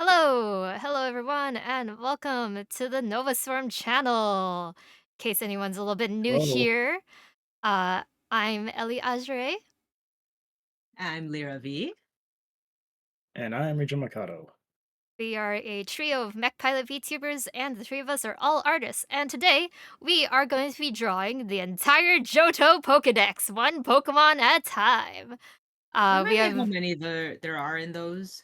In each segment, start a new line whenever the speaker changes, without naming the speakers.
Hello everyone, and welcome to the Nova Storm channel. In case anyone's a little bit new
Hello,
here, uh, I'm Ellie Azure.
I'm Lyra V.
and I'm Regis Mikado.
We are a trio of mech pilot VTubers, and the three of us are all artists. And today we are going to be drawing the entire Johto Pokedex, one Pokemon at a time. We
Remind me how
have
many there are in those.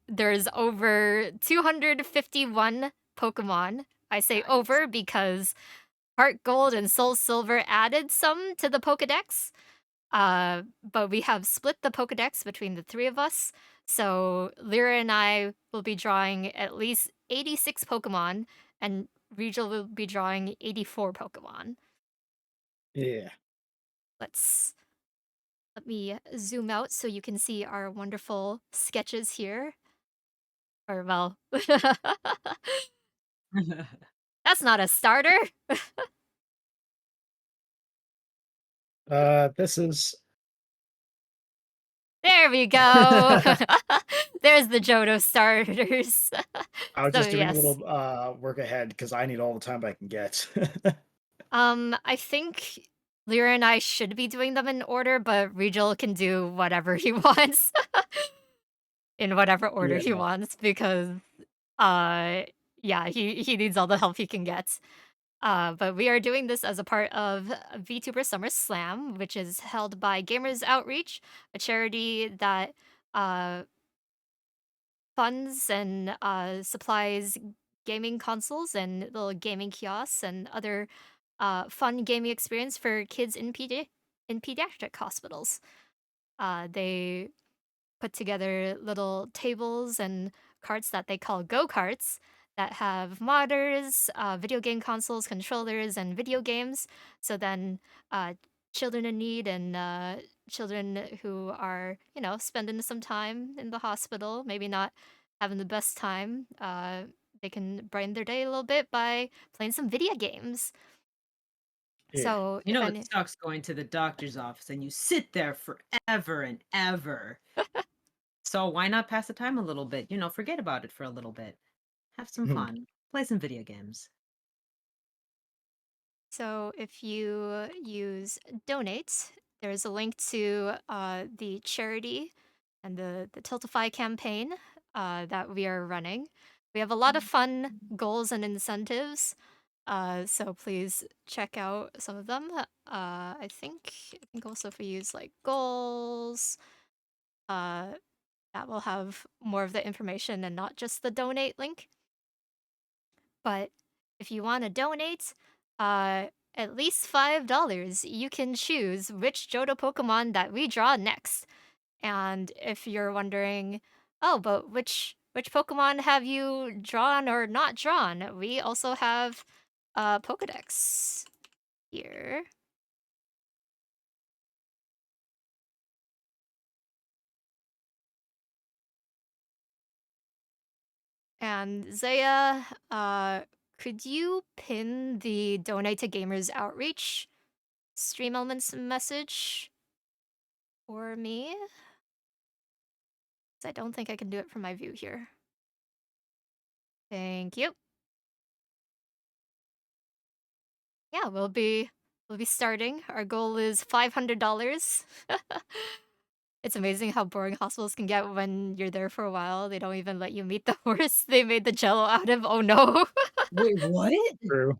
there's over 251 Pokemon. I say
Nice.
over because Heart Gold and Soul Silver added some to the Pokedex, but we have split the Pokedex between the three of us. So Lyra and I will be drawing at least 86 Pokemon, and Regil will be drawing 84 Pokemon.
Yeah.
Let's let me zoom out so you can see our wonderful sketches here. Or well, that's not a starter.
This is
There we go. There's the Johto starters.
I was
So
just doing a
yes.
little work ahead because I need all the time I can get.
I think Lyra and I should be doing them in order, but Regil can do whatever he wants in whatever order
Yeah.
he wants because uh yeah, he needs all the help he can get. But we are doing this as a part of VTuber Summer Slam, which is held by Gamers Outreach, a charity that uh funds and supplies gaming consoles and little gaming kiosks and other fun gaming experience for kids in pediatric hospitals. They put together little tables and carts that they call go-karts that have monitors, video game consoles, controllers, and video games. So then uh, children in need and children who are, spending some time in the hospital, maybe not having the best time, they can brighten their day a little bit by playing some video games.
Yeah.
So
You
if
know it
any
sucks going to the doctor's office and you sit there forever and ever. So why not pass the time a little bit? Forget about it for a little bit. Have some
Mhm.
fun. Play some video games.
So if you use donate, there's a link to the charity and the Tiltify campaign that we are running. We have a lot of fun goals and incentives, so please check out some of them. I think also if we use like goals, uh, that will have more of the information and not just the donate link. But if you want to donate, at least $5, you can choose which Johto Pokemon that we draw next. And if you're wondering, oh, but which Pokemon have you drawn or not drawn? We also have a Pokedex here. And Zaya, could you pin the Donate to Gamers Outreach Stream Elements message for me? 'Cause I don't think I can do it from my view here. Thank you. Yeah, we'll be starting. Our goal is $500. It's amazing how boring hospitals can get when you're there for a while. They don't even let you meet the horse they made the jello out of. Oh no.
Wait, what?
True.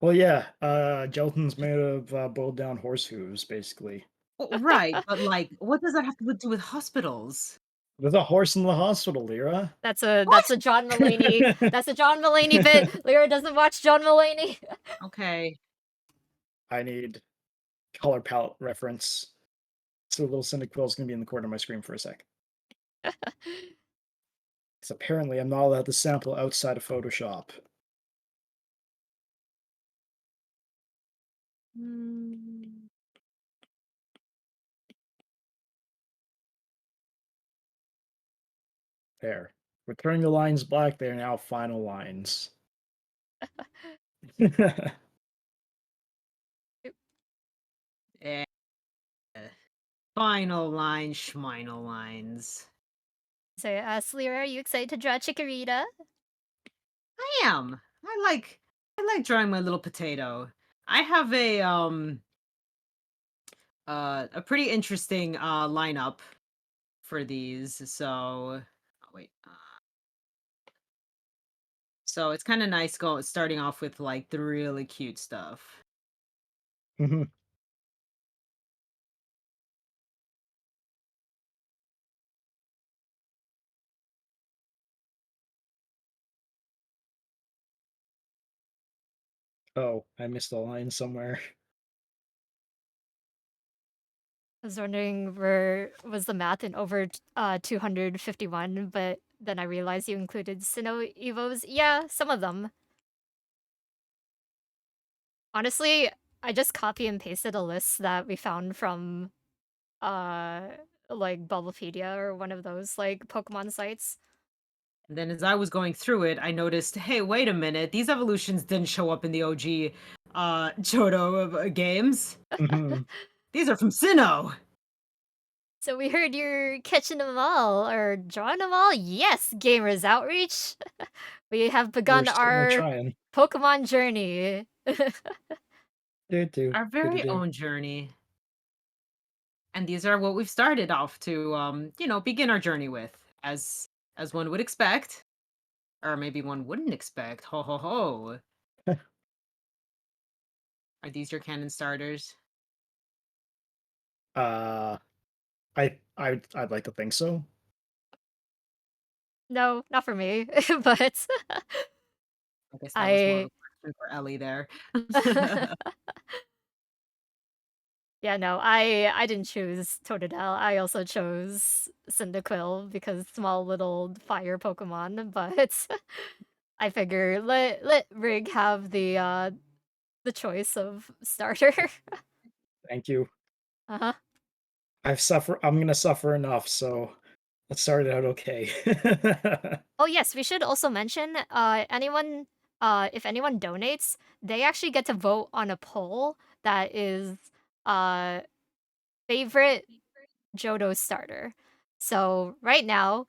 Well, yeah. Gelatin's made of boiled down horse hooves, basically.
Oh, right, but what does that have to do with hospitals?
There's a horse in the hospital, Lyra.
What?
That's a John Mulaney. That's a John Mulaney bit. Lyra doesn't watch John Mulaney.
Okay.
I need color palette reference. So the little Cyndaquil is going to be in the corner of my screen for a sec. Because apparently I'm not allowed to sample outside of Photoshop.
Mm.
There. We're turning the lines black. They are now final lines.
Eh. Final line, schminal lines.
So, Lear, are you excited to draw Chikorita?
I am. I like drawing my little potato. I have a pretty interesting lineup for these. So oh, wait. So it's kind of nice starting off with like the really cute stuff.
Mhm. Oh, I missed a line somewhere.
I was wondering where was the math in over 251, but then I realized you included Sinnoh Evos. Yeah, some of them. Honestly, I just copy and pasted a list that we found from uh like Bubblepedia or one of those like Pokemon sites.
And then as I was going through it, I noticed, hey, wait a minute, these evolutions didn't show up in the OG Johto games.
Mhm.
These are from Sinnoh.
So we heard you're catching them all or drawing them all. Yes, Gamers Outreach. We have
We're
begun
certainly
our
trying.
Pokemon journey.
Do do
Our
do do
very
do.
own journey. And these are what we've started off to begin our journey with, as one would expect. Or maybe one wouldn't expect. Ho ho ho. Are these your cannon starters?
uh, I'd like to think so.
No, not for me, but
I guess that was more of
I
a question for Ellie there.
yeah, no, I didn't choose Totodile. I also chose Cyndaquil because small little fire Pokemon, but I figure let Rig have the choice of starter.
Thank you.
Uh-huh.
I'm gonna suffer enough, so let's start it out okay.
Oh yes, we should also mention anyone if anyone donates, they actually get to vote on a poll that is uh favorite Johto starter. So right now,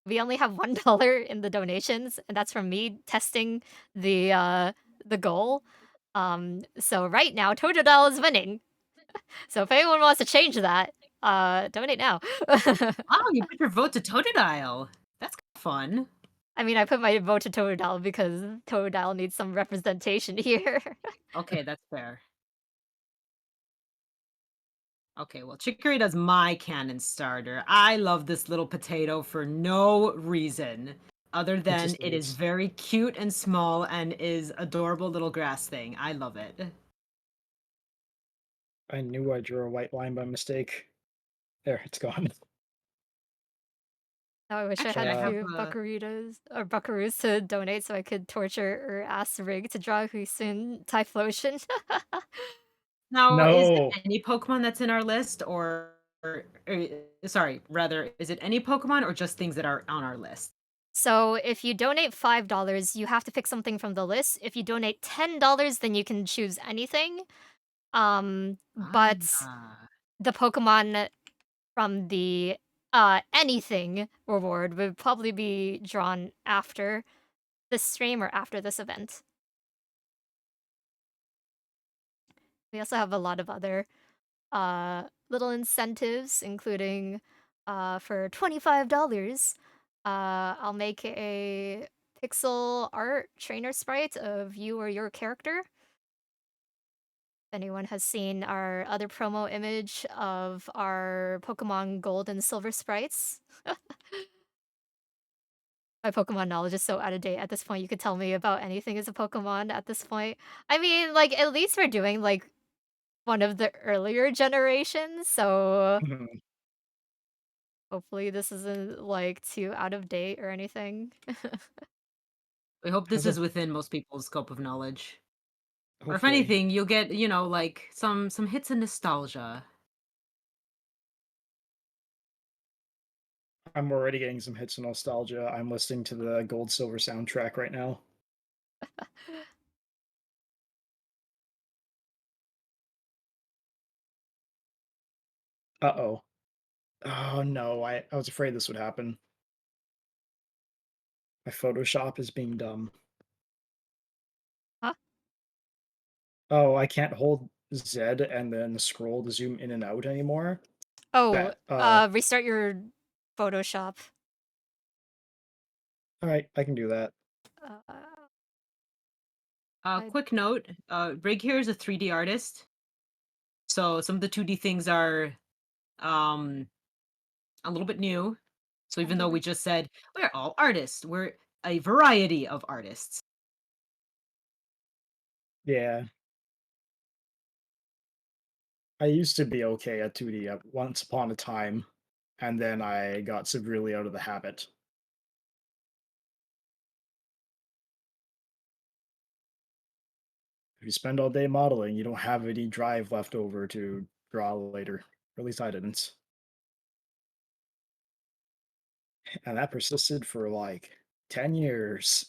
we only have $1 in the donations, and that's from me testing the goal. So right now, Totodile is winning. So if anyone wants to change that, donate now.
Oh, you put your vote to Totodile. That's fun.
I mean, I put my vote to Totodile because Totodile needs some representation here.
Okay, that's fair. Okay, well, Chikorita's my cannon starter. I love this little potato for no reason other
It
than
just
it is
is.
very cute and small and is adorable little grass thing. I love it.
I knew I drew a white line by mistake. There, it's gone.
Now I wish I
Actually,
had
I
a
have
Uh,
few Buckaroos or Buckaroos to donate so I could torture or ask Rig to draw Husun Typhlosion.
now, is it
no.
any Pokemon that's in our list sorry, rather, is it any Pokemon or just things that are on our list?
So if you donate $5, you have to pick something from the list. If you donate $10, then you can choose anything. But
Ah.
the Pokemon from the anything reward would probably be drawn after this stream or after this event. We also have a lot of other little incentives, including for $25, I'll make a pixel art trainer sprite of you or your character. If anyone has seen our other promo image of our Pokemon Gold and Silver sprites. My Pokemon knowledge is so out of date at this point. You could tell me about anything as a Pokemon at this point. I mean, like, at least we're doing, like, one of the earlier generations, so
Mhm.
hopefully this isn't, like, too out of date or anything.
We hope this
As
is
of
within most people's scope of knowledge. Or if
hopefully.
anything, you'll get, like some hits of nostalgia.
I'm already getting some hits of nostalgia. I'm listening to the Gold Silver soundtrack right now. Uh-oh. Oh no, I was afraid this would happen. My Photoshop is being dumb.
Huh?
Oh, I can't hold Z and then scroll to zoom in and out anymore.
Oh,
That
restart your Photoshop.
all right, I can do that.
Uh, I
Quick note, Rig here is a 3D artist, so some of the 2D things are um a little bit new. So even though we just said we're all artists, we're a variety of artists.
Yeah, I used to be okay at 2D at once upon a time, and then I got severely out of the habit. If you spend all day modeling, you don't have any drive left over to draw later. Or at least I didn't. And that persisted for like 10 years.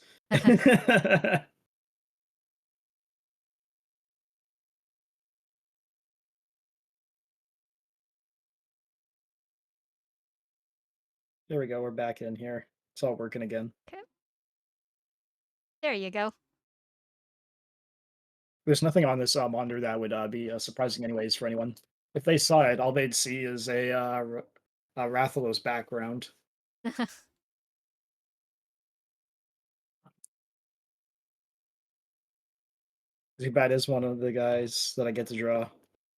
There we go. We're back in here. It's all working again.
Okay, there you go.
There's nothing on this monitor that would be surprising, anyways, for anyone. If they saw it, all they'd see is a Rathalos background. Zubat is one of the guys that I get to draw.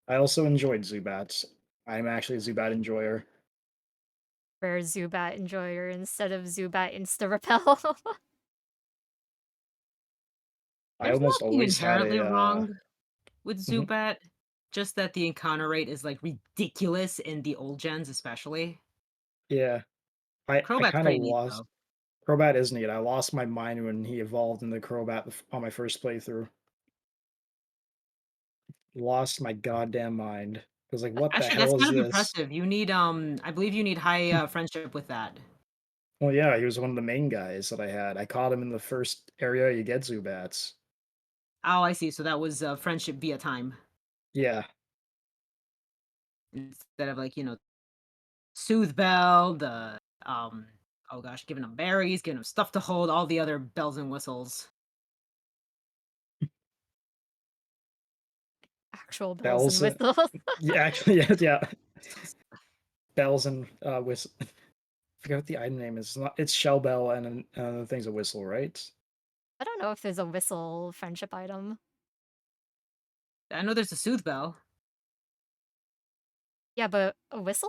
I also enjoyed Zubats. I'm actually a Zubat enjoyer.
Rare Zubat enjoyer instead of Zubat insta repel.
I
There's
almost
nothing
always had
inherently
a
wrong with
mhm,
Zubat, just that the encounter rate is like ridiculous in the old gens, especially.
yeah. I
Crobat's
kind of
pretty neat
lost
though.
Crobat is neat. I lost my mind when he evolved into Crobat on my first playthrough. Lost my goddamn mind. I was like, what the
Actually, that's
hell is
kind of
this?
impressive. You need I believe you need high friendship with that.
Well, yeah, he was one of the main guys that I had. I caught him in the first area you get Zubats.
Oh, I see. So that was friendship via time
Yeah,
instead of like Soothe Bell, the um oh gosh, giving them berries, giving them stuff to hold, all the other bells and whistles.
Actual bells and
bells.
whistles.
Yeah, actually, yeah, yeah. Bells and whistle. Forget what the item name is. It's Shell Bell and the thing's a whistle, right?
I don't know if there's a whistle friendship item.
I know there's a Soothe Bell.
Yeah, but a whistle?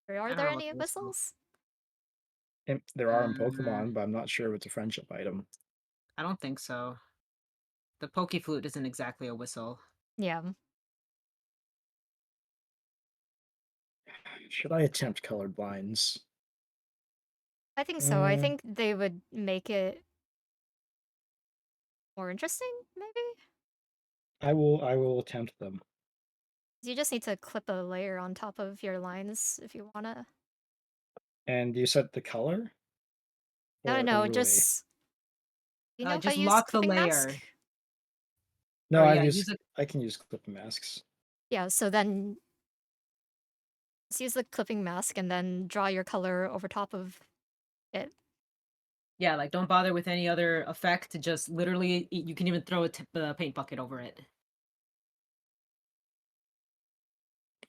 Or
I
are
don't
there
know about
any
the whistle.
whistles?
And there are in
Uh,
Pokemon, but I'm not sure if it's a friendship item.
I don't think so. The Poke Flute isn't exactly a whistle.
Yeah,
Should I attempt colored blinds?
I think so. I
Uh,
think they would make it more interesting, maybe?
I will attempt them.
You just need to clip a layer on top of your lines if you wanna.
And you set the color
No, no,
or
no,
overlay?
just you know how
Just
to use
lock the
clipping mask?
layer.
No,
Or yeah, use a
I can use clip masks.
Yeah, so then just use the clipping mask and then draw your color over top of it.
yeah, like don't bother with any other effect. Just literally, you can even throw a paint bucket over it.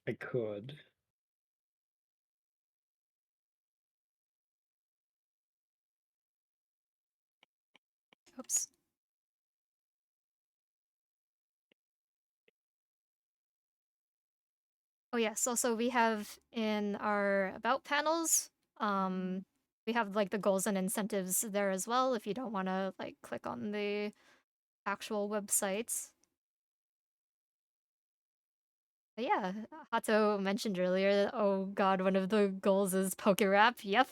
I could.
Oops. Oh yes, also we have in our about panels, we have like the goals and incentives there as well if you don't want to like click on the actual websites. But yeah, Hato mentioned earlier that, oh god, one of the goals is Pokerap. Yep.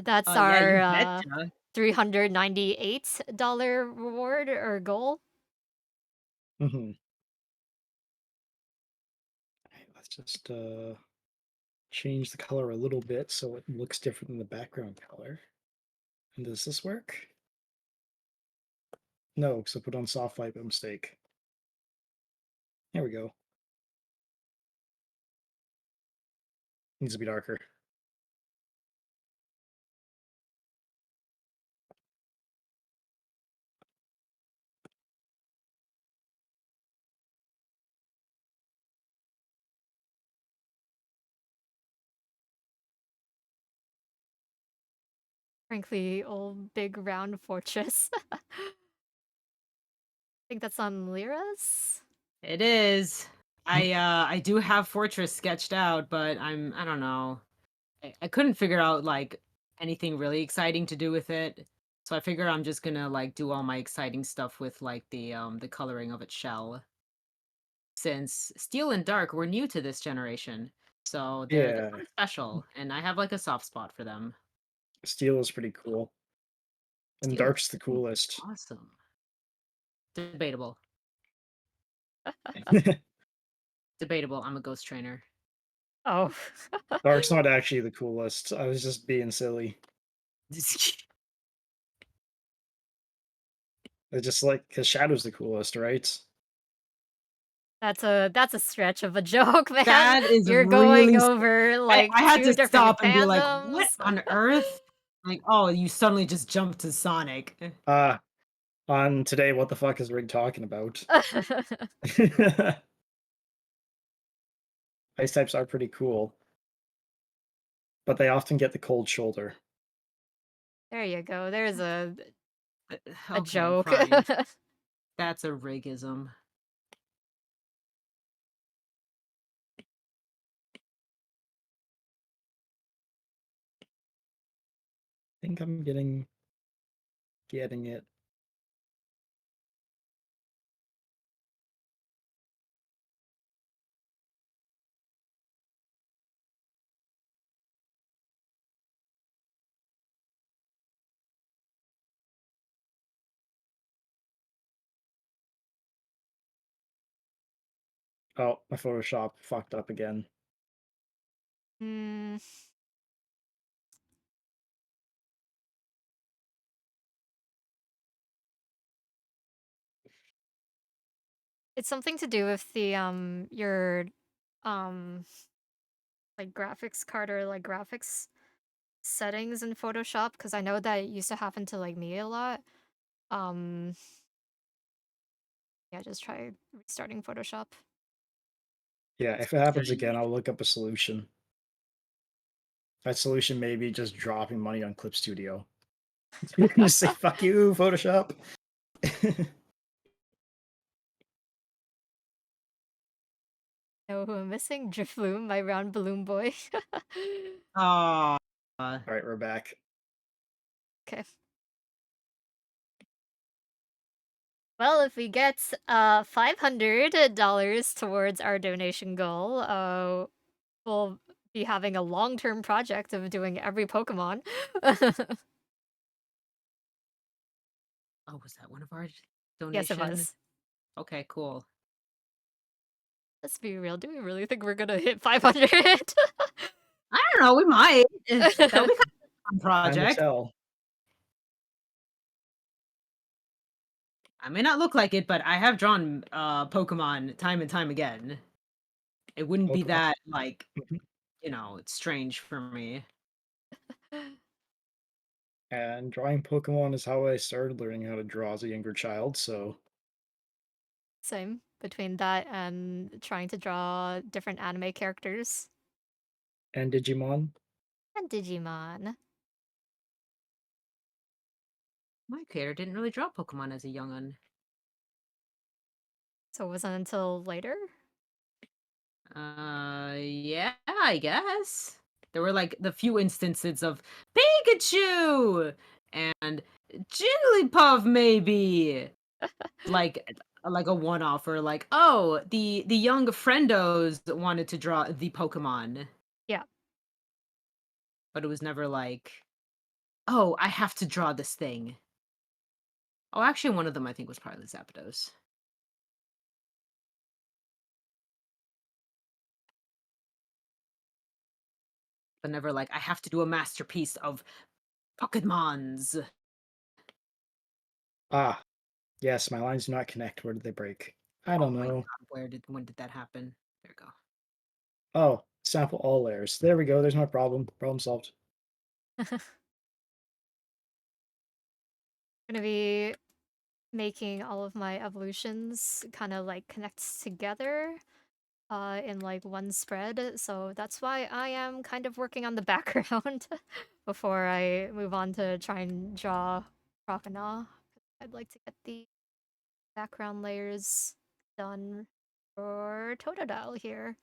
That's
Yeah,
our
you betcha.
$398 reward or goal.
Hmm. Let's just change the color a little bit so it looks different than the background color. And does this work? No, because I put on soft light by mistake. There we go. Needs to be darker.
Frankly, old big round fortress. I think that's on Lyra's.
It is. I do have Fortress sketched out, but I don't know. I couldn't figure out like anything really exciting to do with it. So I figure I'm just gonna like do all my exciting stuff with like the coloring of its shell. Since Steel and Dark were new to this generation. So they're
Yeah,
pretty special, and I have like a soft spot for them.
steel is pretty cool, and
Steel is
dark's the
so
coolest.
awesome. Debatable. Debatable. I'm a ghost trainer.
Oh.
Dark's not actually the coolest. I was just being silly. It's just like because Shadow's the coolest, right?
That's a stretch of a joke, man.
That is
You're going
really
over
I
like
had
two
to
different
stop and be like, "What
fandoms.
on earth?" Like, "Oh, you suddenly just jumped to Sonic."
Uh, on today, what the fuck is Rig talking about? Ice types are pretty cool, but they often get the cold shoulder.
There you go. There's a
Okay,
joke.
fine. That's a rigism.
I think I'm getting it. Oh, my Photoshop fucked up again.
Hmm. It's something to do with the your um like graphics card or like graphics settings in Photoshop because I know that it used to happen to like me a lot. Um yeah, just try restarting Photoshop.
Yeah, if it happens again,
Strange.
I'll look up a solution. That solution may be just dropping money on Clip Studio. Just say fuck you, Photoshop.
Know who I'm missing? Drifloon, my round balloon boy.
Aw.
All right, we're back.
Okay. Well, if we get $500 towards our donation goal, we'll be having a long-term project of doing every Pokemon.
Oh, was that one of our
Yes, it
donation?
was.
Okay, cool.
Let's be real. Do we really think we're gonna hit 500?
I don't know, we might. That would be kind of a fun
Time to
project.
tell.
I may not look like it, but I have drawn Pokemon time and time again. It wouldn't be
Pokemon.
that like,
Mhm.
it's strange for me.
And drawing Pokemon is how I started learning how to draw as a younger child, so
Same between that and trying to draw different anime characters
and Digimon.
and Digimon.
My creator didn't really draw Pokemon as a young'un.
So it wasn't until later?
Yeah, I guess. There were like the few instances of Pikachu and Jigglypuff, maybe like like a one-off, or like, oh, the young friendos wanted to draw the Pokemon,
Yeah,
but it was never like, oh, I have to draw this thing. Oh, actually, one of them I think was probably Zapdos. But never like, I have to do a masterpiece of Pokemons.
Ah, yes, my lines do not connect. Where did they break? I
Oh
don't
my
know.
god, when did that happen? There we go.
Oh, sample all layers. There we go. There's my problem. Problem solved.
gonna be making all of my evolutions kind of like connect together in like one spread. So that's why I am kind of working on the background before I move on to try and draw Crocodile. I'd like to get the background layers done for Totodile here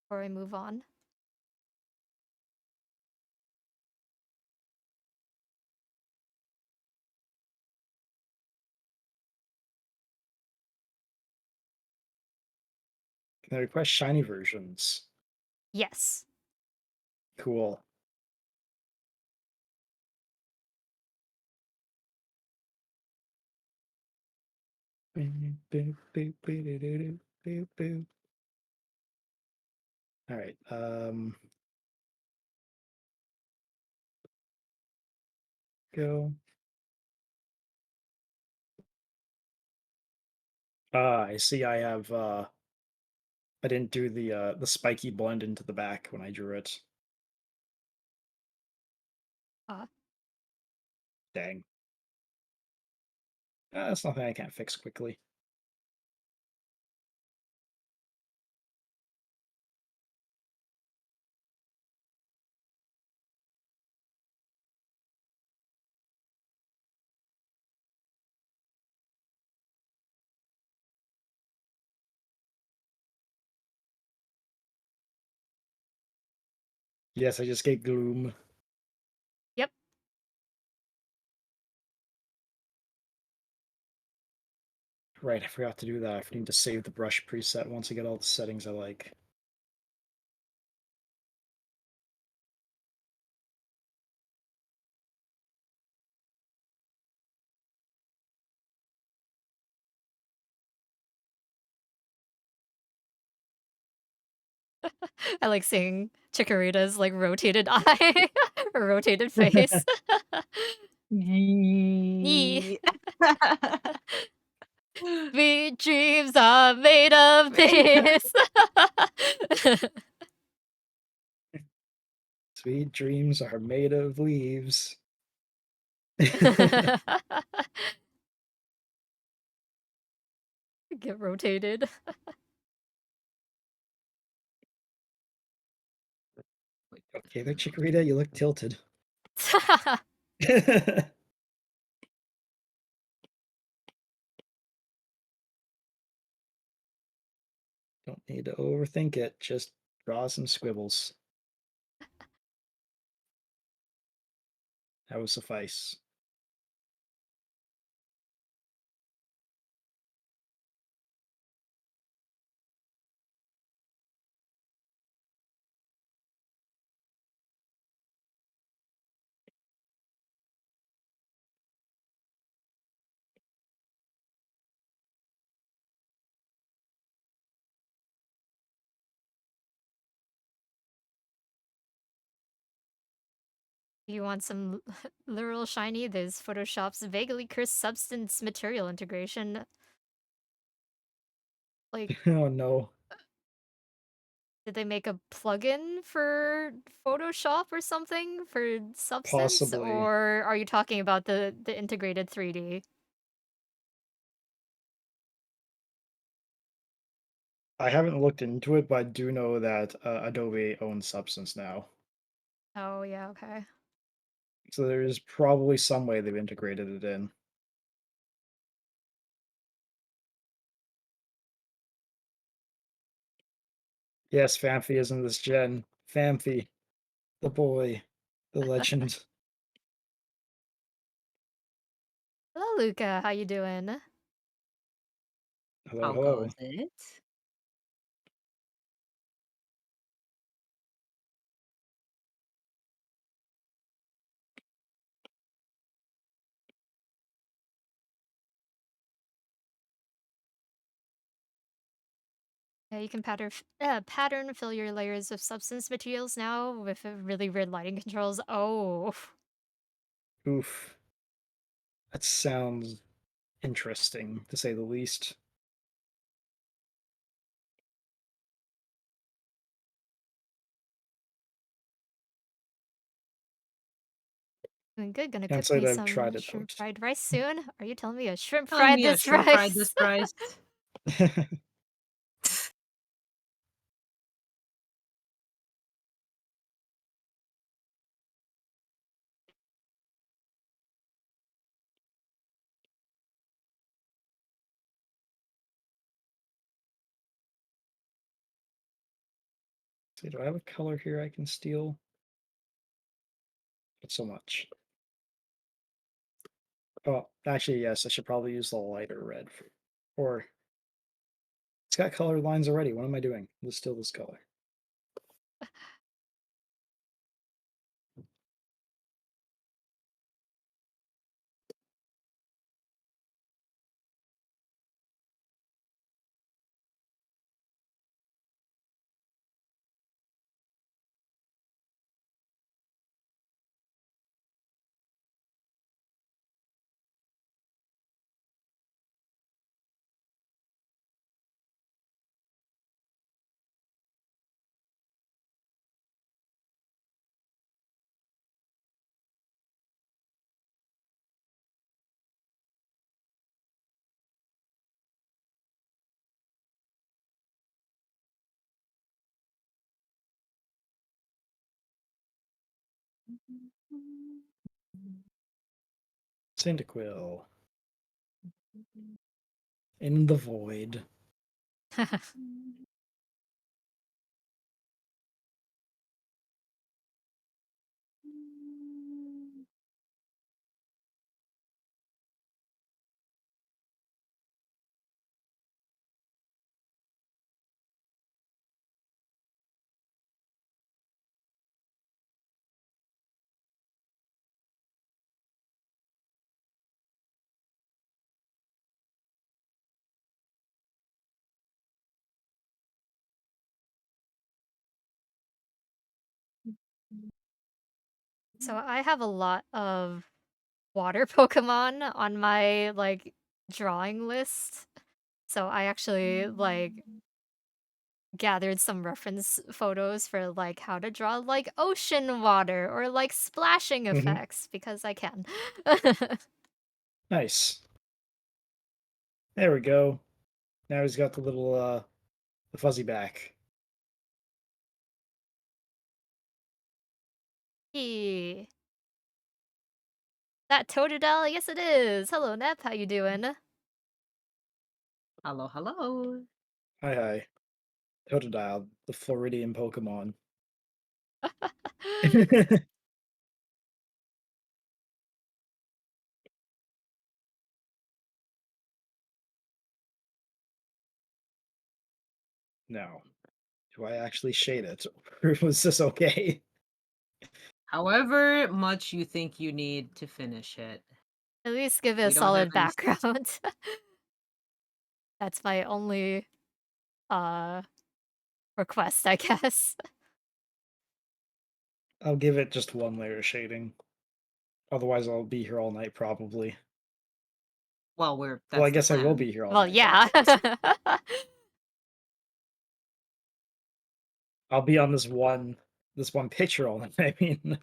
before I move on.
Can I request shiny versions?
Yes.
Cool. All right. Go. Ah, I see. I didn't do the spiky blend into the back when I drew it.
Uh,
Dang. That's nothing I can't fix quickly. Yes, I just get gloom.
yep.
Right, I forgot to do that. I need to save the brush preset once I get all the settings I like.
I like seeing Chikorita's like rotated eye or rotated face. Yee.
Yee.
Sweet dreams are made of this.
Sweet dreams are made of leaves.
Get rotated.
Okay, there, Chikorita, you look tilted. Don't need to overthink it. Just draw some squibbles. That will suffice.
You want some literal shiny? There's Photoshop's vaguely cursed substance material integration. Like,
Oh no,
did they make a plugin for Photoshop or something for substance?
possibly.
Or are you talking about the integrated 3D?
I haven't looked into it, but I do know that Adobe owns Substance now.
Oh, yeah, okay.
So there's probably some way they've integrated it in. Yes, Famfi is in this gen. Famfi, the boy, the legend.
Hello, Luca. How you doing?
Hello,
How
hello.
goes it?
Yeah, you can pattern fill your layers of substance materials now with really weird lighting controls. Oh,
Oof. That sounds interesting, to say the least.
doing good. Gonna
Can't
cook
say
me
that I've tried
some
it
shrimp fried rice soon. Are you telling me a shrimp
Telling
fried
me a
this
shrimp fried
rice?
this rice.
though. See, do I have a color here I can steal? Not so much. Oh, actually, yes, I should probably use the lighter red. Or, it's got color lines already. What am I doing? Let's steal this color. Cyndaquil. In the void.
So I have a lot of water Pokemon on my like drawing list. So I actually like gathered some reference photos for like how to draw like ocean water or like splashing
Hmm.
effects because I can.
Nice. There we go. Now he's got the little the fuzzy back.
Yee. That Totodile, yes it is. Hello Nep, how you doing?
Hello, hello.
Hi hi. Totodile, the Floridian Pokemon. Now, do I actually shade it? Or was this okay?
However much you think you need to finish it.
At least give it a
We don't have
solid
any
background. That's my only uh request, I guess.
I'll give it just one layer of shading. Otherwise, I'll be here all night probably.
well,
Well, I
that's the
guess I will
plan.
be here all
Well,
night.
yeah.
I'll be on this one picture all night. I mean,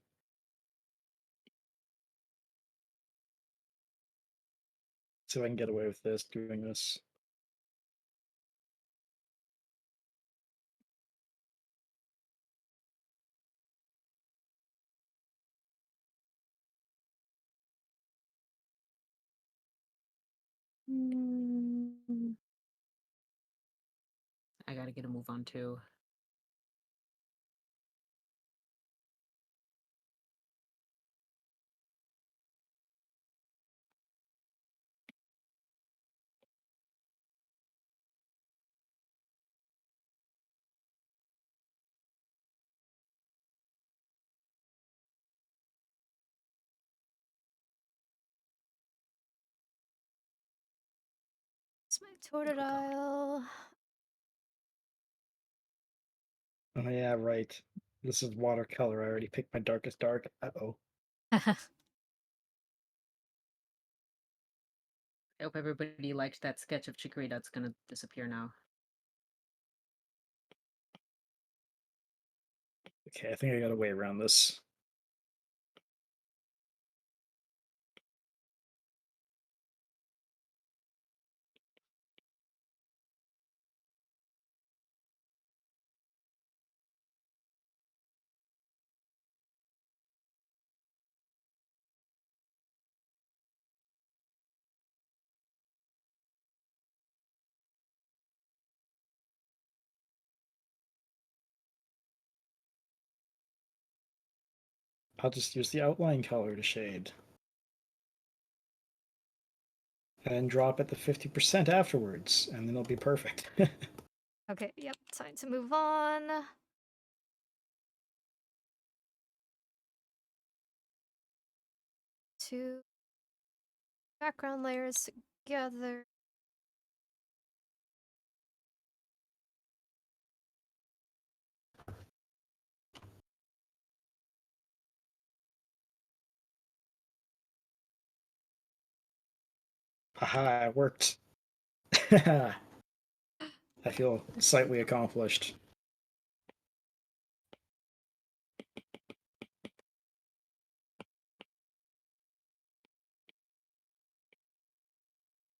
so I can get away with this doing this.
Mm. I gotta get a move on too.
It's my
There we go.
Totodile.
Oh yeah, right. This is watercolor. I already picked my darkest dark. Uh-oh.
I hope everybody liked that sketch of Chikorita that's gonna disappear now.
Okay, I think I got a way around this. I'll just use the outline color to shade. And then drop it to 50% afterwards, and then it'll be perfect.
Okay, yep, time to move on. Two background layers together.
Haha, it worked. I feel slightly accomplished.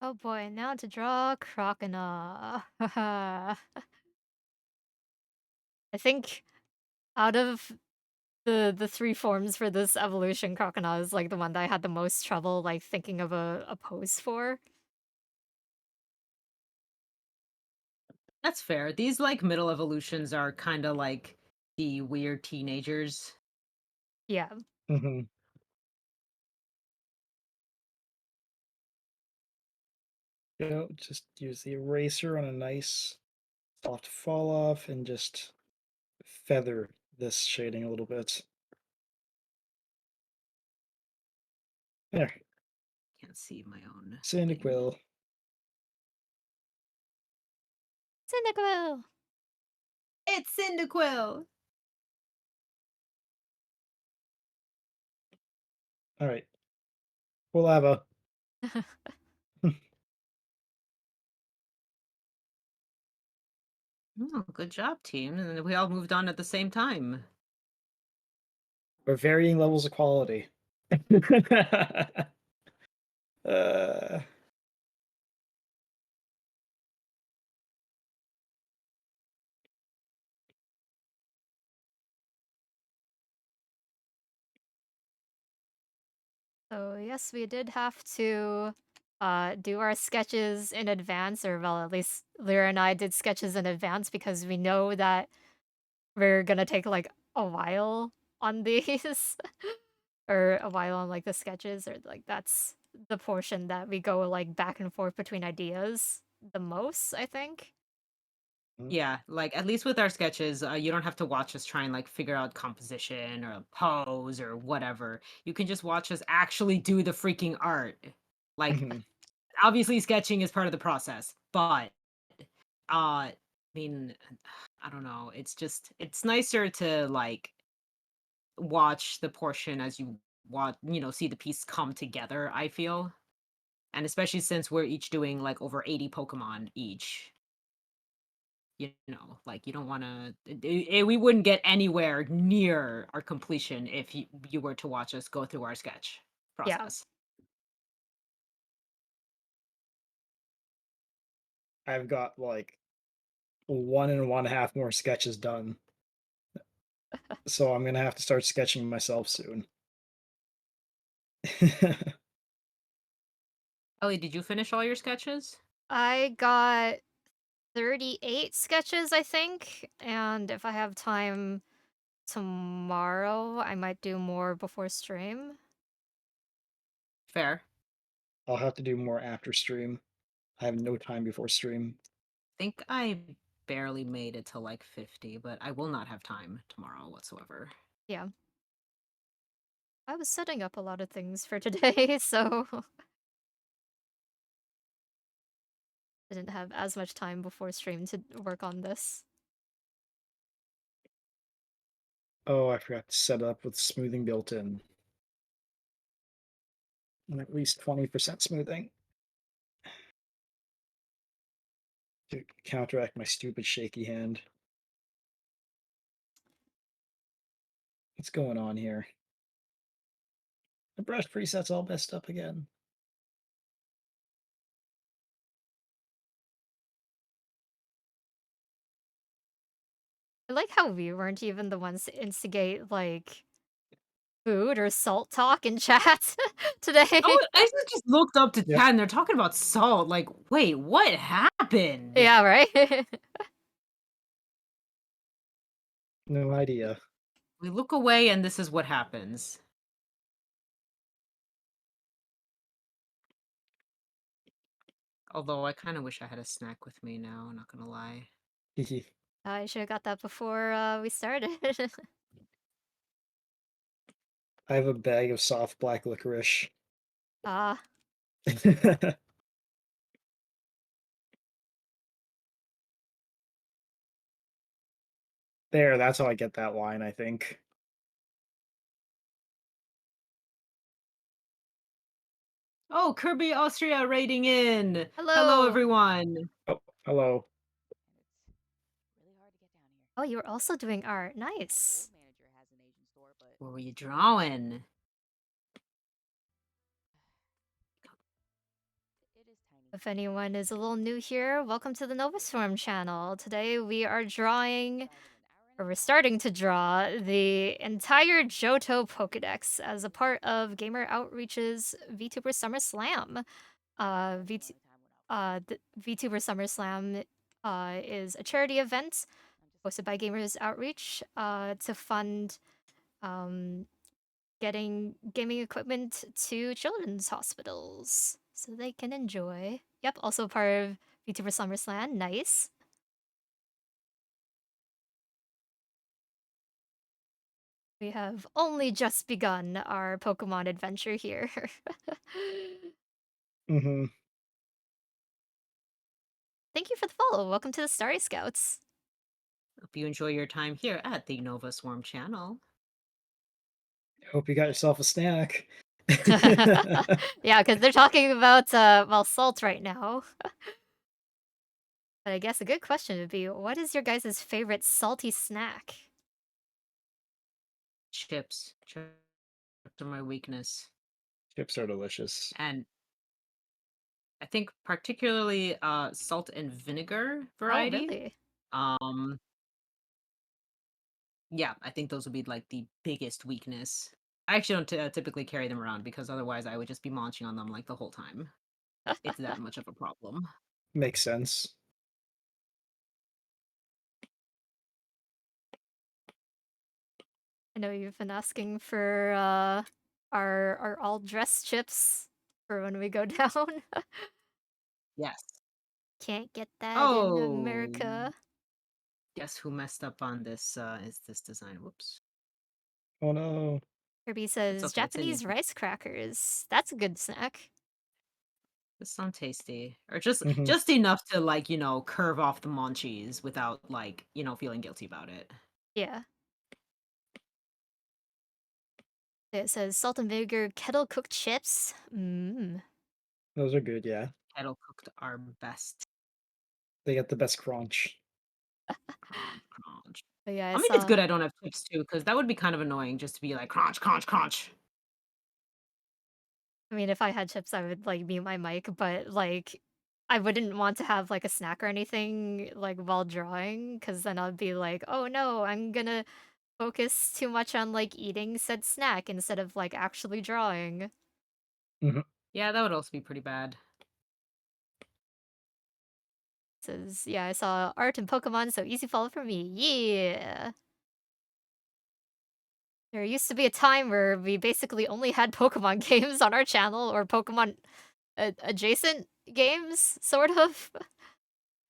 Oh boy, now to draw Crocodile. I think out of the three forms for this evolution, Crocodile is like the one that I had the most trouble like thinking of a pose for.
That's fair. These like middle evolutions are kind of like the weird teenagers.
Yeah.
Mm-hmm. Just use the eraser on a nice soft fall off and just feather this shading a little bit. There,
Can't see my own thing.
Cyndaquil.
Cyndaquil!
It's Cyndaquil!
All right, Lava.
Oh, good job, team. And we all moved on at the same time.
Or varying levels of quality. uh,
So yes, we did have to do our sketches in advance, or well, at least Lyra and I did sketches in advance because we know that we're gonna take like a while on these, or a while on like the sketches, or like that's the portion that we go like back and forth between ideas the most, I think.
Yeah, like at least with our sketches, you don't have to watch us try and like figure out composition or pose or whatever. You can just watch us actually do the freaking art. Like
mhm.
obviously sketching is part of the process, but I mean, I don't know. It's nicer to like watch the portion as you watch, see the piece come together, I feel. And especially since we're each doing like over 80 Pokemon each. Like you don't want to, we wouldn't get anywhere near our completion if you were to watch us go through our sketch
Yeah.
process.
I've got like 1.5 more sketches done. So I'm gonna have to start sketching myself soon.
Ellie, did you finish all your sketches?
I got 38 sketches, I think, and if I have time tomorrow, I might do more before stream.
Fair.
I'll have to do more after stream. I have no time before stream.
Think I barely made it to like 50, but I will not have time tomorrow whatsoever.
Yeah. I was setting up a lot of things for today, so I didn't have as much time before stream to work on this.
Oh, I forgot to set up with smoothing built in. And at least 20% smoothing to counteract my stupid shaky hand. What's going on here? The brush preset's all messed up again.
I like how we weren't even the ones to instigate, like, food or salt talk in chat today.
I just looked up to
Yep,
chat and they're talking about salt. Like, wait, what happened?
Yeah, right?
no idea.
We look away and this is what happens. Although I kind of wish I had a snack with me now, I'm not gonna lie.
I should have got that before we started.
I have a bag of soft black licorice.
Ah,
There, that's how I get that line, I think.
Oh, Kirby Austria raiding in! Hello,
hello.
everyone!
Oh, hello.
Oh, you were also doing art. Nice.
What were you drawing?
If anyone is a little new here, welcome to the Novastorm channel. Today we are drawing, or we're starting to draw, the entire Johto Pokedex as a part of Gamer Outreach's Vtuber Summer Slam. The Vtuber Summer Slam is a charity event hosted by Gamers Outreach to fund um, getting gaming equipment to children's hospitals so they can enjoy. Yep, also part of VTuber SummerSlam. Nice. We have only just begun our Pokemon adventure here.
Hmm.
Thank you for the follow. Welcome to the Starry Scouts.
Hope you enjoy your time here at the Nova Swarm channel.
Hope you got yourself a snack.
Yeah, because they're talking about well, salt right now. But I guess a good question would be, what is your guys' favorite salty snack?
Chips. Chips are my weakness.
Chips are delicious.
And I think particularly salt and vinegar
Oh,
variety.
really?
Um, yeah, I think those would be like the biggest weakness. I actually don't typically carry them around because otherwise I would just be munching on them like the whole time. It's that much of a problem.
Makes sense.
I know you've been asking for our all dress chips for when we go down.
Yes.
Can't get that in
Oh,
America.
guess who messed up on this? Is this design? Whoops.
Oh no.
Kirby
It's
says
okay. It's an
Japanese
easy.
rice crackers. That's a good snack.
This sound tasty, or just
Hmm.
just enough to like curve off the munchies without like feeling guilty about it.
Yeah. It says salt and vinegar kettle cooked chips. Mmm.
Those are good, yeah.
Kettle cooked are best.
They get the best crunch.
Crunch, crunch.
But yeah, I
I mean, it's
saw.
good I don't have chips too, because that would be kind of annoying just to be like crunch, crunch, crunch.
I mean, if I had chips, I would like mute my mic, but like, I wouldn't want to have like a snack or anything like while drawing, because then I'd be like, oh no, I'm gonna focus too much on like eating said snack instead of like actually drawing.
Hmm.
Yeah, that would also be pretty bad.
Says, yeah, I saw art and Pokemon, so easy follow for me. Yeah. There used to be a time where we basically only had Pokemon games on our channel or Pokemon adjacent games, sort of.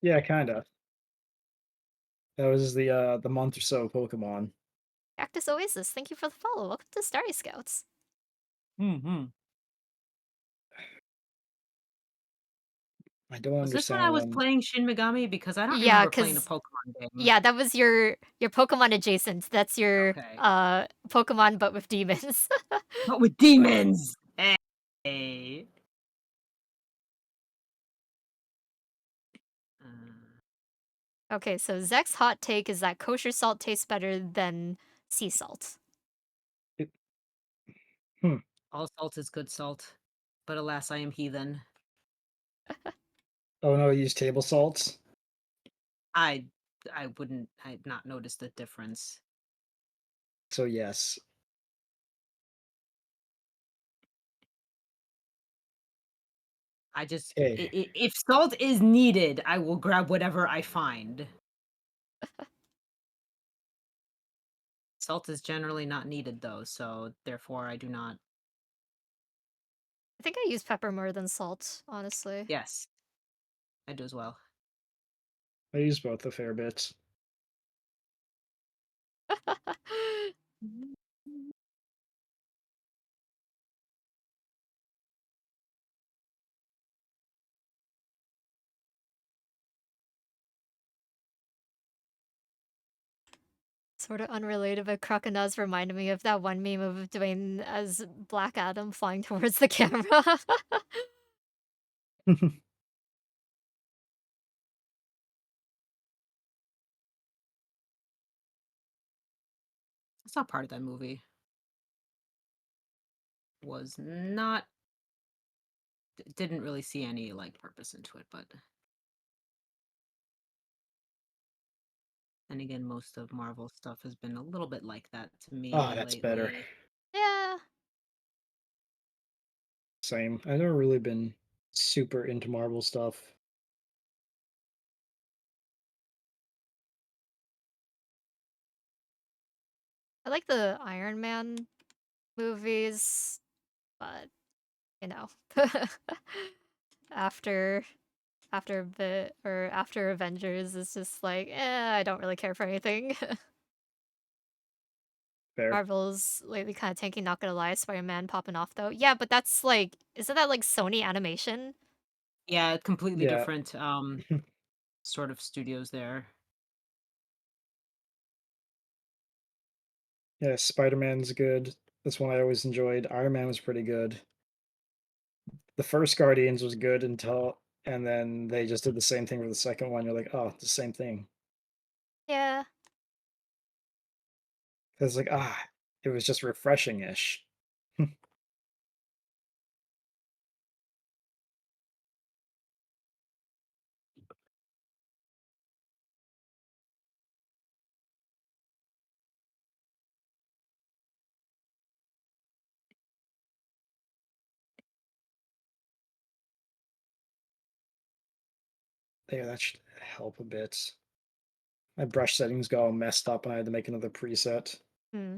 Yeah, kinda. That was the month or so of Pokemon.
Cactus Oasis, thank you for the follow. Welcome to Starry Scouts.
Hmm.
I don't
Was this when I
understand
was
them.
playing Shin Megami? Because I don't
Yeah,
remember playing a
cause
Pokemon game.
yeah, that was your Pokemon adjacent. That's your
Okay.
Pokemon but with demons.
But with demons! Hey. Uh,
Okay, so Zek's hot take is that kosher salt tastes better than sea salt.
It, hmm.
all salt is good salt. But alas, I am heathen.
Oh no, I use table salts.
I I'd not notice the difference.
So yes.
I just
Hey,
if salt is needed, I will grab whatever I find. Salt is generally not needed though, so therefore I do not.
I think I use pepper more than salt, honestly.
Yes, I do as well.
I use both a fair bit.
Mhm.
Sort of unrelated, but Crocodiles reminded me of that one meme of Dwayne as Black Adam flying towards the camera.
It's not part of that movie. Was not didn't really see any like purpose into it, but then again, most of Marvel stuff has been a little bit like that to
Ah,
me
that's better.
lately.
Yeah.
Same. I've never really been super into Marvel stuff.
I like the Iron Man movies, but you know. after after a bit or after Avengers it's just like, I don't really care for anything.
Fair.
Marvel's lately kind of tanking, not gonna lie. Spider-Man popping off though. Yeah, but that's like, isn't that like Sony Animation?
Yeah, completely
Yeah.
different sort of studios there.
Yeah, Spider-Man's good. That's one I always enjoyed. Iron Man was pretty good. The first Guardians was good until and then they just did the same thing for the second one. You're like, "Oh, it's the same thing."
Yeah.
It's like, it was just refreshing-ish. Yeah, that should help a bit. My brush settings got all messed up and I had to make another preset.
Hmm.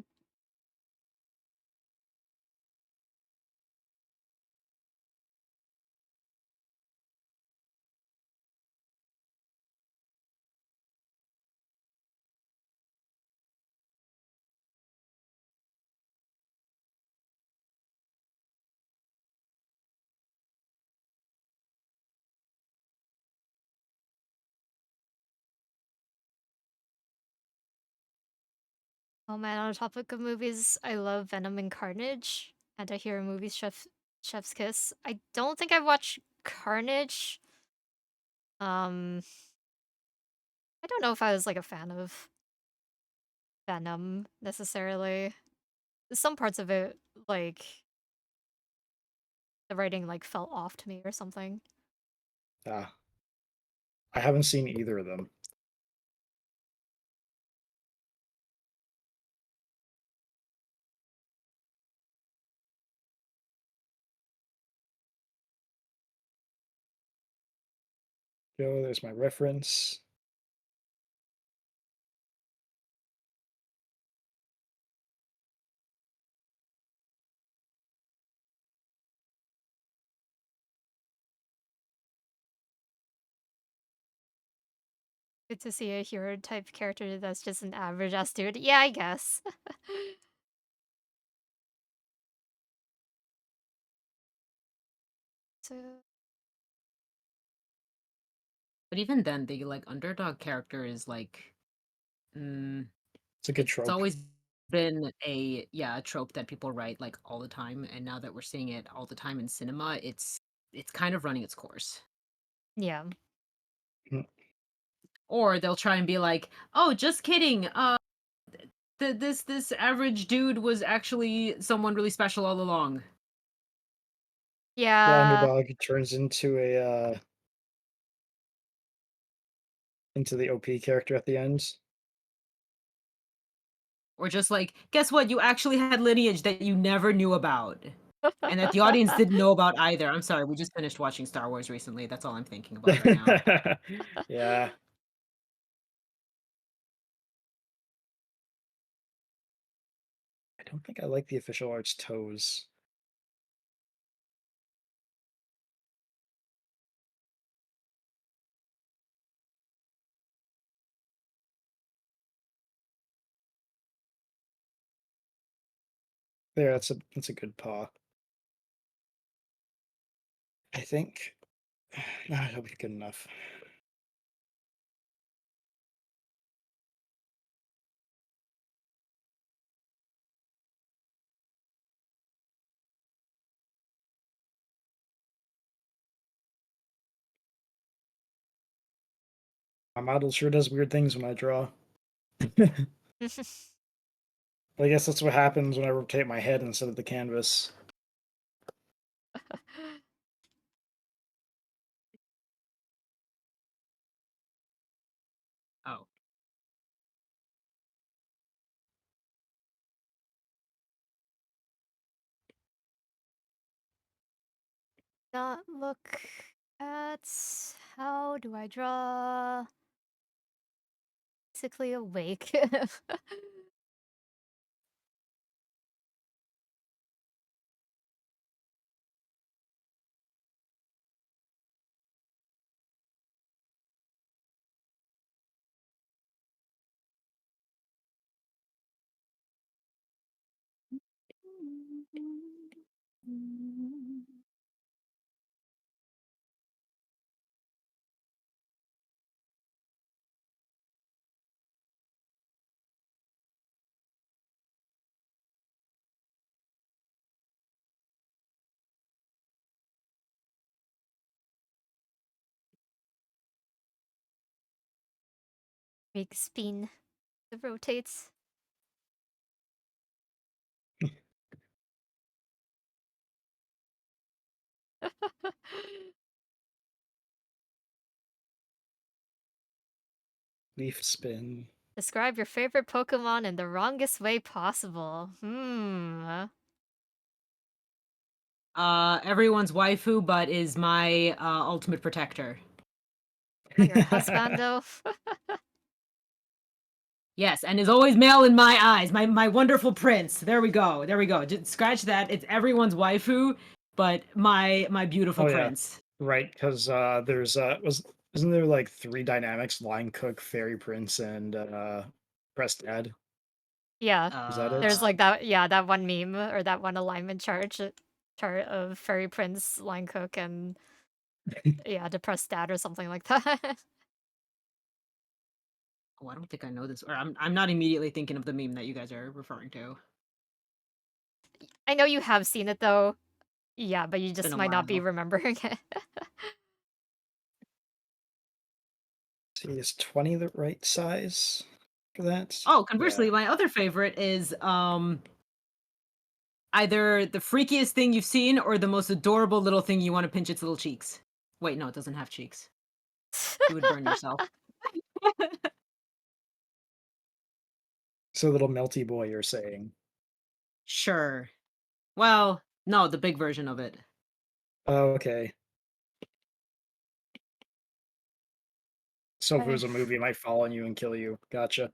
Oh man, on the topic of movies, I love Venom and Carnage. Anti-hero movies, Chef's Kiss. I don't think I've watched Carnage. Um, I don't know if I was like a fan of Venom necessarily. Some parts of it, like the writing, like felt off to me or something.
Ah, I haven't seen either of them. Go, there's my reference.
Good to see a hero type character that's just an average ass dude. Yeah, I guess. So
But even then, the like underdog character is like mm,
It's a good
it's
trope.
always been a trope that people write like all the time, and now that we're seeing it all the time in cinema, it's kind of running its course.
yeah.
Mm,
Or they'll try and be like, "Oh, just kidding. This average dude was actually someone really special all along."
The
Yeah.
underdog turns into the OP character at the end.
Or just like, "Guess what? You actually had lineage that you never knew about." And that the audience didn't know about either. I'm sorry, we just finished watching Star Wars recently. That's all I'm thinking about right now.
Yeah. don't think I like the official art's toes. There, that's a good paw. I think that'll be good enough. My model sure does weird things when I draw. I guess that's what happens when I rotate my head instead of the canvas.
Oh.
Not look at how do I draw basically awake. Big spin that rotates.
Leaf spin.
Describe your favorite Pokemon in the wrongest way possible.
Everyone's waifu, but is my ultimate protector.
Oh, you're a husbando.
Yes, and is always male in my eyes. My wonderful prince. There we go. There we go. Just scratch that. It's everyone's waifu, but my beautiful
Oh yeah,
prince.
right. Because there's isn't there like three dynamics: line cook, fairy prince, and press dad?
Yeah,
Is that
Uh,
it?
there's like that. Yeah, that one meme or that one alignment chart of Fairy Prince, Line Cook, and yeah, Depressed Dad or something like that.
oh, I don't think I know this, or I'm not immediately thinking of the meme that you guys are referring to.
I know you have seen it though. Yeah, but you
It's been
just
a
might not be
while.
remembering it.
See, is 20 the right size for that?
Oh,
Yeah.
conversely, my other favorite is either the freakiest thing you've seen or the most adorable little thing you want to pinch its little cheeks. Wait, no, it doesn't have cheeks. You would burn yourself.
So little melty boy, you're saying?
Sure. Well, no, the big version of it.
Oh, okay. So if it
Okay.
was a movie, it might fall on you and kill you. Gotcha.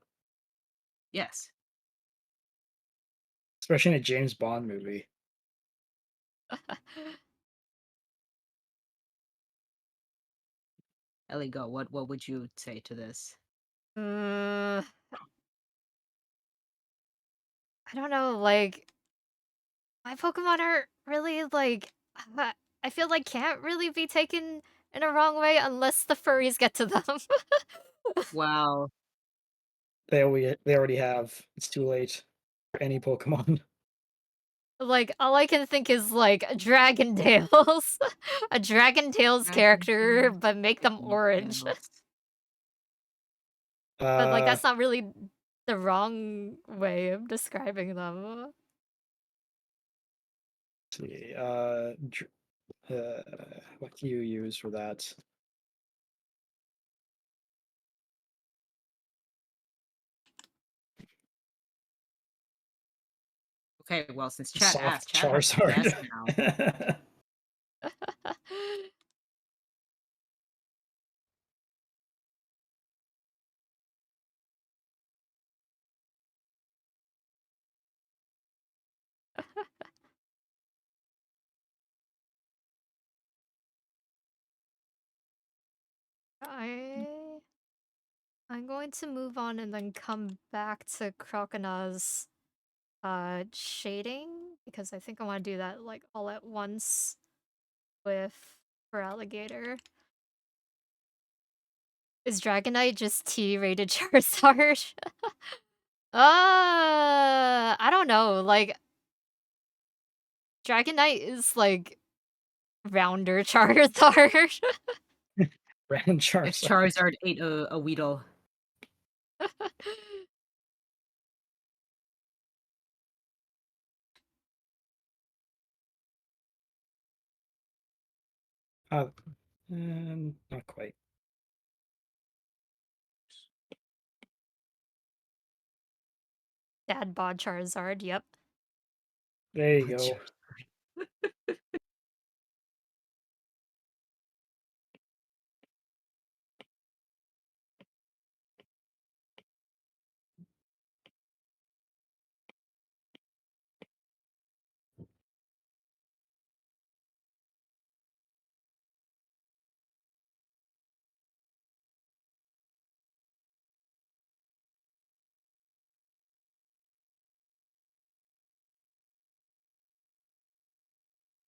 Yes.
Especially in a James Bond movie.
Ellie, go. What would you say to this?
uh, I don't know. Like my Pokemon are really like I feel like can't really be taken in a wrong way unless the furries get to them.
Well,
They already have. It's too late for any Pokemon.
Like, all I can think is, like, Dragon Tales. A Dragon Tales
Dragon
character,
Tales,
but make them
Dragon
orange.
Tales.
But, like,
Uh,
that's not really the wrong way of describing them.
let's see. What do you use for that?
Okay, well, since chat asked,
Soft
chat has to guess now.
Charizard.
I I'm going to move on and then come back to Crocona's shading because I think I want to do that like all at once with for alligator. Is Dragonite just T-rated Charizard? I don't know. Like Dragonite is like rounder Charizard.
Random
If
Charizard.
Charizard ate a Weedle.
Uh, not quite.
Dad bod Charizard. Yep.
There you go.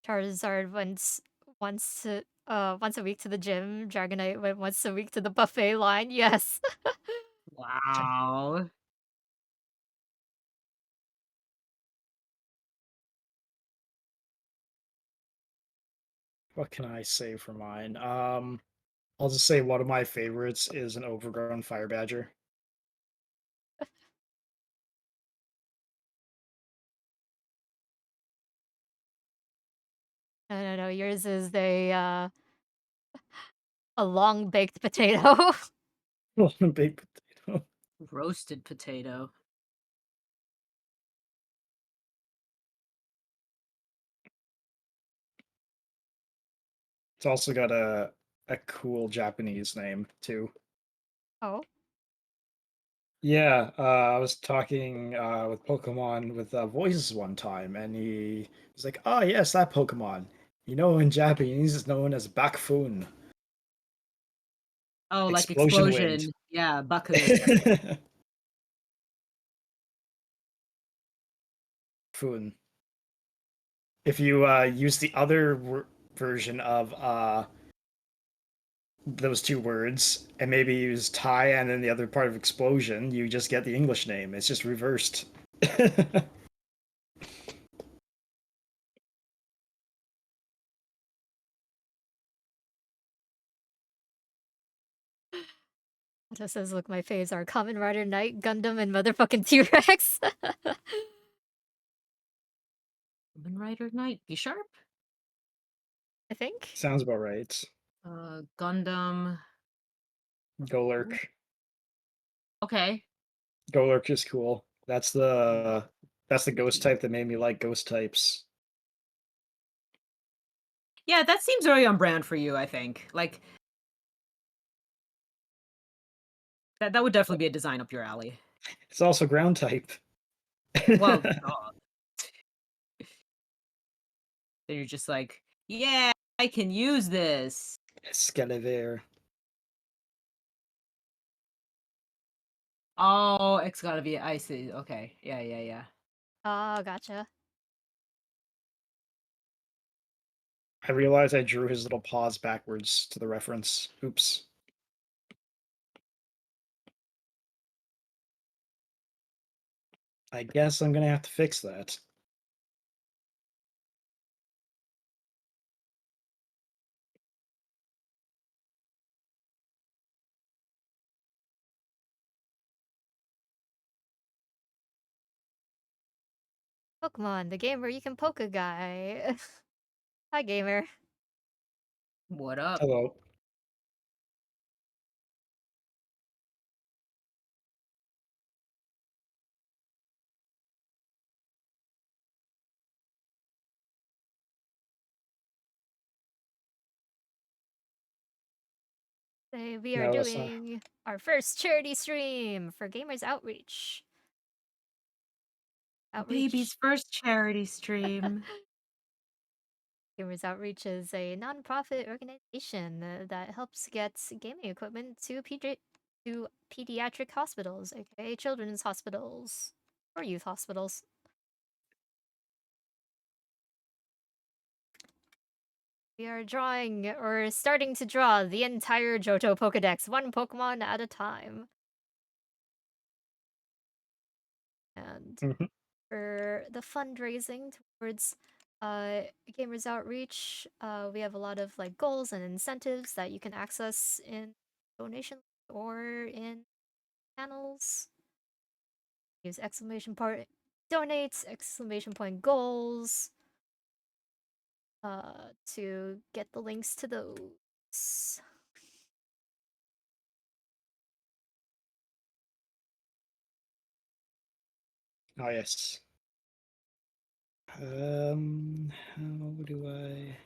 Charizard once a week to the gym. Dragonite went once a week to the buffet line. Yes.
Wow.
What can I say for mine? I'll just say one of my favorites is an overgrown fire badger.
No. Yours is a long baked potato.
One big potato.
Roasted potato.
It's also got a cool Japanese name too.
Oh.
Yeah, I was talking with Pokemon with Voices one time, and he was like, "Oh yes, that Pokemon. You know, in Japanese, it's known as Bakfun,
Oh, like
explosion wind."
explosion. Yeah, Baku.
Fun. If you use the other version of those two words and maybe use tie and then the other part of explosion, you just get the English name. It's just reversed.
Otto says, look, my faves are Kamen Rider Knight, Gundam, and motherfucking T-Rex.
Kamen Rider Knight. Be sharp.
I think.
Sounds about right.
Gundam.
Golurk.
Okay.
Golurk is cool. That's the ghost type that made me like ghost types.
Yeah, that seems very on brand for you, I think. Like that would definitely be a design up your alley.
It's also ground type.
Well, then you're just like, yeah, I can use this.
Excalibur.
Oh, it's gotta be icy. Okay. Yeah.
Oh, gotcha.
I realized I drew his little paws backwards to the reference. Oops. I guess I'm gonna have to fix that.
Pokemon, the game where you can poke a guy. Hi, gamer.
What up?
Hello.
Today we are
No, that's not.
doing our first charity stream for Gamers Outreach.
Baby's
Outreach.
first charity stream.
Gamers Outreach is a nonprofit organization that helps get gaming equipment to pediatric hospitals, aka children's hospitals or youth hospitals. We are drawing or starting to draw the entire Johto Pokedex, one Pokemon at a time. And
Mhm.
for the fundraising towards Gamers Outreach, we have a lot of like goals and incentives that you can access in donation or in channels. Use exclamation point donates, exclamation point goals, to get the links to those.
Oh yes. How do I?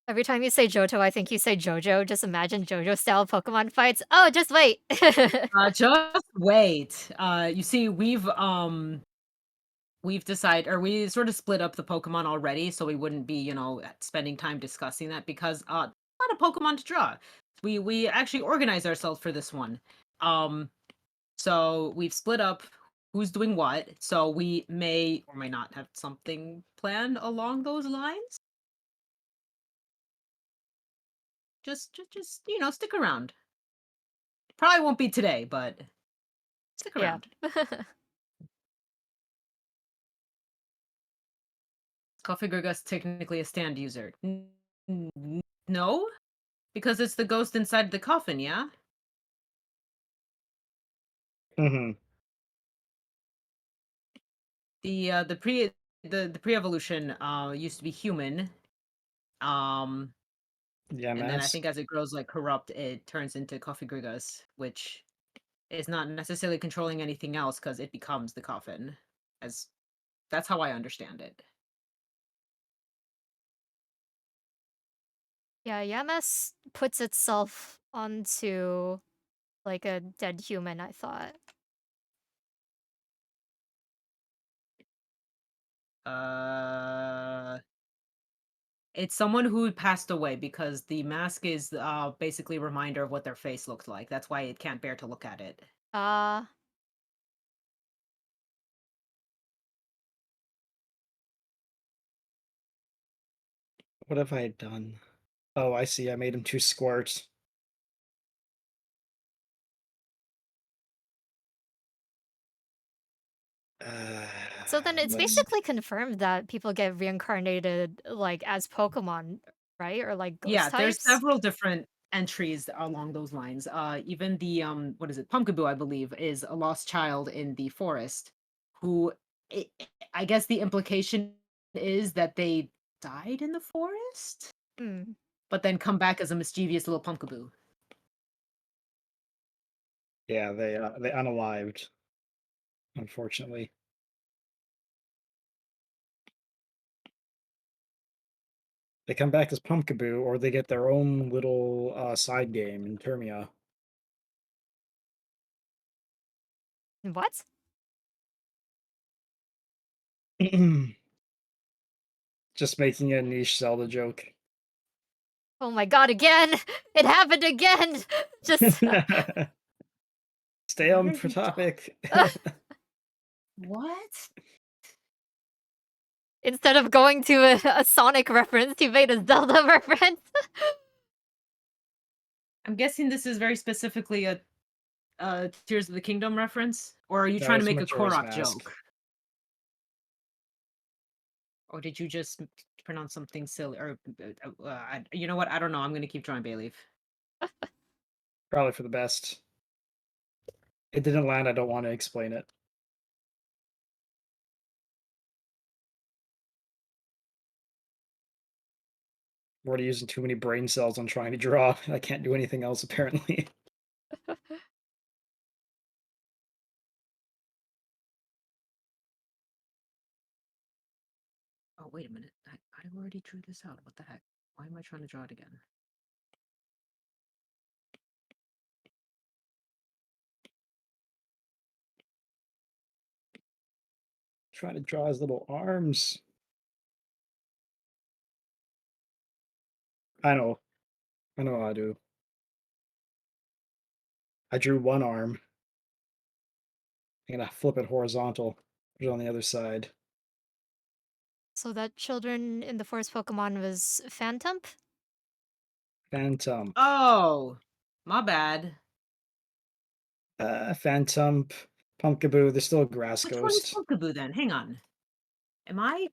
Every time you say Johto, I think you say Jojo. Just imagine Jojo style Pokemon fights. Oh, just wait.
Just wait. You see, we've decided, or we sort of split up the Pokemon already, so we wouldn't be, spending time discussing that because a lot of Pokemon to draw. We actually organize ourselves for this one. Um, so we've split up who's doing what. So we may or may not have something planned along those lines. Just stick around. Probably won't be today, but stick
Yeah.
around. Coffee Gurgus technically a stand user. No, because it's the ghost inside the coffin. Yeah.
Hmm.
The the pre-evolution used to be human. Um,
Yeah,
and then I
mask.
think as it grows like corrupt, it turns into Coffee Gurgus, which is not necessarily controlling anything else because it becomes the coffin. As that's how I understand it.
Yeah, Yamas puts itself onto like a dead human, I thought.
Uh, it's someone who passed away because the mask is basically a reminder of what their face looked like. That's why it can't bear to look at it.
Uh
What have I done? Oh, I see. I made him too squirt. Uh,
so then it's
let's.
basically confirmed that people get reincarnated like as Pokemon, right? Or like ghost
Yeah, there's
types?
several different entries along those lines. Even the what is it? Pumpkaboo, I believe, is a lost child in the forest who I I guess the implication is that they died in the forest,
Hmm.
but then come back as a mischievous little Pumpkaboo.
Yeah, they unalived, unfortunately. They come back as Pumpkaboo, or they get their own little side game in Termia.
What?
Just making a niche Zelda joke.
Oh my god, again! It happened again! Just
Stay
What
on
are
for
you talking?
topic.
What?
instead of going to a Sonic reference, you made a Zelda reference.
I'm guessing this is very specifically a Tears of the Kingdom reference, or are you
No,
trying to
it's
make a
Majora's
Korok
Mask.
joke? Or did you just pronounce something silly? Or you know what? I don't know. I'm gonna keep drawing Bayleaf.
Probably for the best. It didn't land. I don't want to explain it. I'm already using too many brain cells on trying to draw. I can't do anything else apparently.
Oh wait a minute. I already drew this out. What the heck? Why am I trying to draw it again?
trying to draw his little arms. I know. I know how to. I drew one arm. I'm gonna flip it horizontal. Put it on the other side.
So that children in the forest Pokemon was Phantump?
Phantump.
Oh, my bad.
Phantump. Pumpkaboo. They're still a grass
Which one is
ghost.
Pumpkaboo then? Hang on. Am I?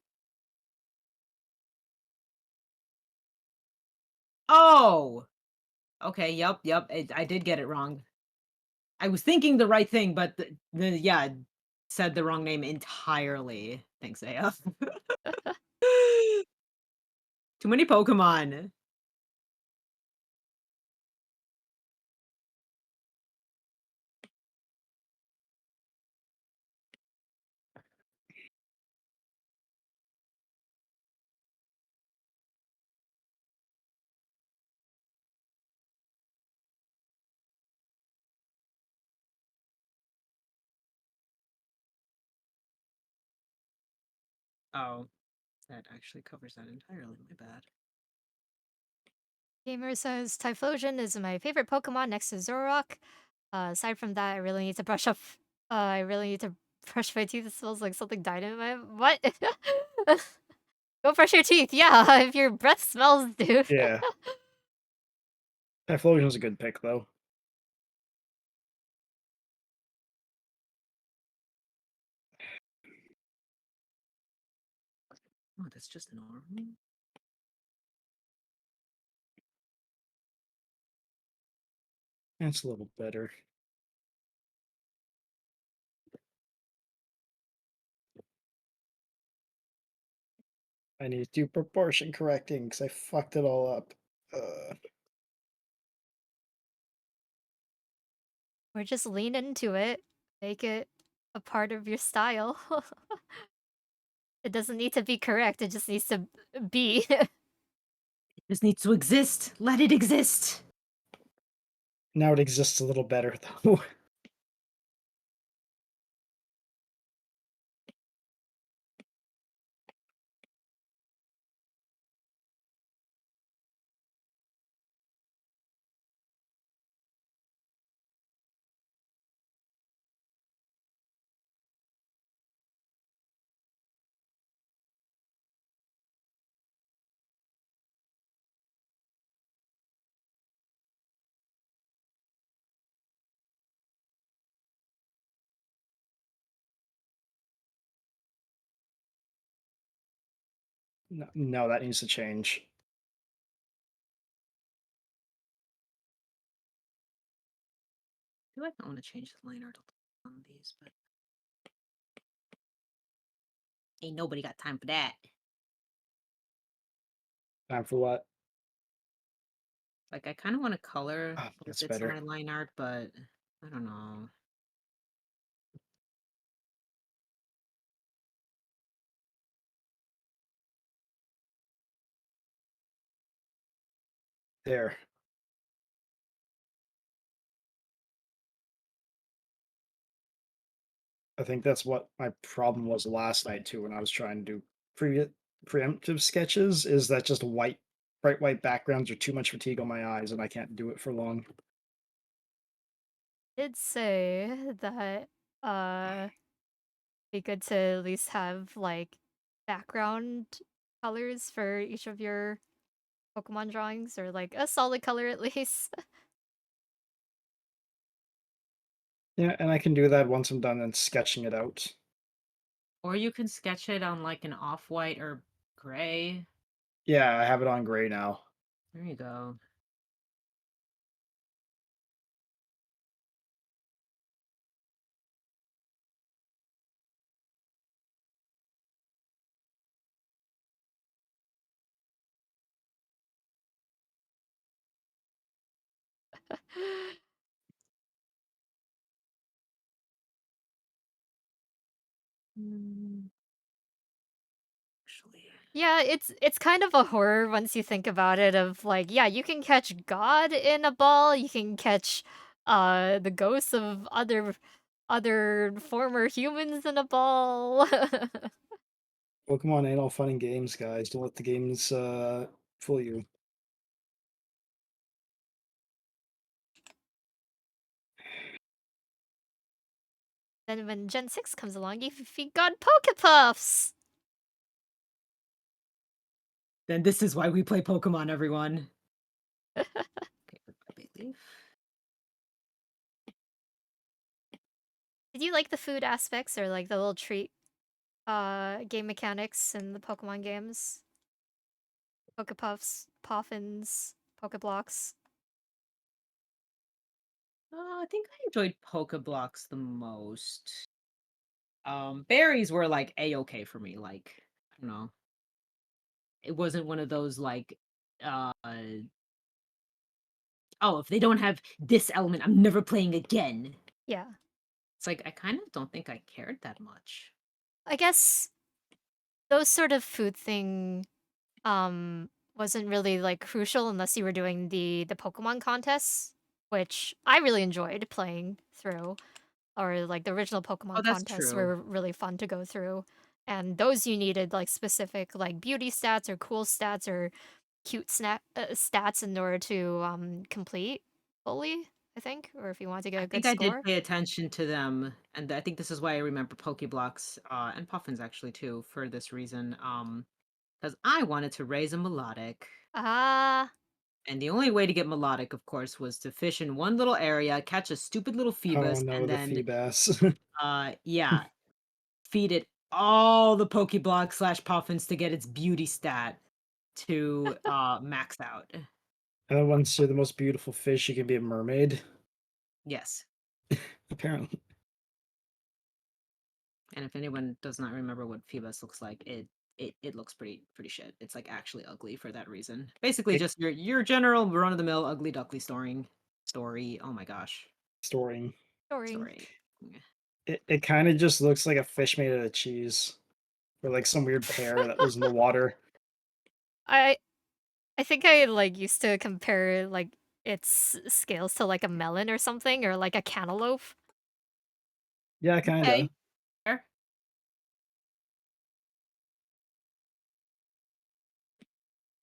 Oh, okay. Yep. I did get it wrong. I was thinking the right thing, but yeah, said the wrong name entirely. Thanks, AF. Too many Pokemon. Oh, that actually covers that entirely. My bad.
Gamer says Typhlosion is my favorite Pokemon next to Zoroark. Aside from that, I really need to brush up. I really need to brush my teeth. It smells like something died in my what? Go brush your teeth. Yeah, if your breath smells, dude.
Yeah. Typhlosion's a good pick, though.
Oh, that's just normal.
That's a little better. I need to do proportion correcting because I fucked it all up.
Or just lean into it. Make it a part of your style. It doesn't need to be correct. It just needs to be.
Just needs to exist. Let it exist.
Now it exists a little better, though. No, no, that needs to change.
Do I want to change the line art on these, but ain't nobody got time for that.
Time for what?
Like, I kind of want to color
Oh,
little
that's
bits of
better.
my line art, but I don't know.
There. I think that's what my problem was last night too when I was trying to do preemptive sketches, is that just bright white backgrounds are too much fatigue on my eyes and I can't do it for long.
Did say that uh be good to at least have like background colors for each of your Pokemon drawings, or like a solid color at least.
Yeah, and I can do that once I'm done and sketching it out.
Or you can sketch it on like an off-white or gray.
Yeah, I have it on gray now.
There you go. Mm, actually,
Yeah, it's kind of a horror once you think about it, of like, yeah, you can catch God in a ball, you can catch the ghosts of other other former humans in a ball.
Pokemon ain't all fun and games, guys. Don't let the games fool you.
Then when Gen 6 comes along, you got Pokepuffs!
Then this is why we play Pokemon, everyone. Okay, goodbye, Bayleaf.
Did you like the food aspects or like the little treat game mechanics in the Pokemon games? Pokepuffs, Poffins, Pokeblocks.
I think I enjoyed Pokeblocks the most. Berries were like a-okay for me. Like, I don't know. It wasn't one of those like, uh, oh, if they don't have this element, I'm never playing again.
Yeah.
It's like I kind of don't think I cared that much.
I guess those sort of food thing wasn't really like crucial unless you were doing the Pokemon contests, which I really enjoyed playing through. Or like the original
Oh,
Pokemon
that's
contests
true.
were really fun to go through. And those you needed like specific like beauty stats or cool stats or cute stats in order to complete fully, I think, or if you want to get
I
a good
think I did
score.
pay attention to them, and I think this is why I remember Pokeblocks, and Puffins actually too, for this reason. Because I wanted to raise a melodic.
Ah,
And the only way to get melodic, of course, was to fish in one little area, catch a stupid little
Oh
Phoebus,
no,
and
the
then,
Feebas.
yeah, feed it all the Pokeblocks slash Puffins to get its beauty stat to max out.
And then once you're the most beautiful fish, you can be a mermaid.
Yes.
Apparently.
And if anyone does not remember what Phoebus looks like, it looks pretty shit. It's like actually ugly for that reason. Basically,
It
just your general run of the mill ugly duckly story. Oh my gosh,
storing.
storing.
story.
It kind of just looks like a fish made out of cheese. Or like some weird pear that was in the water.
I I think I like used to compare like its scales to like a melon or something or like a cantaloupe.
Yeah,
Okay,
kinda.
fair.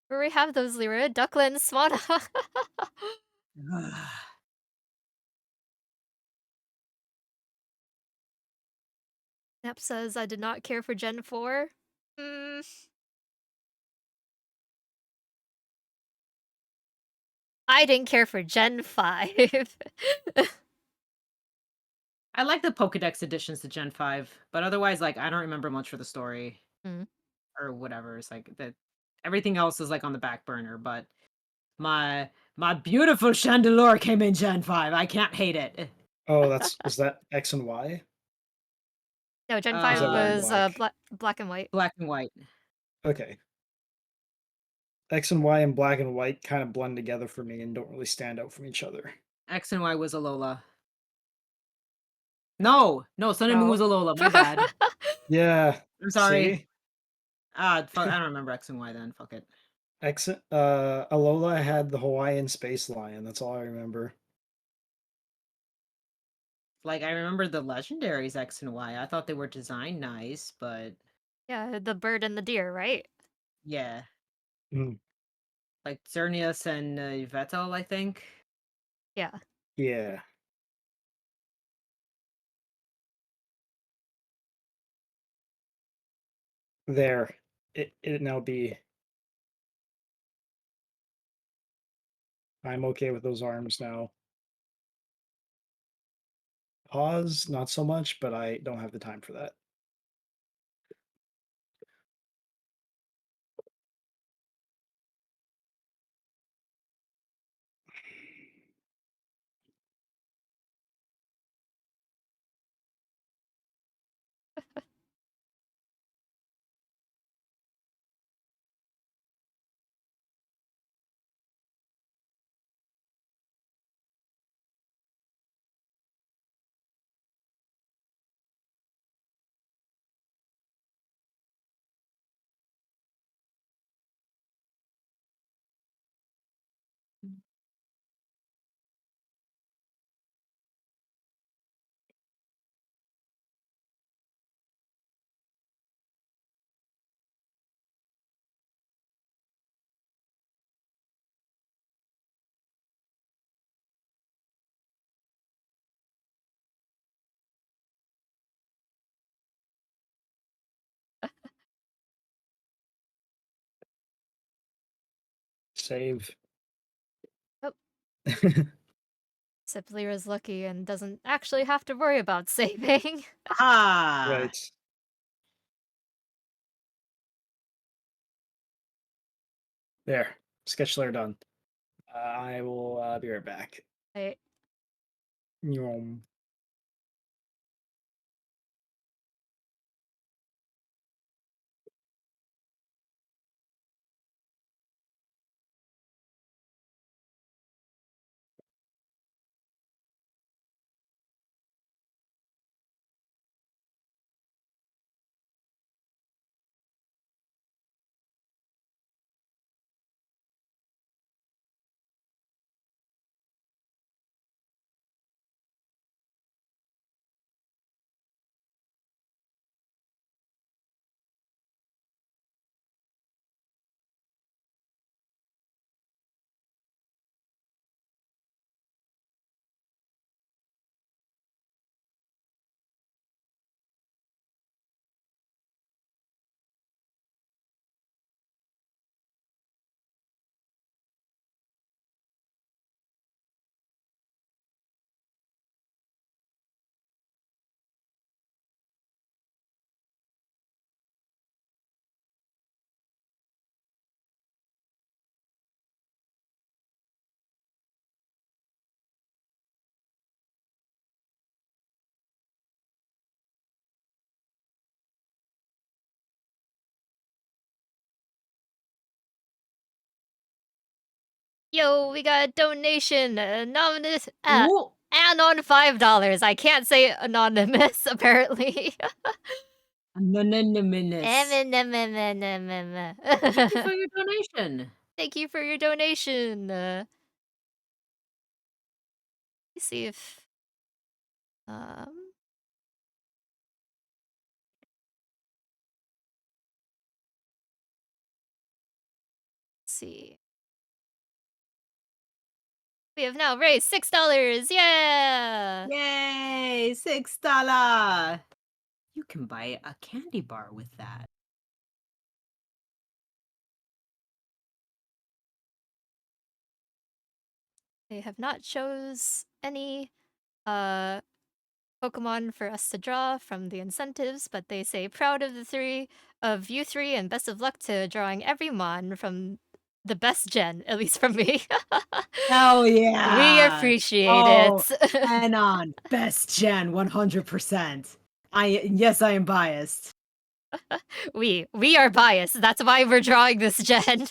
Where we have those Lyra, Duckland, Swana. Nep says I did not care for Gen 4. Mm, I didn't care for Gen 5.
I like the Pokedex additions to Gen 5, but otherwise, like, I don't remember much for the story
Mm.
or whatever. It's like that everything else is like on the back burner, but my my beautiful Chandelure came in Gen 5. I can't hate it.
Oh, was that X and Y?
No, Gen
Or is
5
that white and
was
black?
black and white.
Black and white.
Okay. X and Y and black and white kind of blend together for me and don't really stand out from each other.
X and Y was Alola. No, no, Sun and Moon
No.
was Alola. My bad.
Yeah.
I'm sorry.
See?
Fuck, I don't remember X and Y then. Fuck it.
Alola had the Hawaiian space lion. That's all I remember.
Like I remember the legendaries X and Y. I thought they were designed nice, but
Yeah, the bird and the deer, right?
yeah,
Mm,
like Xerneas and Yveltal, I think.
Yeah.
yeah. There. It now be. I'm okay with those arms now. Pause, not so much, but I don't have the time for that. Save.
Oh, except Lyra's lucky and doesn't actually have to worry about saving.
Ah!
Right. There. Sketch layer done. I will be right back.
I
Yum.
Yo, we got a donation, anonymous,
Ooh!
anon $5. I can't say anonymous, apparently.
Anonymous. Thank you for your donation.
Thank you for your donation. Let's see if, um, let's see. We have now raised $6. Yeah.
Yay! $6. You can buy a candy bar with that.
They have not chose any uh Pokemon for us to draw from the incentives, but they say proud of the three of you three and best of luck to drawing every mon from the best gen, at least from me.
Hell
We
yeah!
appreciate
Oh,
it.
and on. Best gen, 100%. Yes, I am biased.
We are biased. That's why we're drawing this gen.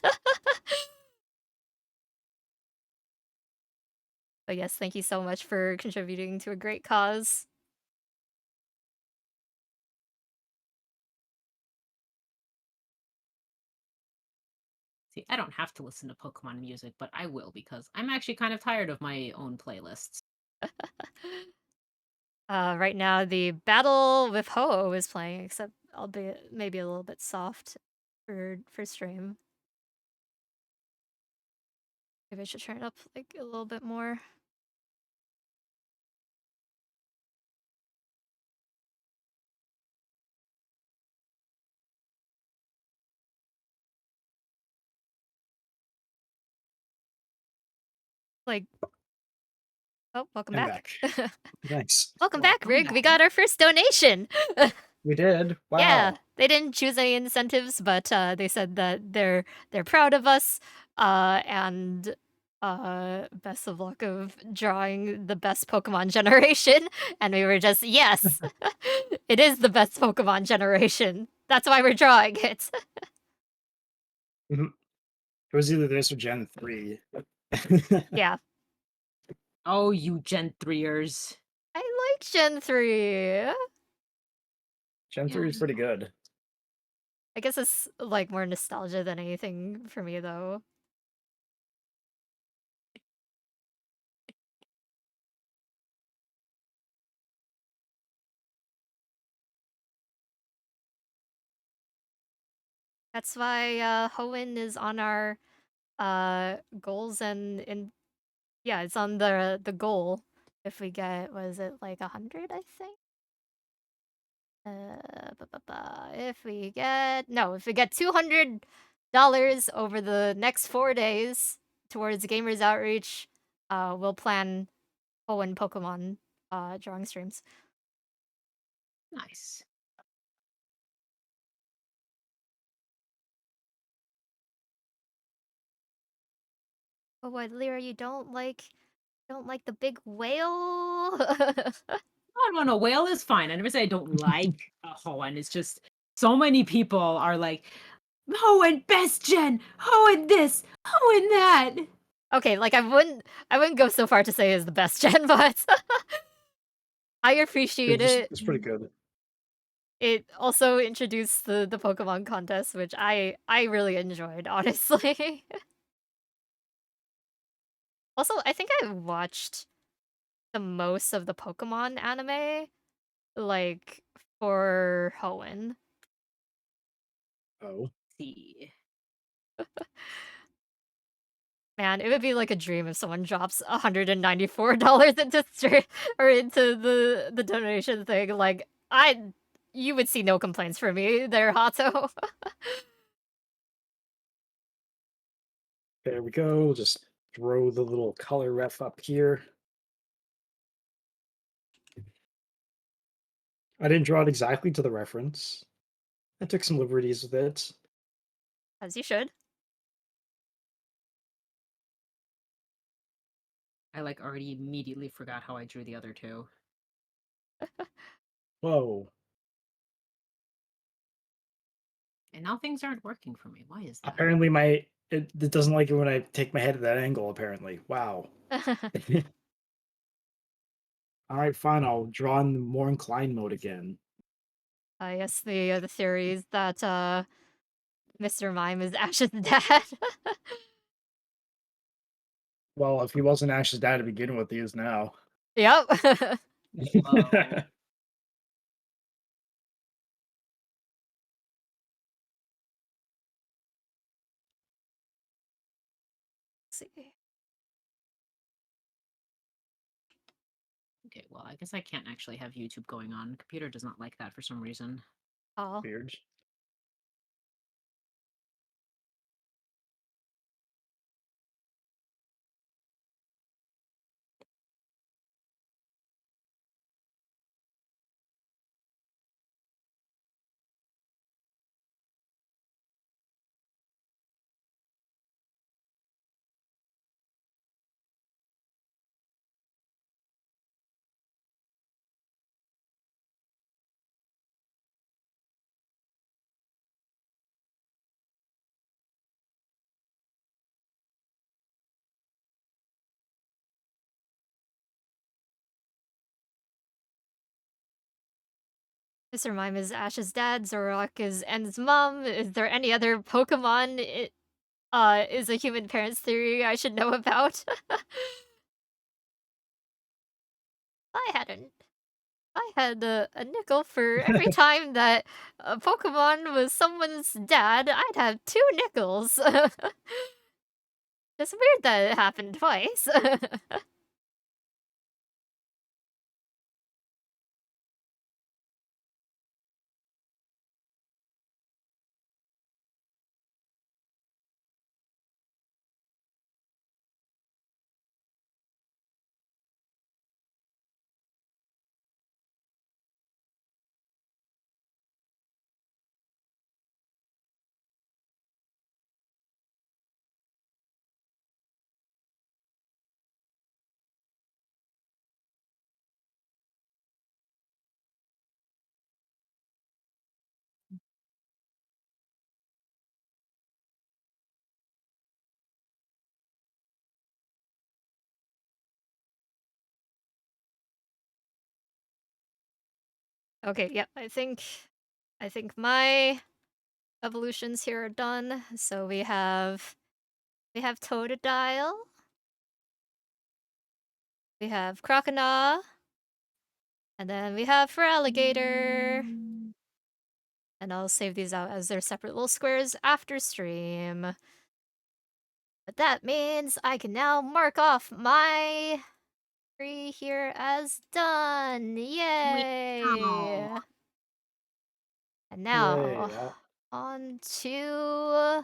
But yes, thank you so much for contributing to a great cause.
See, I don't have to listen to Pokemon music, but I will because I'm actually kind of tired of my own playlists.
Right now the battle with Ho-Oh is playing, except albeit maybe a little bit soft for stream. Maybe I should turn it up like a little bit more. Like, oh, welcome
I'm
back.
back. Thanks.
Welcome back,
Welcome
Rig.
back.
We got our first donation.
We did.
Yeah,
Wow.
they didn't choose any incentives, but they said that they're proud of us, and best of luck of drawing the best Pokemon generation. And we were just, yes, it is the best Pokemon generation. That's why we're drawing it.
Mhm. It was either this or Gen 3.
Yeah,
Oh, you Gen 3ers.
I like Gen 3.
Gen
Yeah.
3 is pretty good.
I guess it's like more nostalgia than anything for me, though. That's why Hoenn is on our goals and yeah, it's on the goal. If we get, was it like 100, I think? If we get, no, if we get 200 over the next 4 days towards Gamers Outreach. We'll plan Hoenn Pokemon, drawing streams.
Nice.
Oh, what, Lyra, you don't like the big whale?
Oh, no, whale is fine. I never say I don't like a Hoenn. It's just so many people are like, Hoenn best gen, Hoenn this, Hoenn that.
Okay, like, I wouldn't go so far to say is the best gen, but I appreciate it.
It's pretty good.
It also introduced the Pokemon contest, which I really enjoyed, honestly. Also, I think I watched the most of the Pokemon anime, like, for Hoenn.
Oh.
See.
Man, it would be like a dream if someone drops $194 into or into the donation thing. Like, you would see no complaints from me there, Hato.
There we go. Just throw the little color ref up here. I didn't draw it exactly to the reference. I took some liberties with it.
As you should.
I like already immediately forgot how I drew the other two.
Whoa.
And now things aren't working for me. Why is that?
Apparently it doesn't like it when I take my head at that angle, apparently. Wow. Alright, fine, I'll draw in the more inclined mode again.
Yes, the theories that, Mr. Mime is Ash's dad.
Well, if he wasn't Ash's dad to begin with, he is now.
Yep.
Whoa.
See.
Okay, well, I guess I can't actually have YouTube going on. The computer does not like that for some reason.
Oh.
Weird.
Mr. Mime is Ash's dad, Zoroark is En's mom. Is there any other Pokemon is a human parents theory I should know about? I hadn't. I had a nickel for every time that a Pokemon was someone's dad, I'd have 2 nickels. It's weird that it happened twice. Okay, yep, I think my evolutions here are done. So we have Totodile, we have Croconaw, and then we have Feraligatr. And I'll save these out as their separate little squares after stream. But that means I can now mark off my tree here as done.
Wow.
Yay! And
Yay.
now on to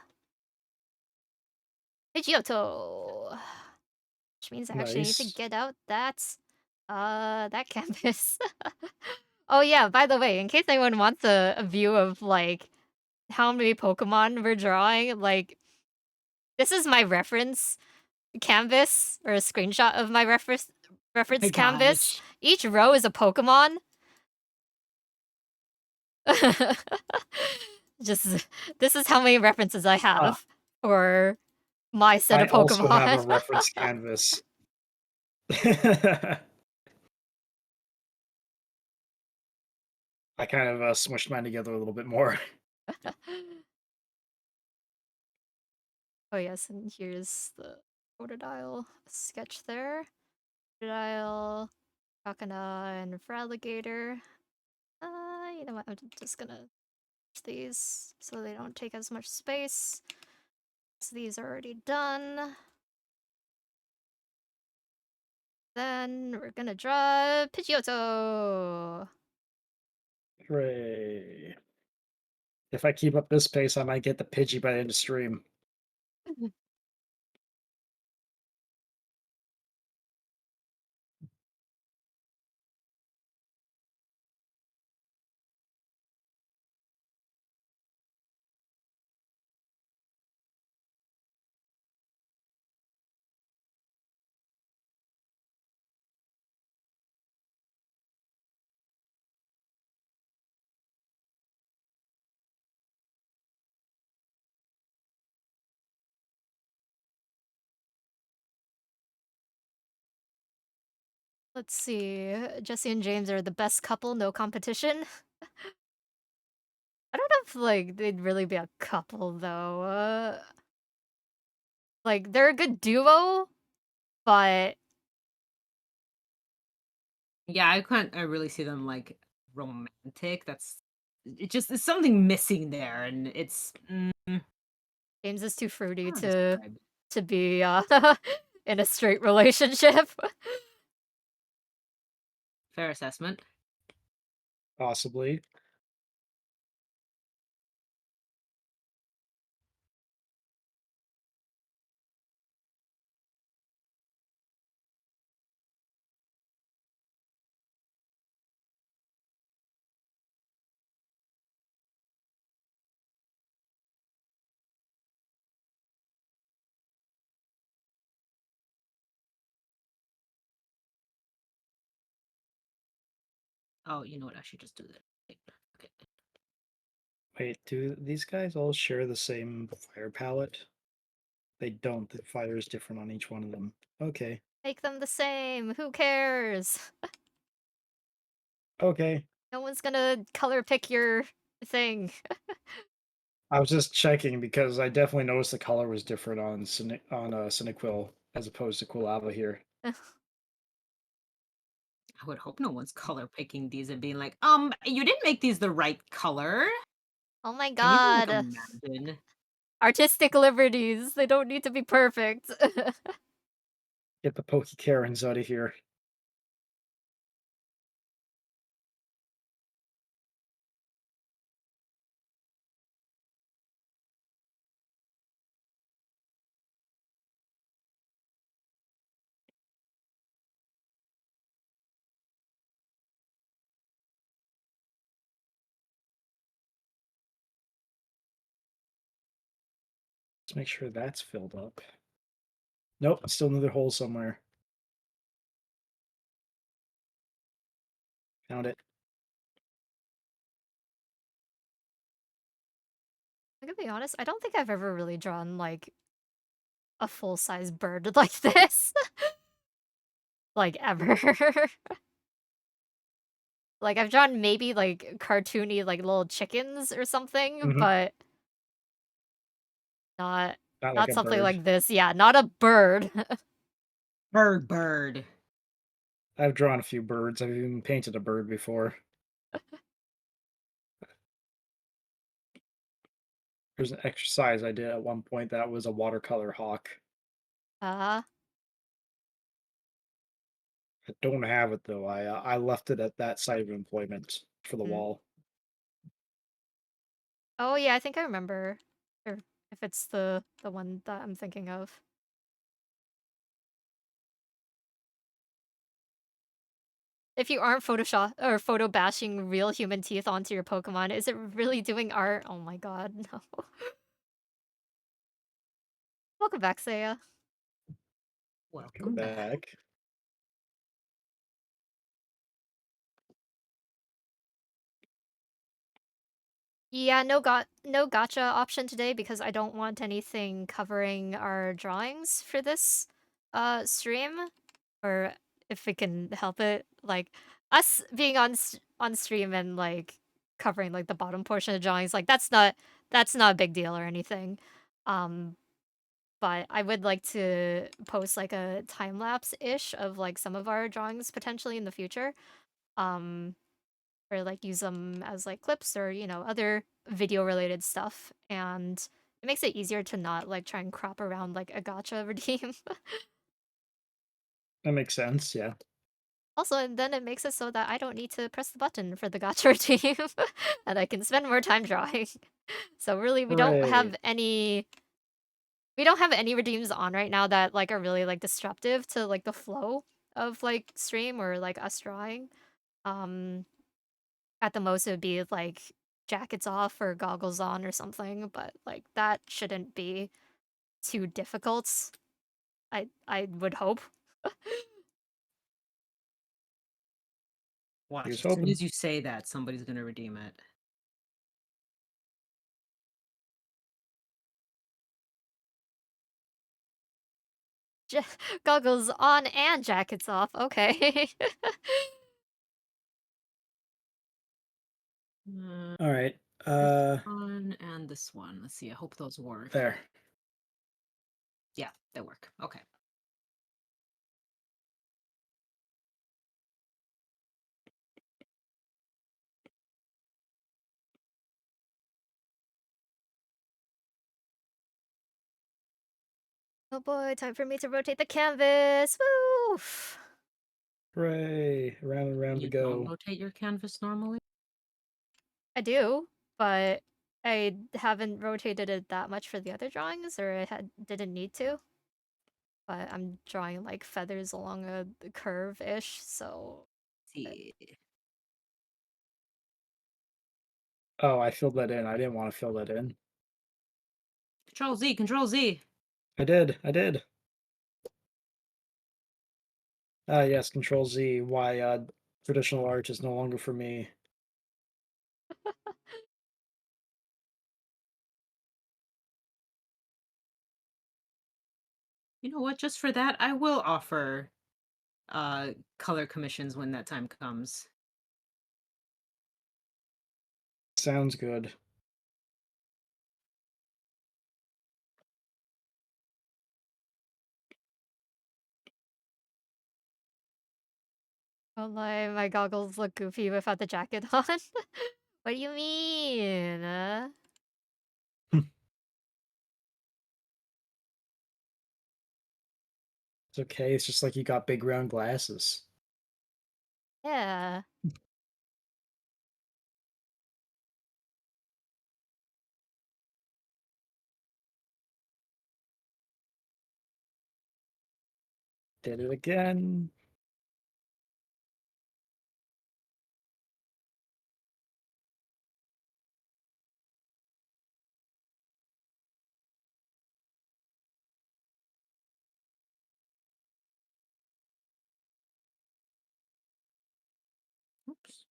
Johto! Which means I actually need to
Nice.
get out that canvas. Oh yeah, by the way, in case anyone wants a view of, like, how many Pokemon we're drawing, like, this is my reference canvas, or a screenshot of my
My
reference canvas.
gosh.
Each row is a Pokemon. Just this is how many references I
Ah,
have for my set
I
of
also have a
Pokemon.
reference canvas. I kind of smushed mine together a little bit more.
Oh yes, and here's the Crocodile sketch there. Crocodile, Kakana, and Feraligatr. You know what? I'm just gonna use these so they don't take as much space. So these are already done. Then we're gonna draw Pidgeotto.
Hooray. If I keep up this pace, I might get the Pidgey by the end of stream.
Let's see. Jesse and James are the best couple, no competition. I don't know if like they'd really be a couple though. Like they're a good duo, but
Yeah, I really see them like romantic. It just is something missing there, and it's
James is too fruity
how to describe it.
to be in a straight relationship.
Fair assessment.
Possibly.
Oh, you know what? I should just do that. Okay.
Wait, do these guys all share the same fire palette? They don't. The fire is different on each one of them. Okay.
Make them the same. Who cares?
Okay.
No one's gonna color pick your thing.
I was just checking because I definitely noticed the color was different on Cyndaquil as opposed to Quilava here.
I would hope no one's color picking these and being like, you didn't make these the right color.
Oh my
Can you even like
god.
imagine?
Artistic liberties. They don't need to be perfect.
Get the Pokekarens out of here. Let's make sure that's filled up. Nope, still another hole somewhere. Found it.
I'm gonna be honest, I don't think I've ever really drawn like a full-size bird like this. Like ever. Like I've drawn maybe like cartoony like little chickens or something,
Hmm.
but not
Not like
not
a
something
bird.
like this. Yeah, not a bird.
Bird.
I've drawn a few birds. I've even painted a bird before. There's an exercise I did at one point that was a watercolor hawk.
Uh,
I don't have it though. I left it at that site of employment for the
mm.
wall.
Oh yeah, I think I remember. Or if it's the one that I'm thinking of. If you aren't Photoshop or photo bashing real human teeth onto your Pokemon, is it really doing art? Oh my god, no. Welcome back, Saya.
Come
Welcome back.
back.
Yeah, no gotcha option today because I don't want anything covering our drawings for this stream, or if we can help it, like us being on stream and like covering like the bottom portion of drawings, like that's not a big deal or anything. Um but I would like to post like a time lapse ish of like some of our drawings potentially in the future. Um or like use them as like clips or other video related stuff, and it makes it easier to not like try and crop around like a gotcha redeem.
That makes sense, yeah.
Also, and then it makes it so that I don't need to press the button for the gotcha redeem and I can spend more time drawing. So really
Hooray.
we don't have any redeems on right now that like are really like disruptive to like the flow of like stream or like us drawing. um At the most, it would be like jackets off or goggles on or something, but like that shouldn't be too difficult. I would hope.
Watch,
Here's
as soon
hoping.
as you say that, somebody's gonna redeem it.
Ja- Goggles on and jackets off. Okay.
Uh,
Alright,
this
uh,
one and this one. Let's see. I hope those work.
there.
Yeah, they work. Okay.
Oh boy, time for me to rotate the canvas. Woo!
Hooray, round and round to
You don't
go.
rotate your canvas normally?
I do, but I haven't rotated it that much for the other drawings, or I didn't need to. But I'm drawing like feathers along a curve-ish, so
See.
Oh, I filled that in. I didn't wanna fill that in.
Control Z, Control Z.
I did. Ah, yes, Control Z, why, traditional art is no longer for me.
You know what? Just for that, I will offer color commissions when that time comes.
Sounds good.
oh my goggles look goofy without the jacket on. What do you mean?
It's okay, it's just like you got big round glasses.
Yeah.
Did it again.
Oops.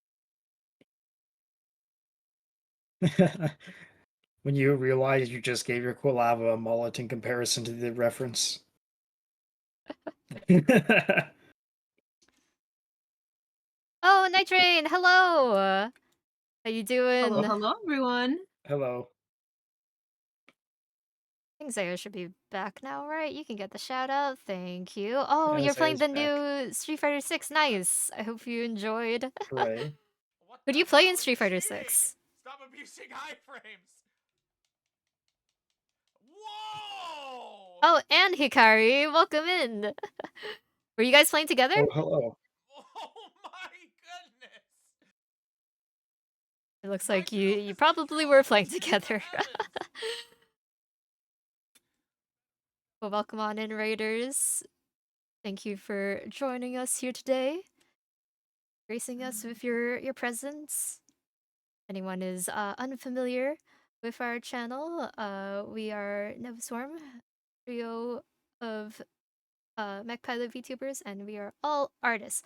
When you realize you just gave your Quilava a mullet in comparison to the reference.
Oh, Nitrain, hello! How you
Hello,
doing?
hello, everyone.
Hello.
I think Zaya should be back now, right? You can get the shout out. Thank you. Oh,
Yeah,
you're playing
Zaya's
the
back.
new Street Fighter 6. Nice. I hope you enjoyed.
Hooray.
What
Who
the
do you play
hell?
in Street
You're
Fighter
cheating!
6?
Stop abusing iframes! Whoa!
Oh, and Hikari, welcome in. Were you guys playing together?
Oh, hello.
Oh my goodness!
It looks
My
like you
move
you
is not
probably were
killable!
playing
Good
together.
heavens!
Well, welcome on in, Raiders. Thank you for joining us here today, gracing us with your presence. If anyone is unfamiliar with our channel, we are Nevswarm, trio of mech pilot VTubers, and we are all artists.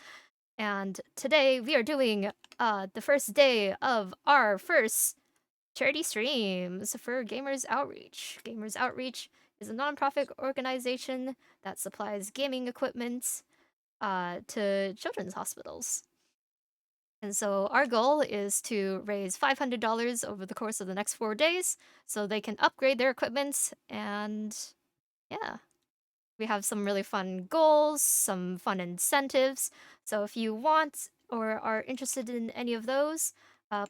And today we are doing the first day of our first charity streams for Gamers Outreach. Gamers Outreach is a nonprofit organization that supplies gaming equipment to children's hospitals. And so our goal is to raise $500 over the course of the next 4 days so they can upgrade their equipment. And yeah, we have some really fun goals, some fun incentives. So if you want or are interested in any of those,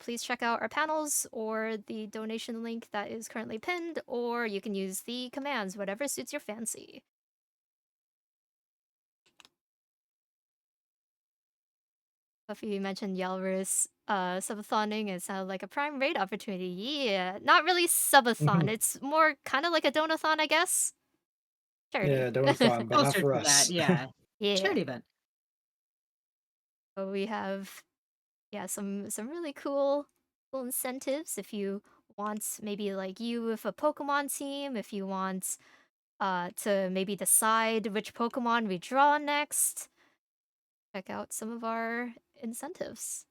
please check out our panels or the donation link that is currently pinned, or you can use the commands, whatever suits your fancy. Buffy mentioned Yalris subathoning. It sounded like a prime raid opportunity. Yeah, not really subathon. It's more kind of like a donathon, I guess. Charity.
Yeah, Donathon, but not
Closer
for
to that,
us.
yeah.
Yeah.
Charity event.
But we have some really cool incentives if you want, maybe like you with a Pokemon team, if you want to maybe decide which Pokemon we draw next. Check out some of our incentives.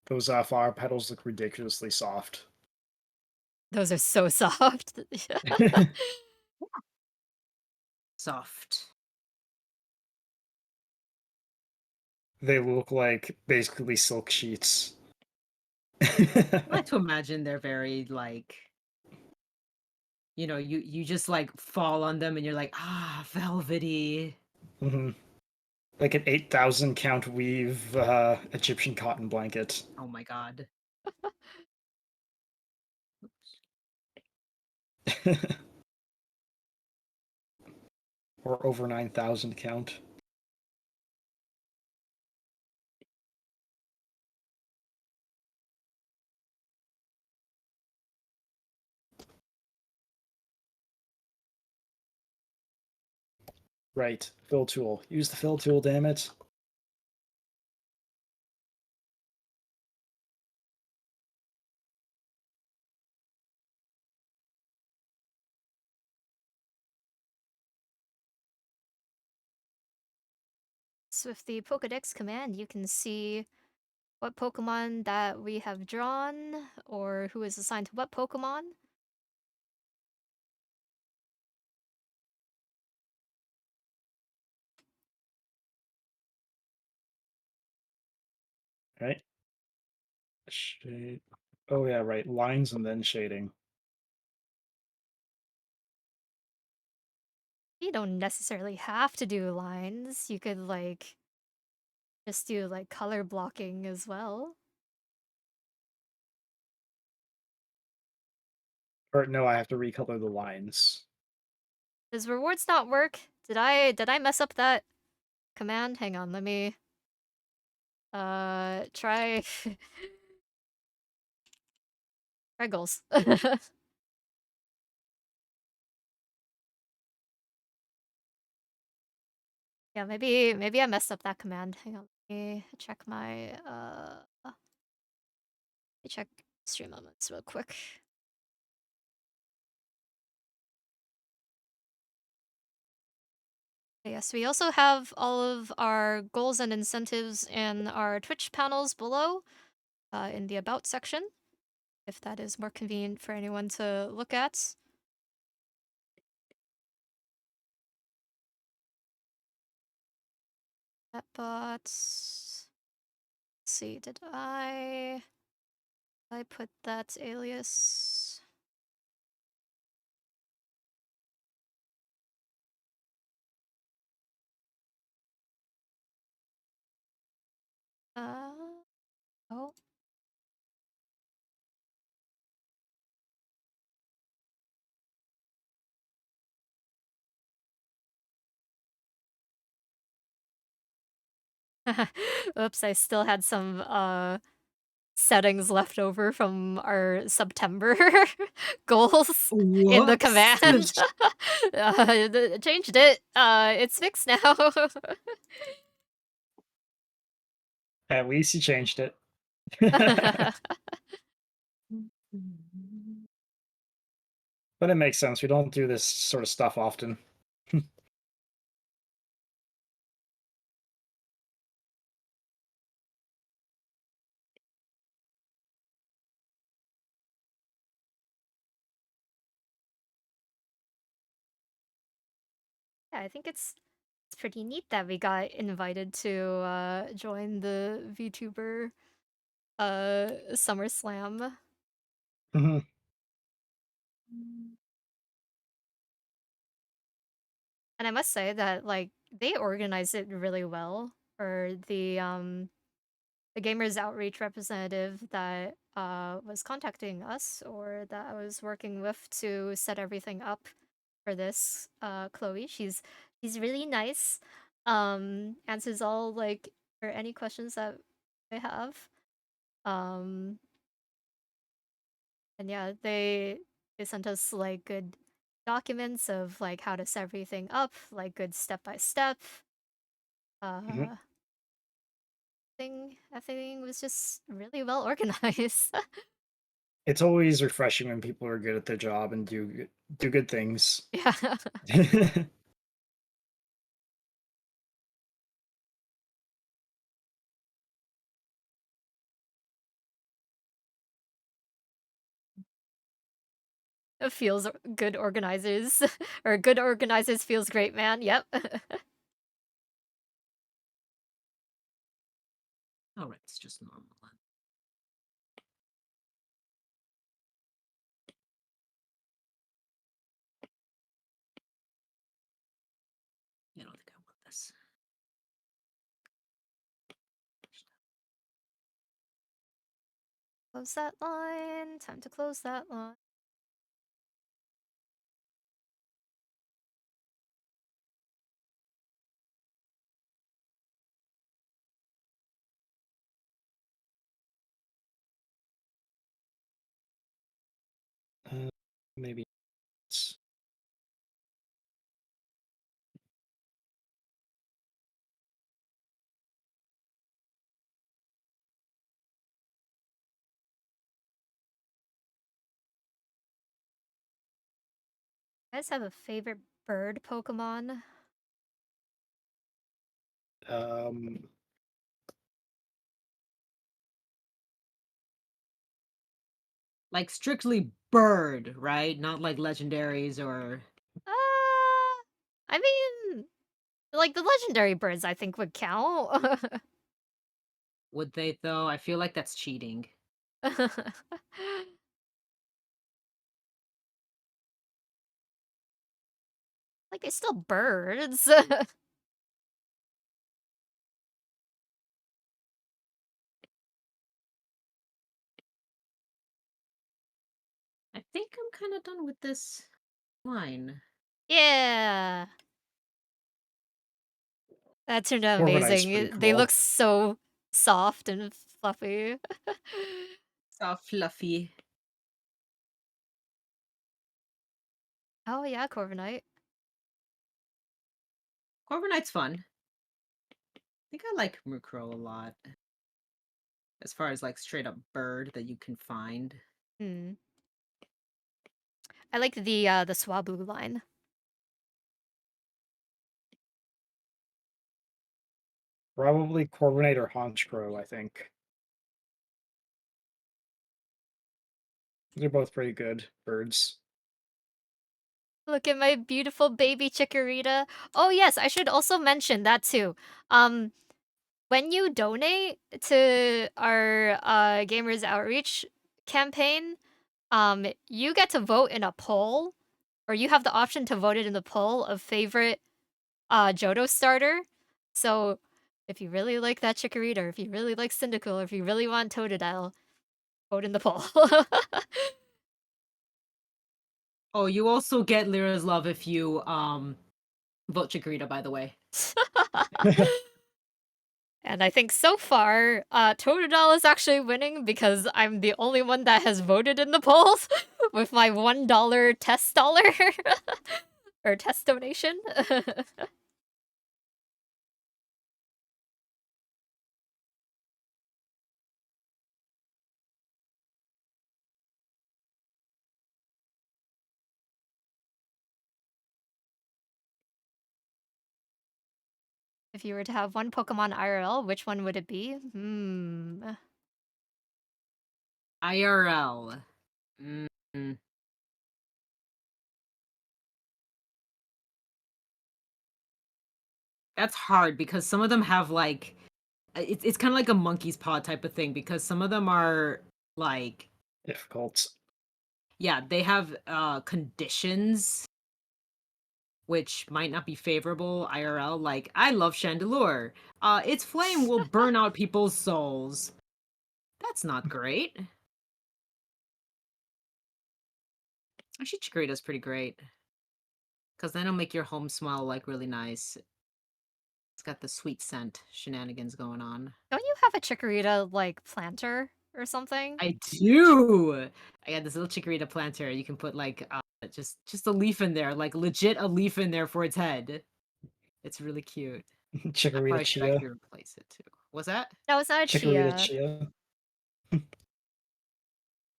Those flower petals look ridiculously soft.
Those are so soft.
Soft.
They look like basically silk sheets.
I like to imagine they're very like, you just like fall on them and you're like, ah, velvety.
Mhm. Like an 8,000 count weave Egyptian cotton blanket.
Oh my god.
Or over 9,000 count. Right, fill tool. Use the fill tool, damn it.
So with the Pokedex command, you can see what Pokemon that we have drawn or who is assigned to what Pokemon.
Right? Shade. Oh yeah, right. Lines and then shading.
You don't necessarily have to do lines. You could like just do like color blocking as well.
Or no, I have to recolor the lines.
Does rewards not work? Did I mess up that command? Hang on, let me try try goals. Yeah, maybe I messed up that command. Hang on, let me check my let me check stream elements real quick. Yes, we also have all of our goals and incentives in our Twitch panels below, in the About section, if that is more convenient for anyone to look at. That bot. Let's see, did I put that alias? Oh. Oops, I still had some settings left over from our September goals in the
Whoops.
command. Changed it. It's fixed now.
At least you changed it. But it makes sense. We don't do this sort of stuff often.
Yeah, I think it's pretty neat that we got invited to join the VTuber SummerSlam.
Mhm.
And I must say that like they organized it really well for the gamers outreach representative that was contacting us or that I was working with to set everything up for this. Chloe, she's really nice. Answers all like or any questions that I have. Um, and yeah, they sent us like good documents of like how to set everything up, like good step by step.
Mhm.
Uh, everything was just really well organized.
It's always refreshing when people are good at their job and do good things.
Yeah. It feels good organizers or good organizers feels great, man. Yep.
All right, it's just normal. I don't think I want this.
Close that line. Time to close that line.
Maybe it's
You guys have a favorite bird Pokemon?
um
Like strictly bird, right? Not like legendaries or
I mean, like the legendary birds, I think would count.
would they though? I feel like that's cheating.
Like they're still birds.
I think I'm kind of done with this line.
Yeah. That turned out
Corviknight's pretty
They look
cool.
so soft and fluffy.
So fluffy.
Oh yeah, Corviknight.
Corviknight's fun. I think I like Murkrow a lot. As far as like straight up bird that you can find.
Hmm. I like the Swablu line.
Probably Corviknight or Honchkrow, I think. They're both pretty good birds.
Look at my beautiful baby Chikorita. Oh yes, I should also mention that too. When you donate to our Gamers Outreach campaign, you get to vote in a poll, or you have the option to vote it in the poll of favorite Johto starter. So if you really like that Chikorita, or if you really like Cyndaquil, or if you really want Totodile, vote in the poll.
Oh, you also get Lyra's love if you vote Chikorita, by the way.
And I think so far, Totodile is actually winning because I'm the only one that has voted in the polls with my $1 test dollar or test donation. If you were to have one Pokemon IRL, which one would it be?
IRL. Mm. That's hard because some of them have like it's kind of like a monkey's paw type of thing because some of them are like
Difficult.
yeah, they have conditions which might not be favorable IRL. Like I love Chandelure. Its flame will burn out people's souls. That's not great. Actually, Chikorita's pretty great. Because then it'll make your home smell like really nice. It's got the sweet scent shenanigans going on.
Don't you have a Chikorita, like, planter or something?
I do. I got this little Chikorita planter. You can put like just a leaf in there, like legit a leaf in there for its head. It's really cute. I
Chikorita
probably should
Chia.
actually replace it too. Was that?
No, it's not a
Chikorita
Chia.
Chia.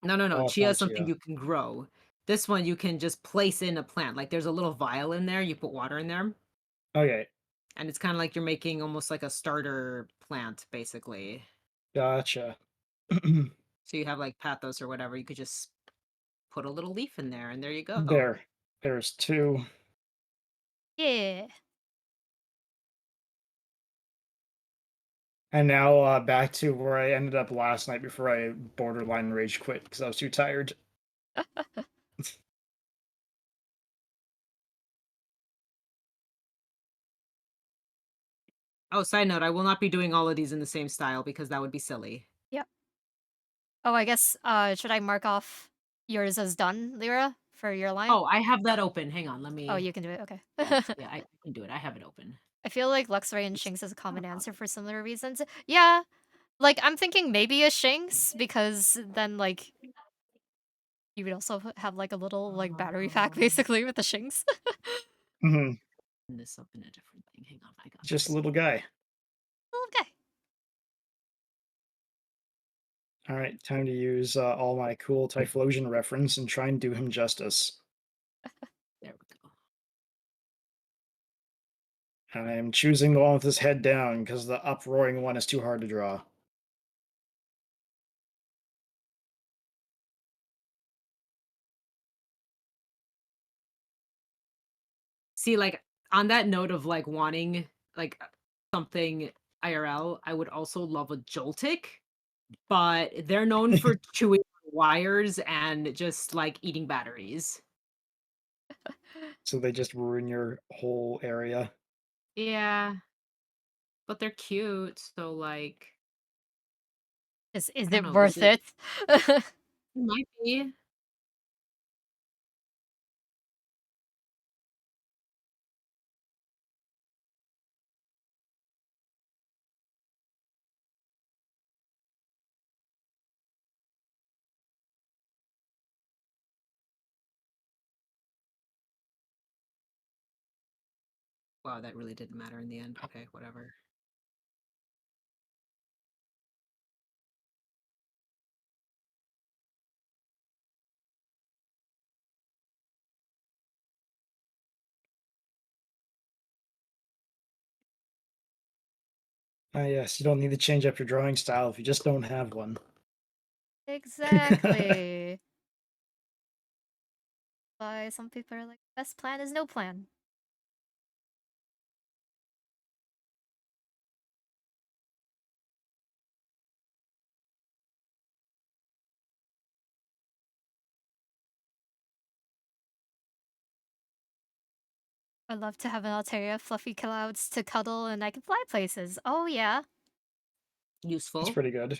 No.
Oh, it's
Chia
not a
is something
Chia.
you can grow. This one you can just place in a plant. Like there's a little vial in there. You put water in there,
Okay,
and it's kind of like you're making almost like a starter plant, basically.
gotcha.
So you have like pathos or whatever. You could just put a little leaf in there, and there you go.
There's two.
Yeah.
And now back to where I ended up last night before I borderline rage quit because I was too tired.
Oh, side note, I will not be doing all of these in the same style because that would be silly.
Yep. Oh, I guess, should I mark off yours as done, Lyra, for your line?
Oh, I have that open. Hang on, let
Oh,
me.
you can do it, okay.
Yeah, I can do it. I have it open.
I feel like Luxray and
It's
Shinx is a
not a
common answer
problem.
for similar reasons. Yeah, like, I'm thinking maybe a Shinx because then, like, you would also have, like, a little, like, battery pack basically with the Shinx.
Hmm.
This up in a different thing. Hang on, I got
Just a
this.
little guy.
Little guy.
All right, time to use all my cool Typhlosion reference and try and do him justice.
There we go.
And I'm choosing the one with his head down because the uproaring one is too hard to draw.
See, like on that note of like wanting like something IRL, I would also love a Joltik, but they're known for chewing wires and just like eating batteries.
So they just ruin your whole area.
Yeah, but they're cute, so like
Is
I don't
it
know, is
worth
it
it?
it might be. Wow, that really didn't matter in the end. Okay, whatever.
Ah, yes, you don't need to change up your drawing style if you just don't have one.
Exactly. Why some people are like, best plan is no plan. I'd love to have an Altaria, fluffy clouds to cuddle, and I can fly places. Oh yeah.
It's
Useful.
pretty good.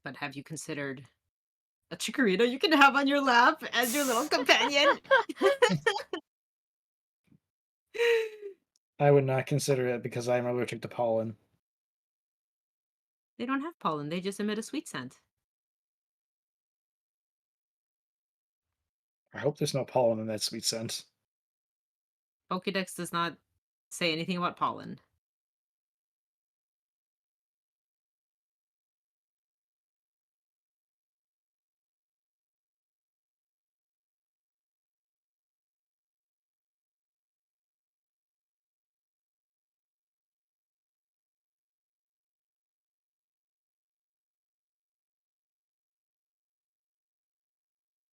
But have you considered a Chikorita you can have on your lap as your little companion?
I would not consider it because I am allergic to pollen.
They don't have pollen, they just emit a sweet scent.
I hope there's no pollen in that sweet scent.
Pokédex does not say anything about pollen.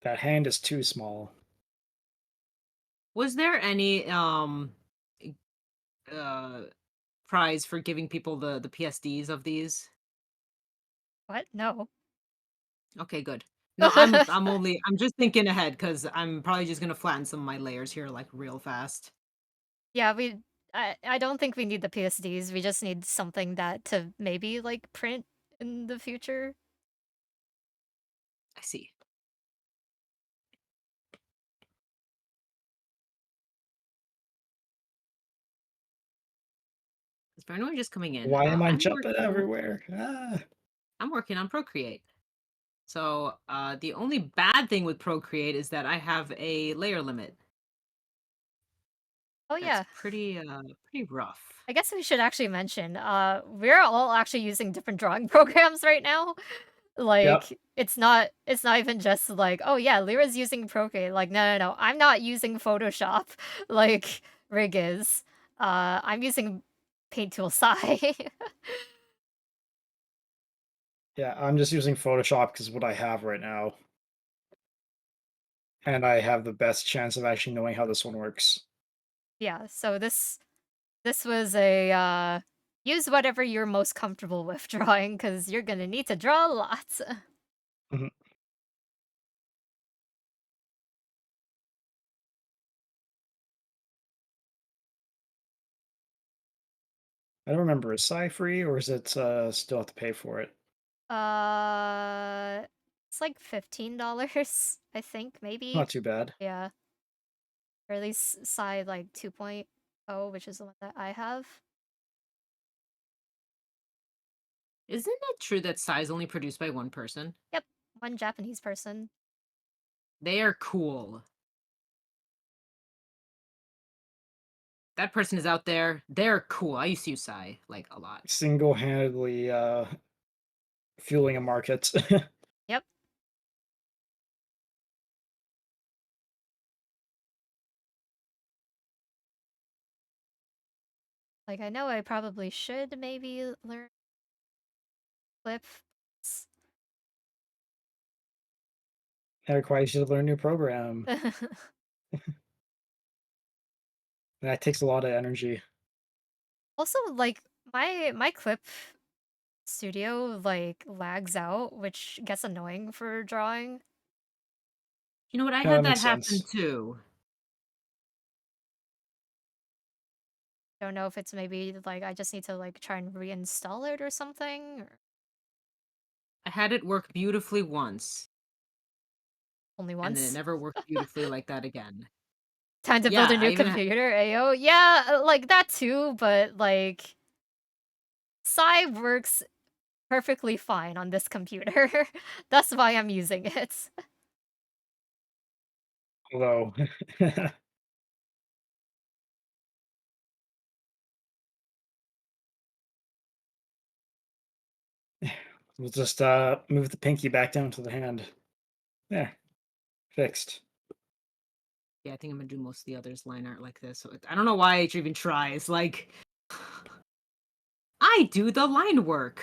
That hand is too small.
Was there any uh prize for giving people the PSDs of these?
What? No.
Okay, good. No, I'm just thinking ahead because I'm probably just gonna flatten some of my layers here like real fast.
Yeah, I don't think we need the PSDs. We just need something that to maybe like print in the future.
I see. For anyone just coming in,
Why am I jumping everywhere? Ah.
I'm working on Procreate. So the only bad thing with Procreate is that I have a layer limit.
Oh
That's
yeah.
pretty rough.
I guess we should actually mention, we're all actually using different drawing programs right now.
Yep.
Like, it's not even just like, "Oh yeah, Lyra's using Procreate." Like, no, no, no, I'm not using Photoshop like Rig is. I'm using Paint Tool Sai.
Yeah, I'm just using Photoshop because what I have right now. And I have the best chance of actually knowing how this one works.
Yeah, so this was a, use whatever you're most comfortable with drawing because 'cause you're gonna need to draw a lot.
Mhm. I don't remember, is Psy free or is it still have to pay for it?
Uh, it's like $15, I think,
Not
maybe?
too bad.
Yeah. Or at least side like 2.0, which is the one that I have.
Isn't it true that Psy is only produced by one person?
Yep, one Japanese person.
They are cool. That person is out there. They're cool. I used to use Psy like a lot.
Single-handedly fueling a market.
Yep. Like, I know I probably should maybe learn Flip.
That requires you to learn a new program. That takes a lot of energy.
Also, like, my Clip Studio, like, lags out, which gets annoying for drawing.
You know what? I
Yeah, that
had that
makes
happen
sense.
too.
Don't know if it's maybe, like, I just need to, like, try and reinstall it or something, or
I had it work beautifully once,
only
and then it
once.
never worked beautifully like that again.
Time to build
Yeah,
a
I
new
even
computer, Ayo. Yeah, like, that too, but, like, Psy works perfectly fine on this computer. That's why I'm using it.
Although, we'll just move the pinky back down to the hand. There, fixed.
yeah, I think I'm gonna do most of the others line art like this. So I don't know why H even tries. Like, I do the line work.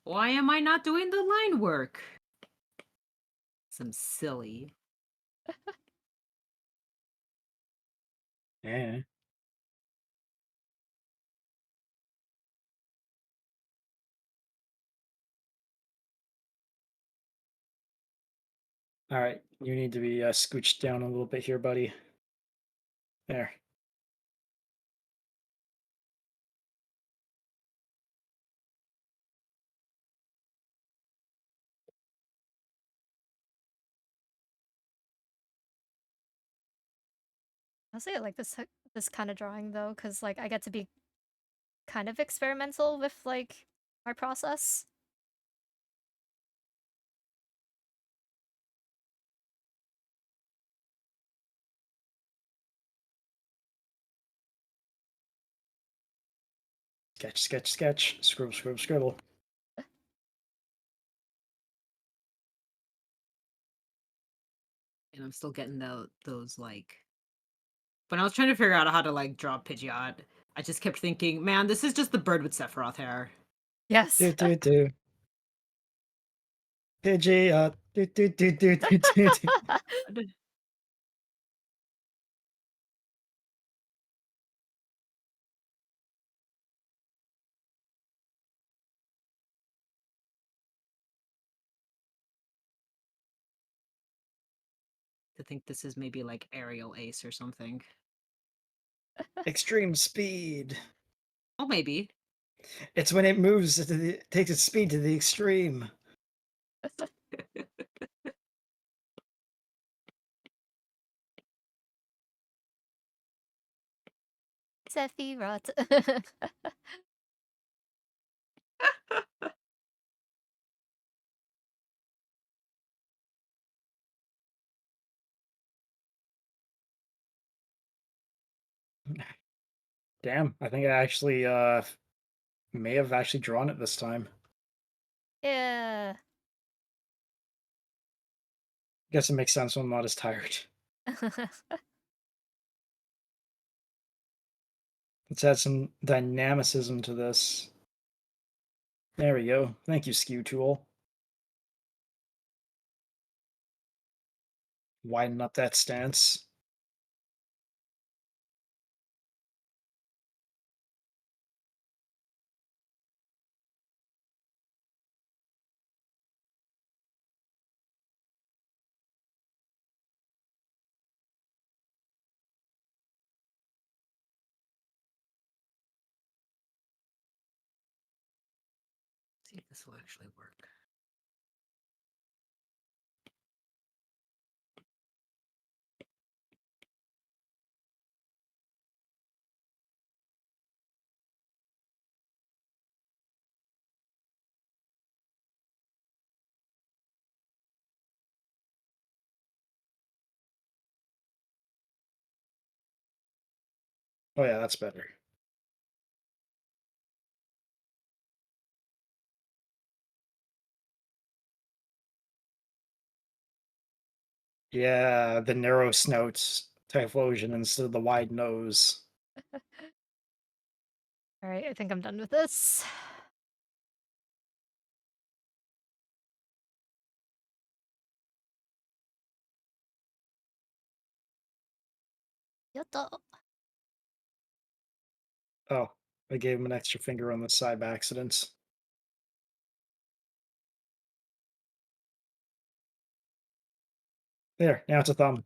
Why am I not doing the line work? Some silly.
Yeah. All right, you need to be scooched down a little bit here, buddy. There.
Honestly, I like this kind of drawing though, because like I get to be kind of experimental with like my process.
Sketch, sketch, sketch. Scribble, scribble, scribble.
And I'm still getting those like when I was trying to figure out how to like draw Pidgeot, I just kept thinking, man, this is just the bird with Sephiroth hair.
Yes.
Do, do, do. Pidgey, do, do, do, do, do, do, do.
To think this is maybe like Aerial Ace or something.
Extreme speed.
Oh, maybe.
It's when it moves, takes its speed to the extreme.
Sephiroth.
Damn, I think I actually may have actually drawn it this time.
Yeah.
Guess it makes sense when I'm not as tired. Let's add some dynamicism to this. There we go. Thank you, Skew Tool. Widen up that stance.
See if this will actually work.
Oh yeah, that's better. Yeah, the narrow snout Typhlosion instead of the wide nose.
All right, I think I'm done with this. Yoto.
Oh, I gave him an extra finger on the side by accident. There, now it's a thumb.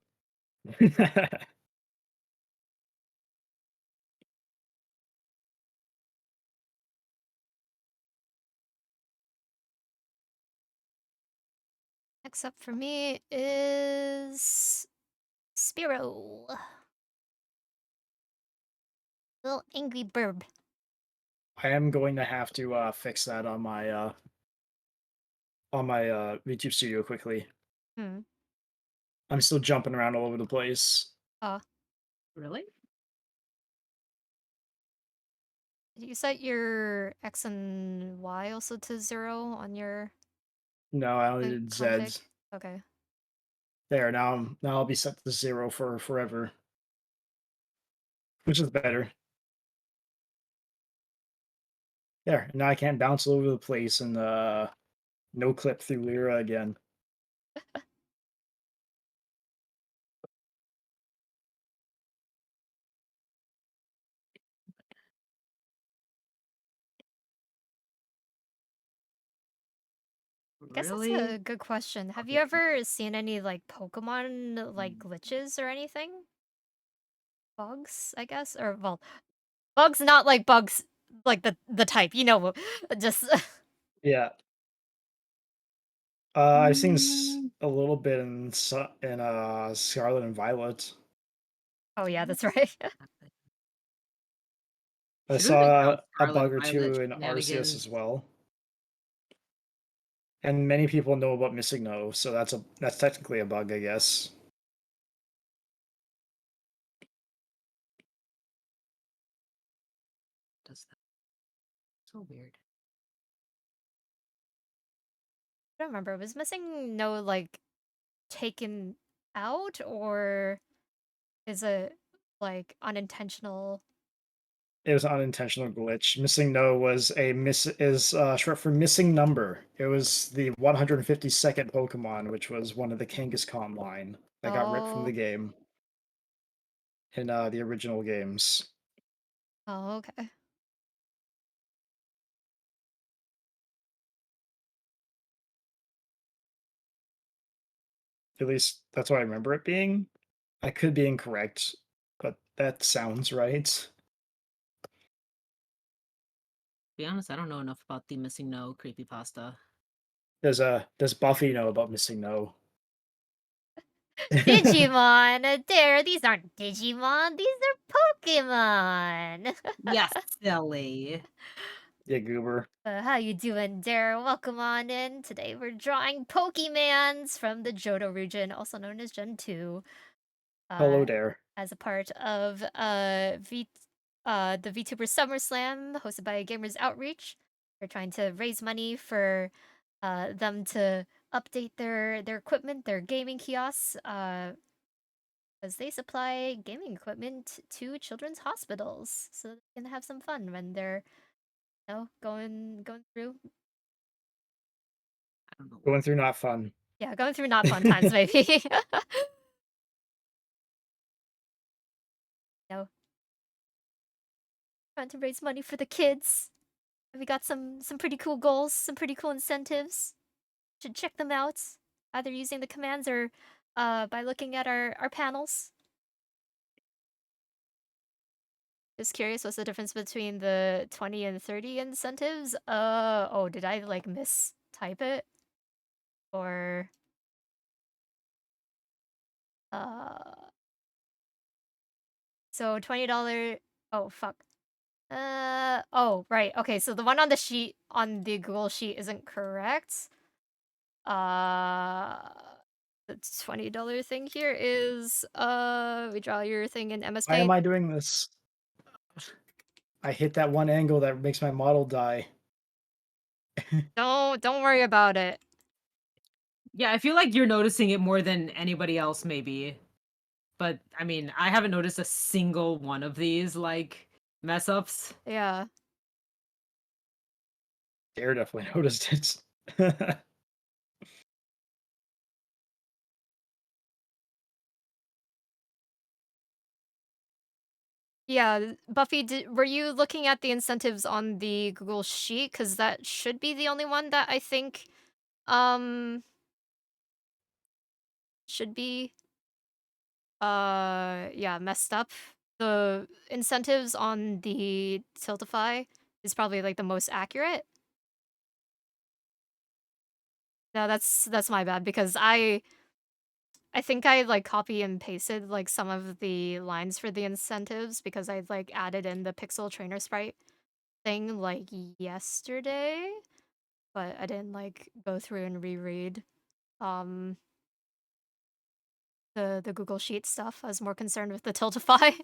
Next up for me is Spiro. Little angry burb.
I am going to have to fix that on my VTube Studio quickly.
Hmm.
I'm still jumping around all over the place.
Uh,
Really?
did you set your X and Y also to 0 on your
No, I only did
config?
Zeds.
Okay.
There, now I'll be set to 0 for forever. Which is better. There, now I can't bounce all over the place and no clip through Lyra again.
I guess that's
Really?
a good question. Have you
Okay.
ever seen any like Pokemon like
Mm.
glitches or anything? Bugs, I guess, or well, bugs not like bugs like the type, just
Yeah. I've seen
Mm.
a little bit in Scarlet and Violet.
Oh yeah, that's right.
I
Should have been down
saw a
Scarlet
bug or
Violet
two in Arceus as
shenanigans.
well. And many people know about Missing No, so that's technically a bug, I guess.
Does that so weird.
I don't remember. Was missing no like taken out, or is it like unintentional?
It was an unintentional glitch. Missing No was a miss is short for missing number. It was the 152nd Pokemon, which was one of the Kangaskhan line that got ripped from the
Oh,
game in the original games.
oh, okay.
At least that's what I remember it being. I could be incorrect, but that sounds right.
To be honest, I don't know enough about the Missing No creepypasta.
Does Buffy know about Missing No?
Digimon! There, these aren't Digimon, these are Pokemon!
Yes, silly.
Yeah, goober.
How you doing, Dare? Welcome on in. Today we're drawing Pokemans from the Johto region, also known as Gen 2.
Hello
Uh,
there.
as a part of the Vtuber SummerSlam hosted by Gamers Outreach. We're trying to raise money for them to update their equipment, their gaming kiosks, because they supply gaming equipment to children's hospitals, so they can have some fun when they're going through
I don't know.
Going through not fun.
yeah going through not fun times maybe. No, trying to raise money for the kids. And we got some pretty cool goals, some pretty cool incentives. Should check them out, either using the commands or by looking at our panels. Just curious, what's the difference between the 20 and 30 incentives? Oh, did I like mistype it? Or uh so $20. Oh fuck. Oh, right. Okay, so the one on the sheet on the Google sheet isn't correct. Uh the $20 thing here is we draw your thing in MS
Why am
Paint.
I doing this? I hit that one angle that makes my model die.
Don't worry about it.
Yeah, I feel like you're noticing it more than anybody else, maybe. But I mean, I haven't noticed a single one of these like mess ups.
Yeah.
Dare definitely noticed it.
Yeah, Buffy, were you looking at the incentives on the Google Sheet? Because that should be the only one that I think um should be yeah, messed up. The incentives on the Tiltify is probably like the most accurate. No, that's my bad because I think I like copy and pasted like some of the lines for the incentives because I like added in the pixel trainer sprite thing like yesterday, but I didn't like go through and reread um the Google Sheet stuff. I was more concerned with the Tiltify.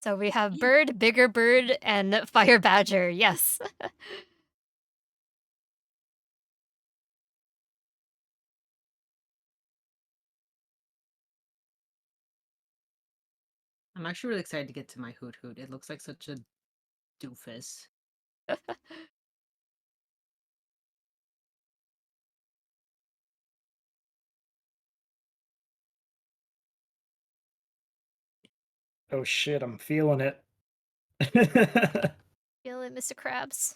So we have bird, bigger bird, and fire badger. Yes.
I'm actually really excited to get to my Hoot Hoot. It looks like such a doofus.
Oh shit, I'm feeling it.
Feel it, Mr. Krabs.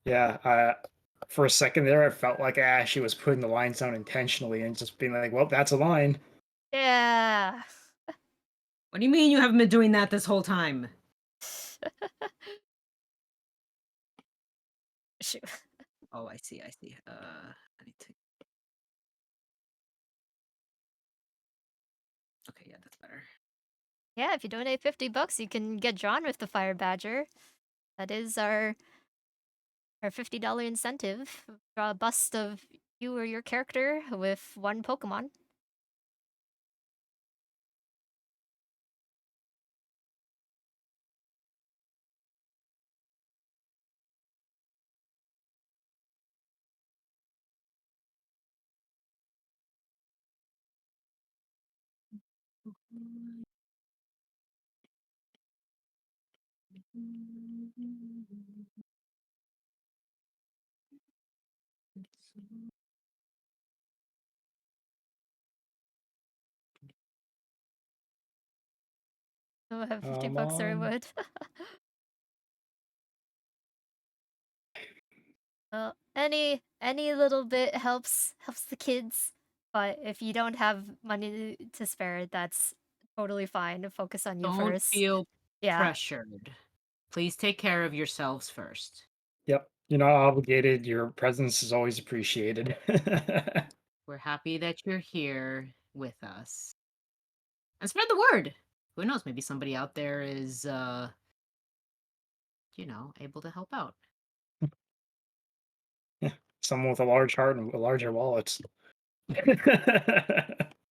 Yeah, for a second there, I felt like Ashley was putting the lines down intentionally and just being like, "Well, that's a line."
Yeah.
What do you mean you haven't been doing that this whole time?
Shoot.
Oh, I see, I see. I need to. Okay, yeah, that's better.
Yeah, if you donate $50, you can get drawn with the Fire Badger. That is our $50 incentive. Draw a bust of you or your character with one Pokemon. So I have
Come
$50 or I
on.
would. Well, any little bit helps the kids. But if you don't have money to spare, that's totally fine. Focus on you
Don't
first.
feel
Yeah.
pressured. Please take care of yourselves first.
Yep. You're not obligated. Your presence is always appreciated.
We're happy that you're here with us. And spread the word. Who knows, maybe somebody out there is able to help out.
Someone with a large heart and a larger wallet.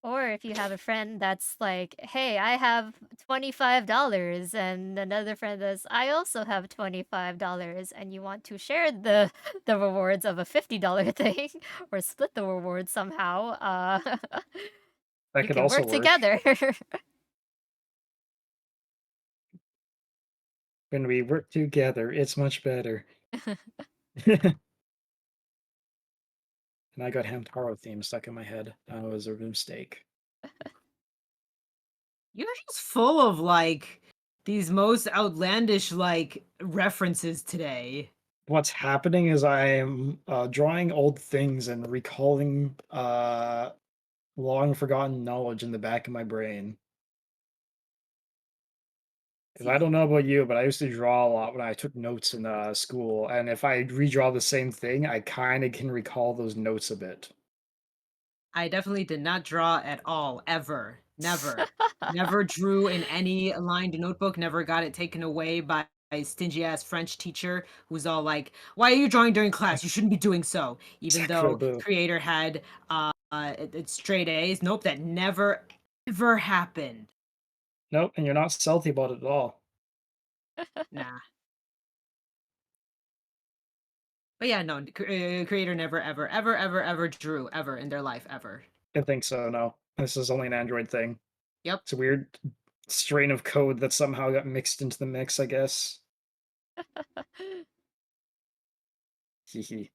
Or if you have a friend that's like, "Hey, I have $25," and another friend that's, "I also have $25," and you want to share the rewards of a $50 thing or split the rewards somehow,
That
you
could
can
also
work
work.
together.
When we work together, it's much better. And I got Hamtaro theme stuck in my head. That was a mistake.
You're just full of these most outlandish references today.
What's happening is I am drawing old things and recalling long forgotten knowledge in the back of my brain. Because I
See,
don't know about you, but I used to draw a lot when I took notes in school. And if I redraw the same thing, I kind of can recall those notes a bit.
I definitely did not draw at all, ever. Never. Never drew in any aligned notebook, never got it taken away by a stingy ass French teacher who's all like, "Why are you drawing during class? You shouldn't be doing so." Even
Sakura
though
Boo.
creator had it's straight A's. Nope, that never ever happened.
Nope, and you're not salty about it at all.
Nah. But yeah, no, creator never ever ever ever ever drew ever in their life ever.
I think so, no. This is only an Android thing.
Yep.
It's a weird strain of code that somehow got mixed into the mix, I guess. Hee hee.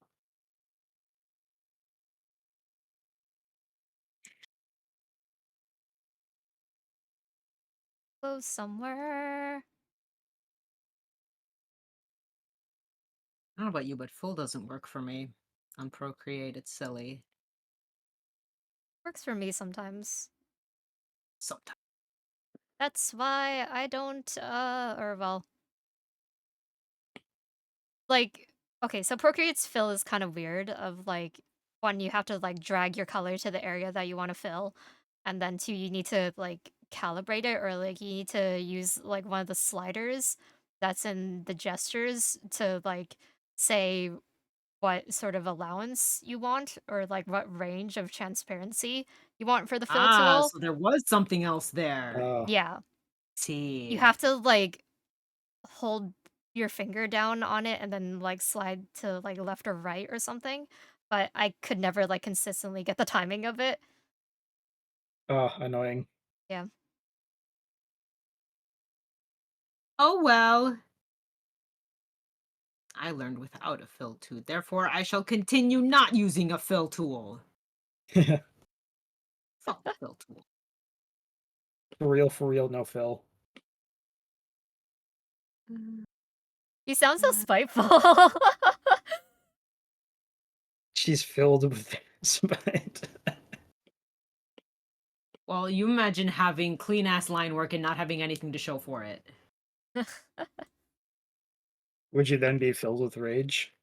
Go somewhere.
I don't know about you, but full doesn't work for me on Procreate. It's silly.
Works for me sometimes.
Sometimes.
That's why I don't, or well, like, okay, so Procreate's fill is kind of weird of like, one, you have to like drag your color to the area that you want to fill. And then two, you need to like calibrate it or like you need to use like one of the sliders that's in the gestures to like say what sort of allowance you want or like what range of transparency you want for the fill
Ah,
tool.
so there was something else there.
Yeah. You
See.
have to like hold your finger down on it and then like slide to like left or right or something. But I could never like consistently get the timing of it.
Annoying.
Yeah.
Oh well. I learned without a fill tool, therefore I shall continue not using a fill tool. Fuck the fill tool.
For real, no Phil.
You sound so spiteful.
She's filled with spite.
Well, you imagine having clean ass line work and not having anything to show for it.
Would you then be filled with rage?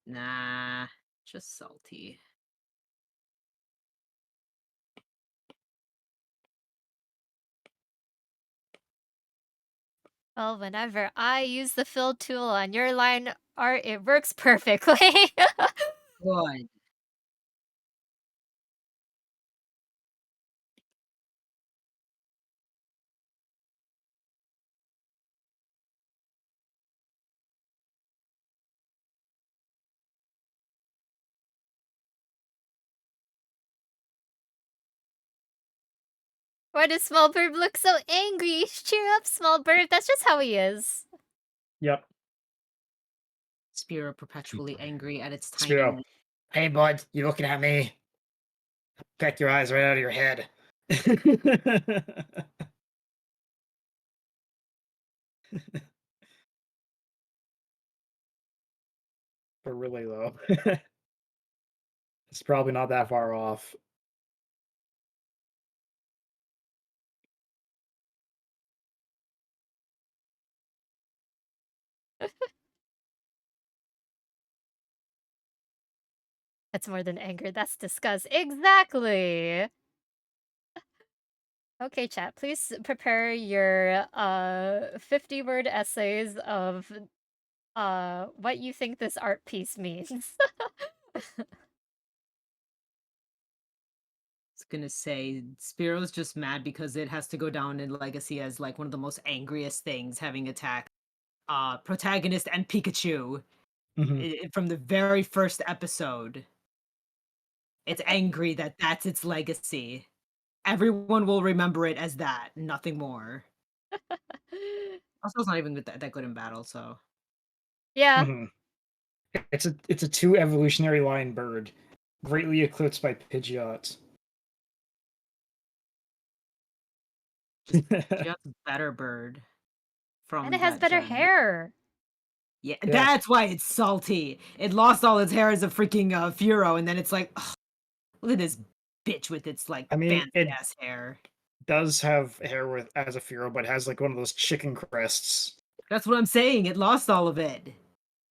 Nah, just salty.
Well, whenever I use the fill tool on your line art, it works perfectly.
Good.
Why does Small Bird look so angry? Cheer up, Small Bird. That's just how he is.
Yep.
Spiro perpetually angry at its tiny
Spiro. Hey, bud, you looking at me? Peck your eyes right out of your head. But really, though, it's probably not that far off.
That's more than anger. That's disgust. Exactly. Okay, chat. Please prepare your 50-word essays of what you think this art piece means.
was gonna say Spiro's just mad because it has to go down in Legacy as like one of the most angriest things, having attacked protagonist and Pikachu
Mhm.
from the very first episode. It's angry that that's its legacy. Everyone will remember it as that, nothing more. Also, it's not even that good in battle, so
Yeah.
Mhm. It's a 2 evolutionary line bird, greatly eclipsed by Pidgeot.
just just better bird
And
from
it has
that
better
gen.
hair.
Yeah,
Yeah.
that's why it's salty. It lost all its hair as a freaking Furo, and then it's like, "Ugh, look at this bitch with its like
I mean,
fancy
it
ass hair.
does have hair with as a Furo, but has, like, one of those chicken crests.
That's what I'm saying. It lost all of it.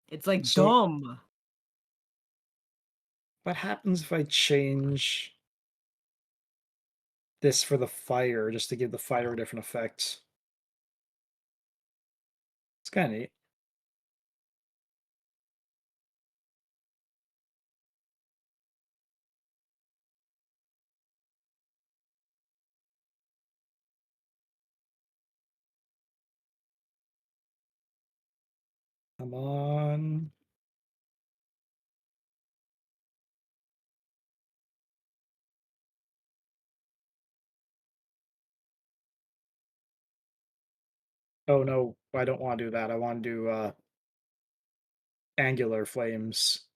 It's like
So,
dumb.
what happens if I change this for the fire, just to give the fire a different effect? It's kinda neat. Come on. Oh, no, I don't wanna do that. I wanna do, angular flames.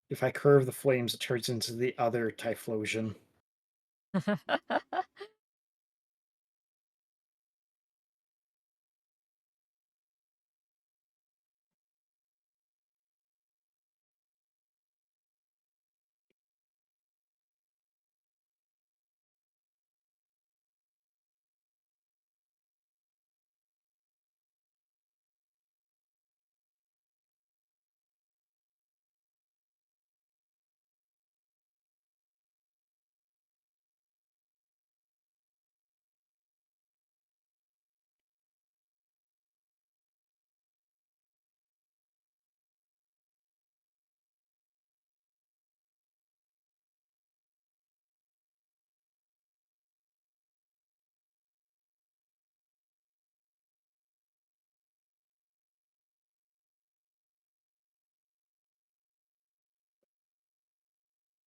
If I curve the flames, it turns into the other Typhlosion.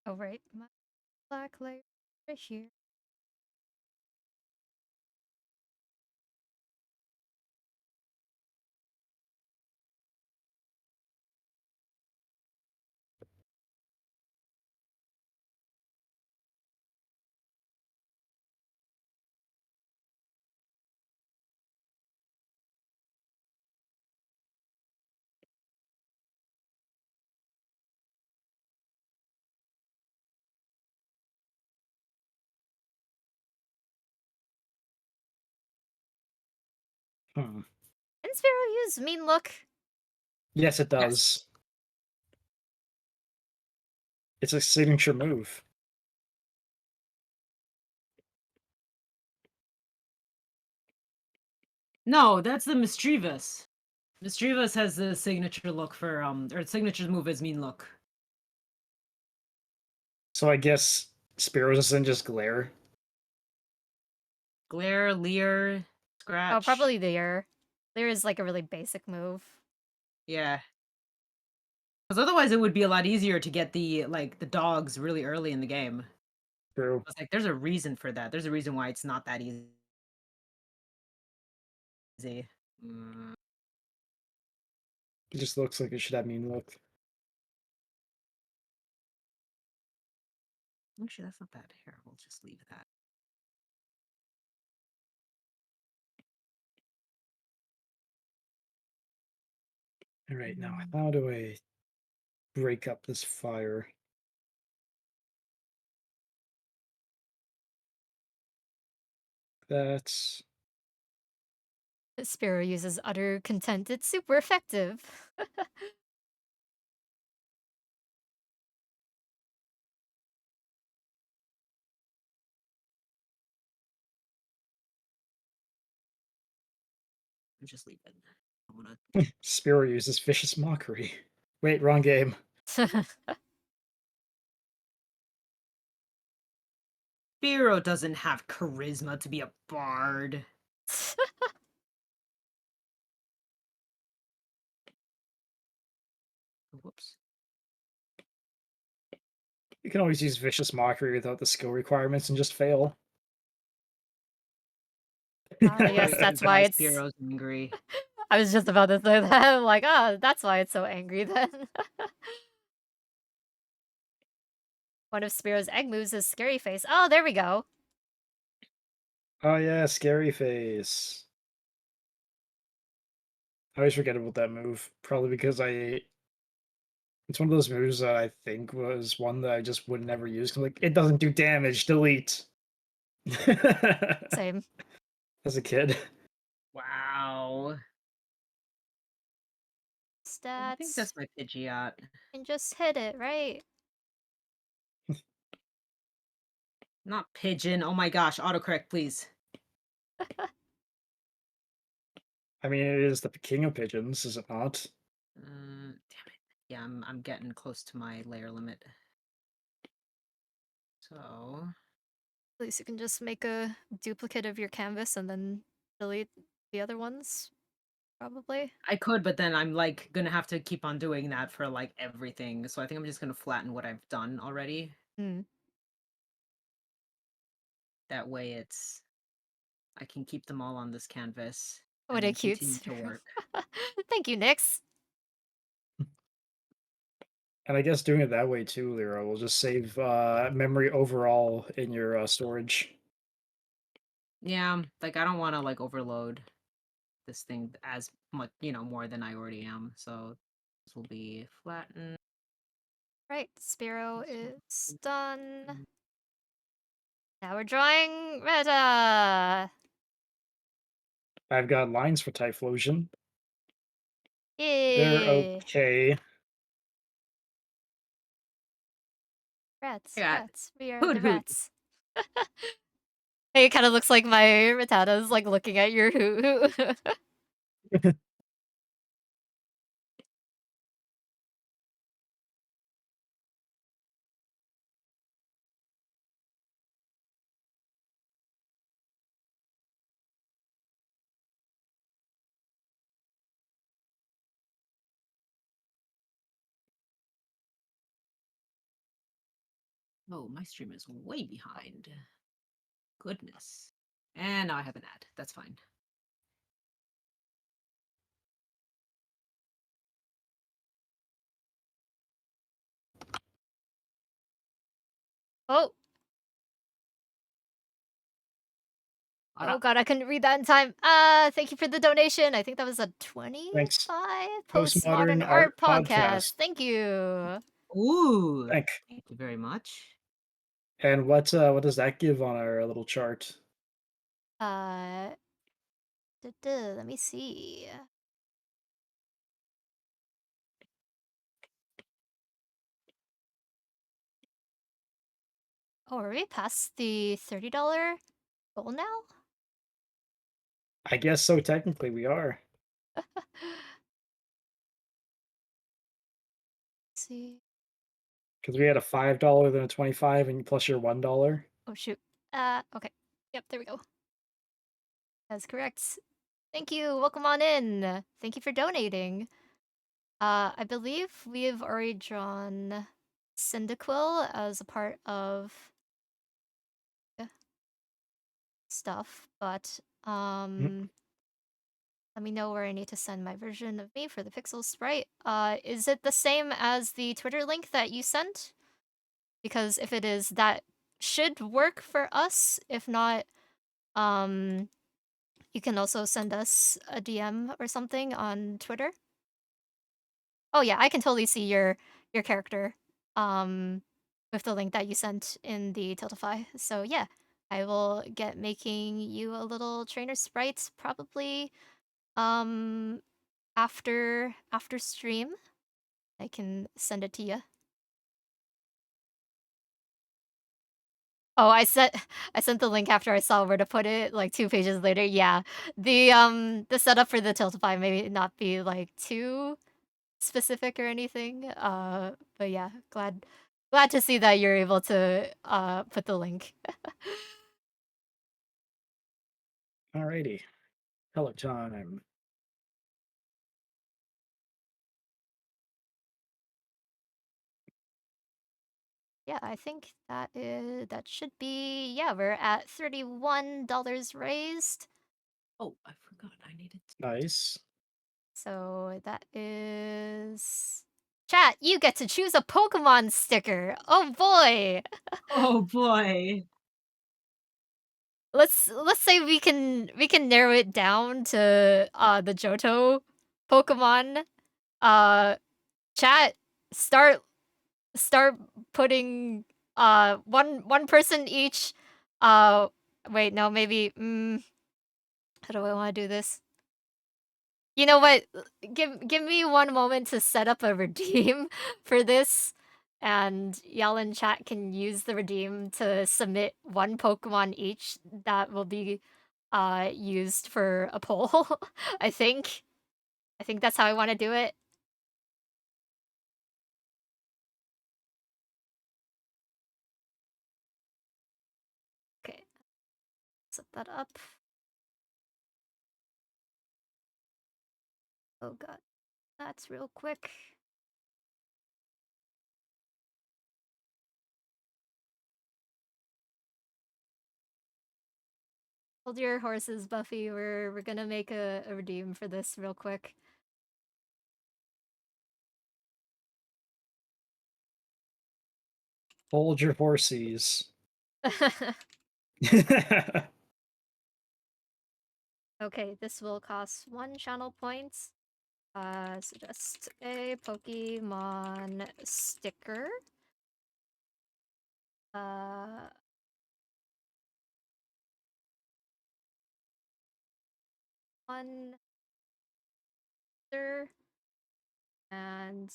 Oh, right. My black layer right here.
Hmm.
Didn't Spearow use Mean Look?
Yes, it
Yes.
does. It's a signature move.
No, that's the Mischievous. Mischievous has the signature look for or signature move as Mean Look.
So I guess Spearows isn't just glare.
Glare, Leer,
Oh,
Scratch.
probably Leer. Leer is like a really basic move.
Yeah. Because otherwise it would be a lot easier to get the dogs really early in the game.
True.
It's like there's a reason for that. There's a reason why it's not that easy. Mm,
It just looks like it should have mean look.
actually, that's not bad. Here, we'll just leave that.
All right, now how do I break up this fire? That's
Spearow uses utter content. It's super effective.
I'll just leave it. I wanna...
Spearow uses vicious mockery. Wait, wrong game.
Spearow doesn't have charisma to be a bard. Whoops.
You can always use vicious mockery without the skill requirements and just fail.
Ah,
Or
yes,
you can
that's why
buy
it's.
Spearow's angry.
I was just about to say that. I'm like, ah, that's why it's so angry then. One of Spearow's egg moves is Scary Face. Oh, there we go.
Oh yeah, scary face. I always forget about that move. Probably because it's one of those moves that I think was one that I just would never use. 'Cause I'm like, it doesn't do damage, delete.
Same.
As a kid.
Wow. I think
Stats.
that's my Pidgeot.
And just hit it, right?
Not Pigeon. Oh my gosh, autocorrect, please.
I mean, it is the king of pigeons, is it not?
Damn it. Yeah, I'm getting close to my layer limit. So
At least you can just make a duplicate of your canvas and then delete the other ones, probably.
I could, but then I'm like gonna have to keep on doing that for like everything. So I think I'm just gonna flatten what I've done already.
Hmm.
That way I can keep them all on this canvas
What
and
a
then
cute.
continue to work.
Thank you, Nyx.
And I guess doing it that way too, Lyra, will just save memory overall in your storage.
Yeah, like I don't want to like overload this thing as much, more than I already am. So this will be flattened.
Right, Spearow
This one.
is done.
Mm.
Now we're drawing Retta.
I've got lines for Typhlosion. They're
Yay!
okay.
Rats,
Yeah,
rats. We are
hoot
the
hoot.
rats. Hey, it kind of looks like my Rattata's like looking at your hoot hoot.
Oh, my stream is way behind. Goodness. And now I have an ad. That's fine.
Oh, oh god, I couldn't read that in time. Thank you for the donation. I think that was a 25
Thanks.
postmodern
Postmodern
art
Art
podcast.
Podcast.
Thank you.
Ooh,
Thank.
thank you very much.
And what does that give on our little chart?
Uh, Let me see. Oh, are we past the $30 goal now?
I guess so. Technically, we are.
See.
Because we had a $5, then a 25, and plus your $1.
Oh shoot. Okay. Yep, there we go. That's correct. Thank you. Welcome on in. Thank you for donating. I believe we've already drawn Cyndaquil as a part of stuff, but let me know where I need to send my version of me for the pixel sprite. Is it the same as the Twitter link that you sent? Because if it is, that should work for us. If not, you can also send us a DM or something on Twitter. Oh yeah, I can totally see your character with the link that you sent in the Tiltify. So yeah, I will get making you a little trainer sprite probably after stream. I can send it to you. Oh, I sent the link after I saw where to put it, like 2 pages later. Yeah. The setup for the Tiltify may not be like too specific or anything. But yeah, glad to see that you're able to put the link.
Alrighty. Hello time.
Yeah, I think that should be, yeah, we're at $31 raised.
Oh, I forgot I needed to.
Nice.
So that is chat, you get to choose a Pokemon sticker. Oh boy.
Oh boy.
Let's say we can narrow it down to the Johto Pokemon. Chat, start putting one person each. Wait, no, maybe how do I want to do this? You know what? Give me one moment to set up a redeem for this, and y'all in chat can use the redeem to submit one Pokemon each that will be used for a poll. I think. I think that's how I want to do it. Okay. Set that up. Oh god. That's real quick. Hold your horses, Buffy. We're gonna make a redeem for this real quick.
Hold your horses.
Okay, this will cost 1 channel points. So just a Pokemon sticker. One other, and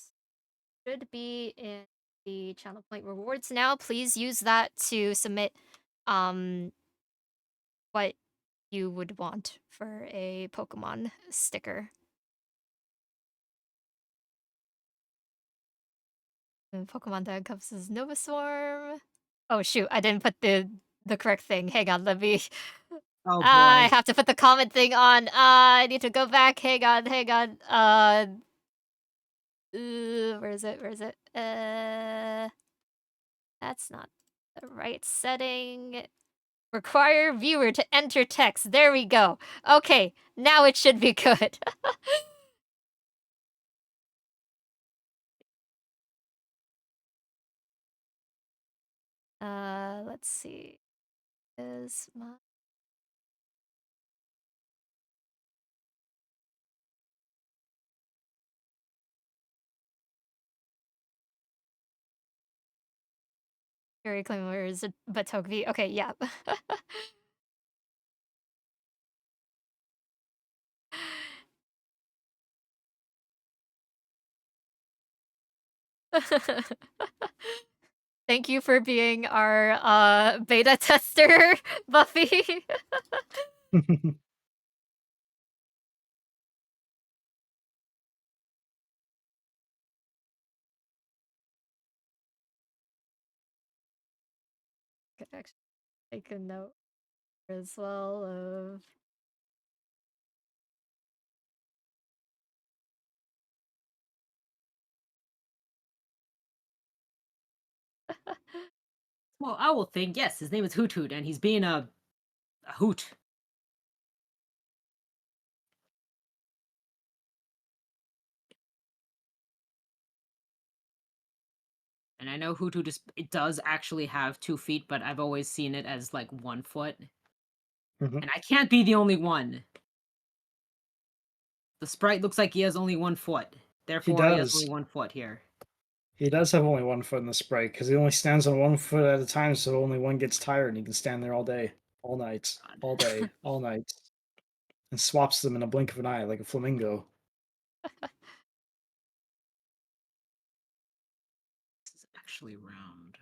should be in the channel point rewards now. Please use that to submit what you would want for a Pokemon sticker. And Pokemon that encompasses Novaswarm. Oh shoot, I didn't put the correct thing. Hang on, let me.
Oh
I
boy.
have to put the comment thing on. I need to go back. Hang on, hang on. Where is it? Where is it? That's not the right setting. Require viewer to enter text. There we go. Okay, now it should be good. Let's see. Is my Gary Claymore is a Batokvi? Okay, yeah. Thank you for being our beta tester, Buffy. Could actually take a note as well of
Well, I will think, yes, his name is Hoot Hoot, and he's being a hoot. And I know Hoot Hoot it does actually have 2 feet, but I've always seen it as like 1 foot.
Mhm.
And I can't be the only one. The sprite looks like he has only 1 foot.
He
Therefore, he has only
does.
1 foot here.
He does have only 1 foot in the sprite because he only stands on 1 foot at a time, so only one gets tired and he can stand there all day, all night, all day, all night, and swaps them in a blink of an eye like a flamingo.
This is actually round.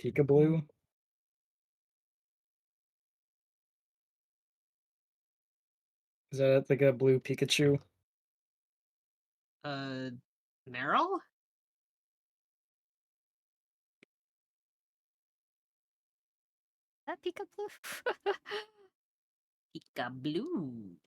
Peekaboo. Is that like a blue Pikachu?
Meryl?
that Peekaboo.
Pika Blue.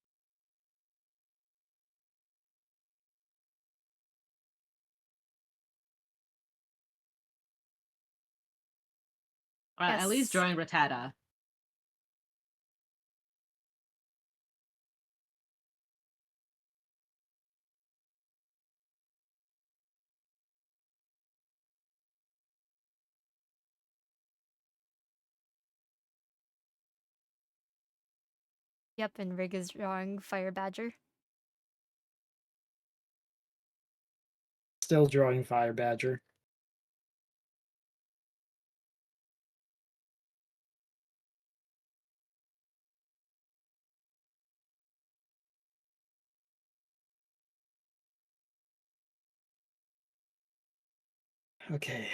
At least
Yes.
drawing Rattata.
Yep, and Rig is drawing Fire Badger.
Still drawing Fire Badger. Okay.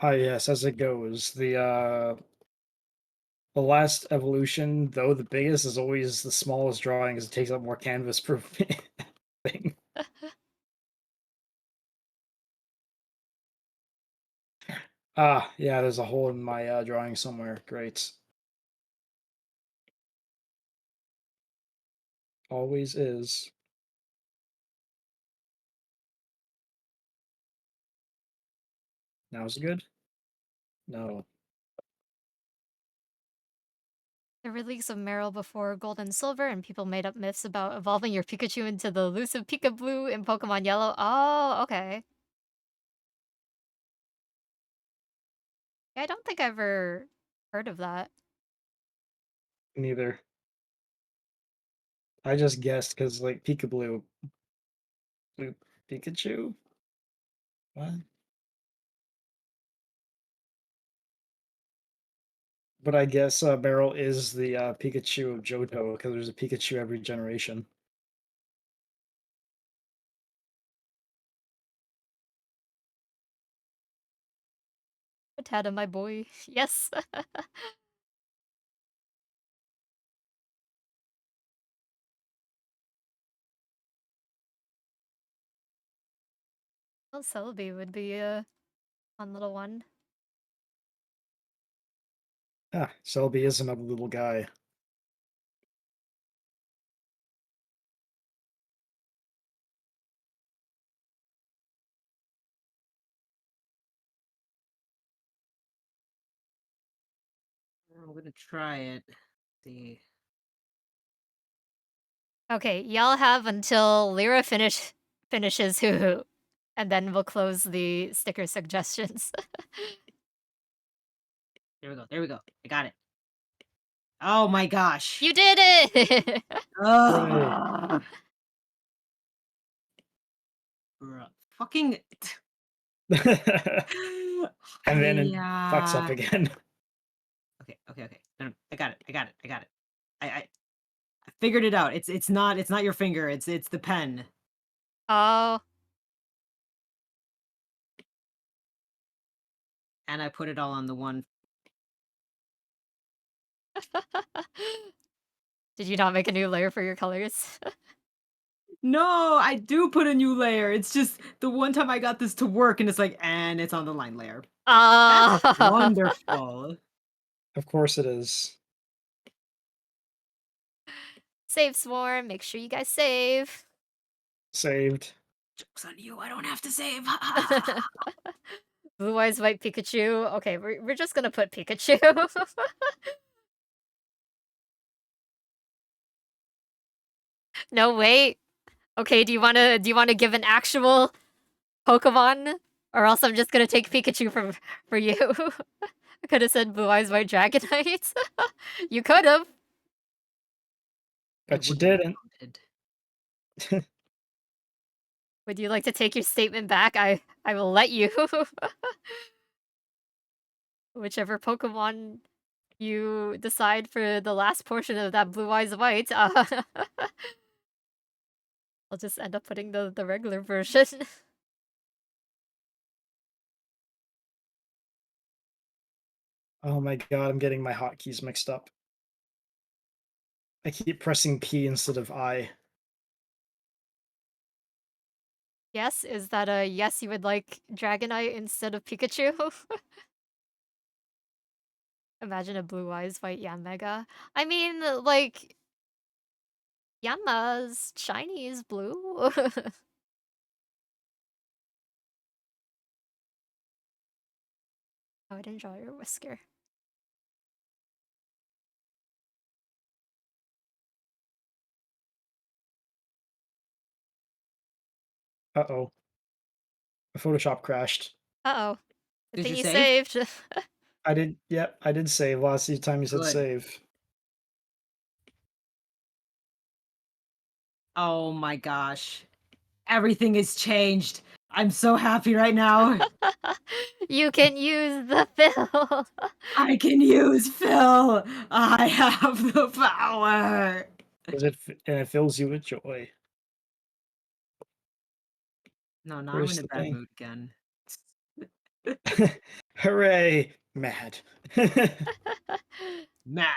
Ah, yes, as it goes. The last evolution, though the biggest, is always the smallest drawing because it takes up more canvas per thing. Ah, yeah, there's a hole in my drawing somewhere. Great. Always is. Now is it good? No.
The release of Meryl before Gold and Silver, and people made up myths about evolving your Pikachu into the elusive Peekaboo in Pokemon Yellow. Oh, okay. Yeah, I don't think I've ever heard of that.
Neither. I just guessed because, like, Peekaboo. Blue Pikachu? What? But I guess Meryl is the Pikachu of Johto because there's a Pikachu every generation.
Rattata, my boy. Yes. Well, Celebi would be a fun little one.
Ah, Selby is another little guy.
I'm gonna try it. See.
Okay, y'all have until Lyra finishes Hoo, and then we'll close the sticker suggestions.
There we go. There we go. I got it. Oh my gosh.
You did it!
Hooray.
Bruh. Fucking.
And then it fucks up
I
again.
okay. No, I got it. I figured it out. It's not your finger. It's the pen.
Oh.
And I put it all on the one.
Did you not make a new layer for your colors?
No, I do put a new layer. It's just the one time I got this to work and it's like, and it's on the line layer. That's
Ah.
wonderful.
Of course it is.
Save Swarm, make sure you guys save.
Saved.
Joke's on you. I don't have to save.
Blue Eyes White Pikachu. Okay, we're just gonna put Pikachu. No, wait. Okay, do you wanna give an actual Pokemon? Or else I'm just gonna take Pikachu for you. I could have said Blue Eyes White Dragonite. You could have.
I
But you
wouldn't have
didn't.
voted.
Would you like to take your statement back? I will let you. Whichever Pokemon you decide for the last portion of that Blue Eyes White. I'll just end up putting the regular version.
Oh my god, I'm getting my hotkeys mixed up. I keep pressing P instead of I.
Yes, is that a yes? You would like Dragonite instead of Pikachu? Imagine a Blue Eyes White Yanmega. I mean, like Yanma's shiny is blue. I would enjoy your whisker.
Uh-oh. My Photoshop crashed.
Uh-oh. Good
Did
thing
you
you
save?
saved.
Yep, I did save last time you said
Good.
save.
Oh my gosh. Everything is changed. I'm so happy right now.
You can use the fill.
I can use Phil. I have the power.
And it fills you with joy.
No, now I'm
Where's
in a
the
bad
thing?
mood again.
Hooray! Mad.
Mad.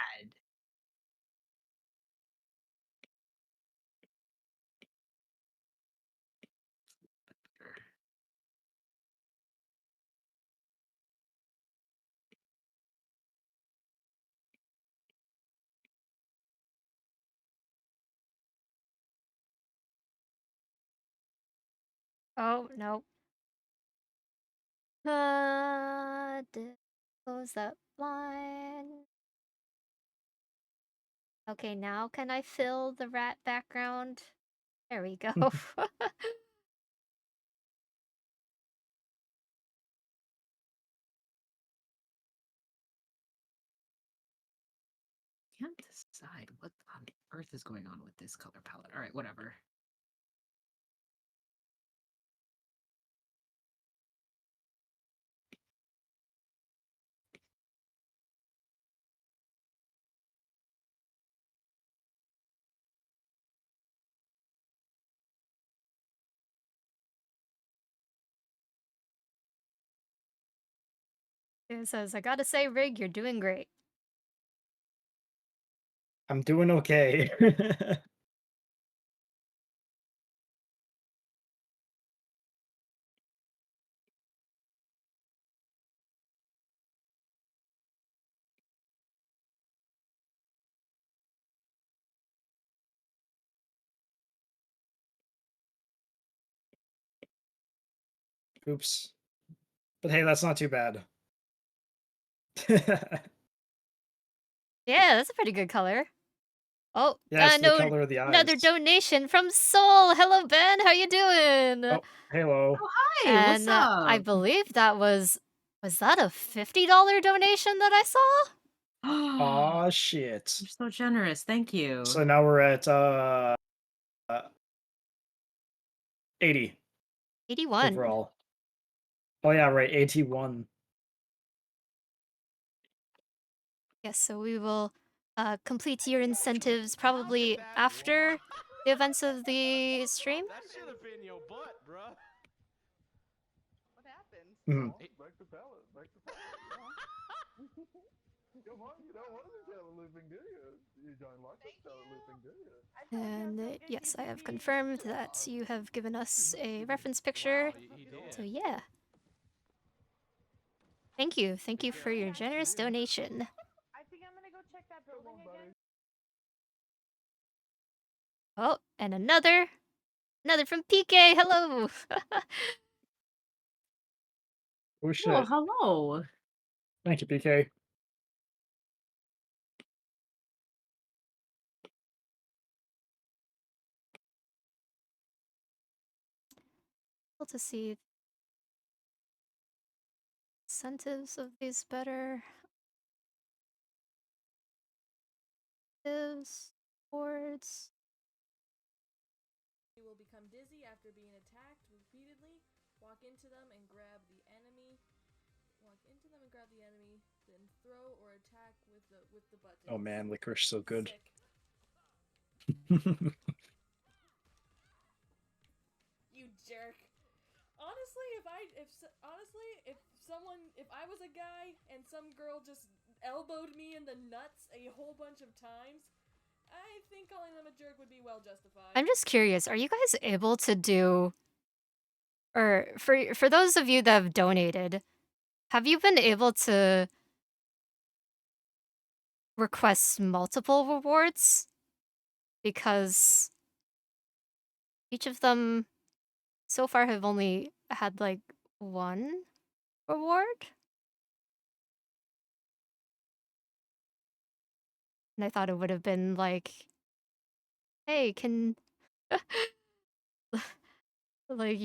Oh, no. Close that blind. Okay, now can I fill the rat background? There we go.
Can't decide what on earth is going on with this color palette. All right, whatever.
It says, I gotta say, Rig, you're doing great.
I'm doing okay. Oops. But hey, that's not too bad.
Yeah, that's a pretty good color. Oh,
Yeah, it's the
no,
color of the
another
eyes.
donation from Soul. Hello, Ben. How you doing?
Oh, halo.
Oh, hi. What's
And I
up?
believe that was that a $50 donation that I saw?
Aw, shit.
You're so generous. Thank you.
So now we're at uh 80
81.
overall. Oh yeah, right, AT1.
Yes, so we will complete your incentives
How did
probably
that
after
walk?
the events of the stream.
That should have been your butt, bruh.
What happened?
Mhm.
Back to pallet. Back to pallet. Come on, you don't want to be pallet looping, do you? You don't like this
Thank
pallet
you.
looping, do you?
I thought you
And
were so good
yes, I have
PvP.
confirmed that you have given us a reference picture.
Wow, he
So
did.
yeah, thank you. Thank you
Good
for
job.
your generous donation.
I think I'm gonna go check that building again.
Oh, and another from PK. Hello.
Oh
Oh,
shit.
hello.
Thank you, PK.
Able to see incentives of these better. Incentives, boards.
You will become dizzy after being attacked repeatedly. Walk into them and grab the enemy. Walk into them and grab the enemy, then throw or attack with the button.
Oh man, licorice so good.
Sick. You jerk. Honestly, if I was a guy and some girl just elbowed me in the nuts a whole bunch of times, I think calling them a jerk would be well justified.
I'm just curious, are you guys able to do, or for those of you that have donated, have you been able to request multiple rewards? Because each of them so far have only had like one reward. And I thought it would have been like, hey, can like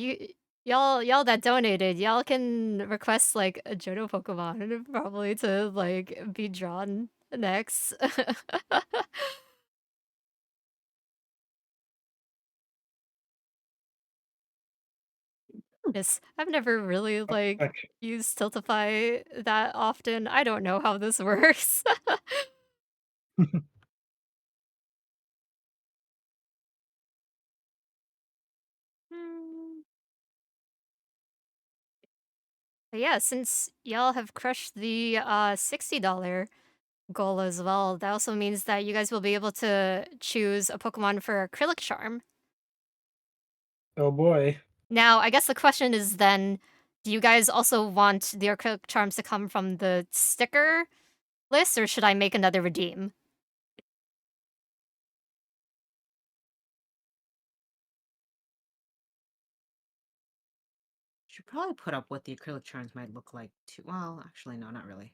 y'all that donated, y'all can request like a Johto Pokemon probably to like be drawn next. Yes, I've never really like
Okay.
used Tiltify that often. I don't know how this works. Hmm. But yeah, since y'all have crushed the $60 goal as well, that also means that you guys will be able to choose a Pokemon for Acrylic Charm.
Oh boy.
Now, I guess the question is then, do you guys also want the Acrylic Charms to come from the sticker list, or should I make another redeem?
Should probably put up what the acrylic charms might look like too. Well, actually, no, not really.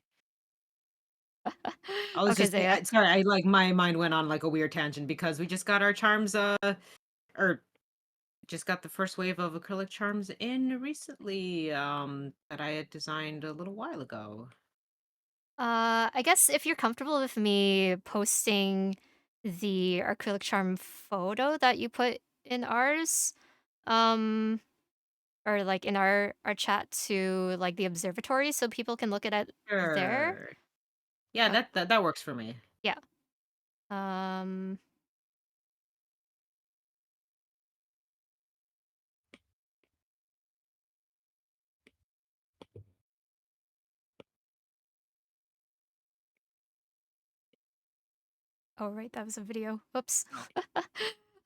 I was
Okay,
just
Zaya.
sorry. I like my mind went on like a weird tangent because we just got our charms. Or just got the first wave of acrylic charms in recently. That I had designed a little while ago.
I guess if you're comfortable with me posting the acrylic charm photo that you put in ours, um, or like in our chat to like the observatory, so people can look at it there.
Sure. Yeah,
Uh,
that works for me.
yeah. Um. Oh right, that was a video. Whoops.
Oh.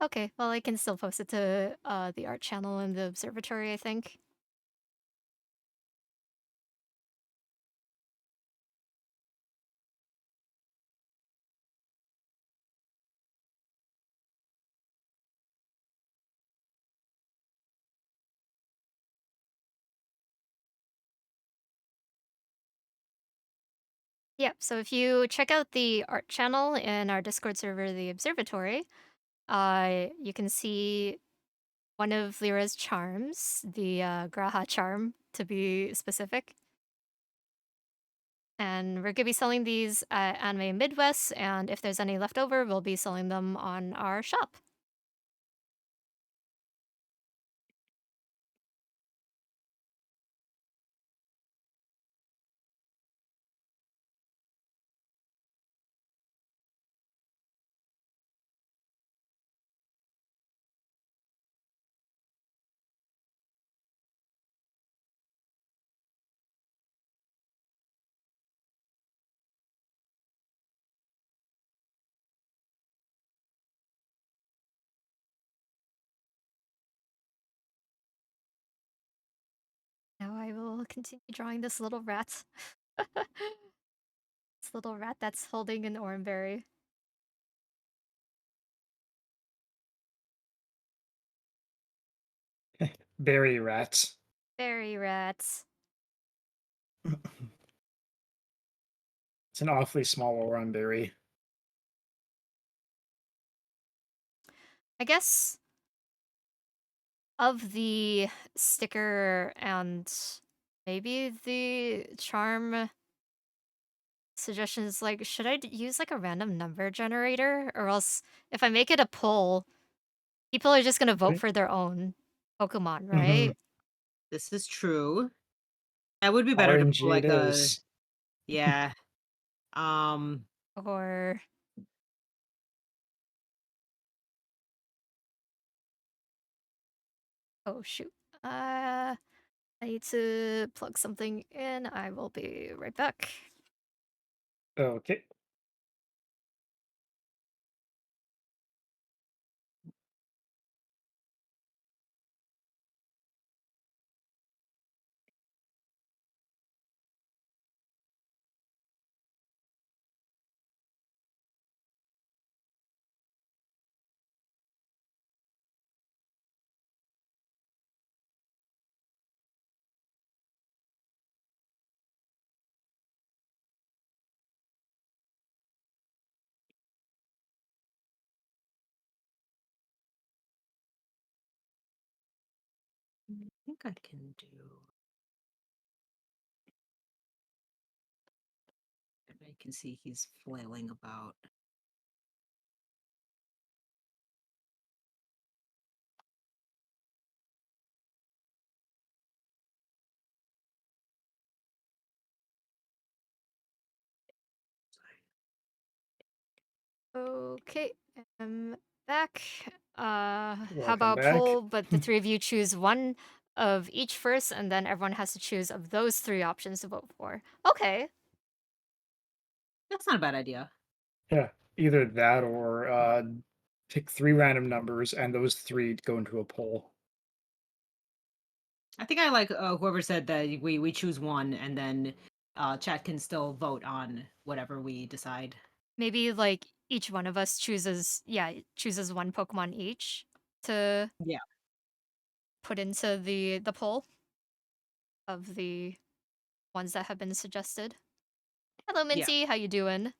Okay, well I can still post it to the art channel and the observatory, I think. Yep, so if you check out the art channel in our Discord server, the observatory, you can see one of Lyra's charms, the Graha charm to be specific. And we're gonna be selling these at Anime Midwest, and if there's any left over, we'll be selling them on our shop. Now I will continue drawing this little rat. This little rat that's holding an oranberry.
Berry rats.
Berry rats.
It's an awfully small oranberry.
I guess of the sticker and maybe the charm suggestions, like, should I use like a random number generator? Or else if I make it a poll, people are just gonna vote for their own Pokemon,
Mm-hmm.
right?
This is true. That would be better to pull
RNG it
like a
is.
yeah. Um
Or oh shoot. I need to plug something in. I will be right back.
Okay.
I think I can do. I can see he's flailing about.
Okay, I'm back. How
Welcome
about
back.
poll, but the three of you choose one of each first, and then everyone has to choose of those three options to vote for. Okay.
That's not a bad idea.
Yeah. Either that or pick 3 random numbers and those 3 go into a poll.
I think I like whoever said that we choose one and then chat can still vote on whatever we decide.
Maybe like each one of us chooses one Pokemon each to
Yeah.
put into the poll of the ones that have been suggested. Hello,
Yeah.
Minty. How you doing?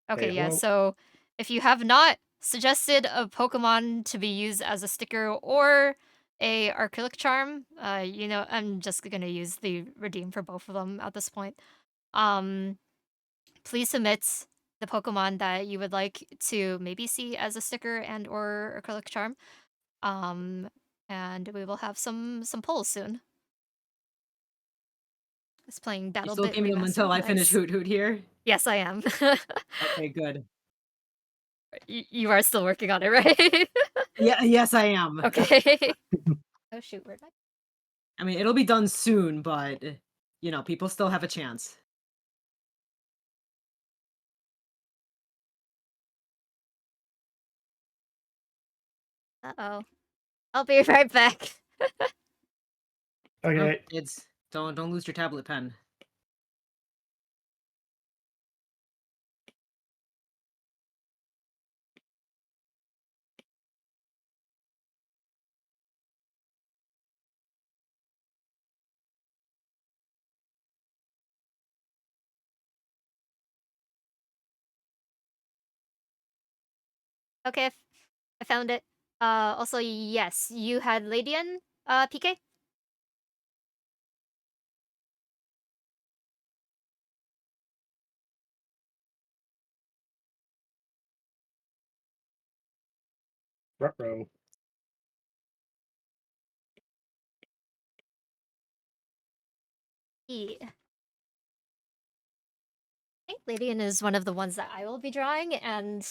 Okay,
Hey,
yeah.
hello.
So if you have not suggested a Pokemon to be used as a sticker or a Archaic Charm, I'm just gonna use the redeem for both of them at this point. Um, please submit the Pokemon that you would like to maybe see as a sticker and or Acrylic Charm. And we will have some polls soon. It's playing
You
Battle
still
Bit
giving them until
Remastered.
I finish
Nice.
Hoot Hoot here?
Yes, I am.
Okay, good.
You are still working on it, right?
Yeah, yes I am.
Okay. Oh shoot, where'd my
I mean, it'll be done soon, but people still have a chance.
Uh-oh. I'll be right back.
Oh,
Okay.
kids, don't lose your tablet pen.
Okay, I found it. Also, yes, you had Ladian, PK?
Ruh-roh.
Yeah. I think Ladian is one of the ones that I will be drawing, and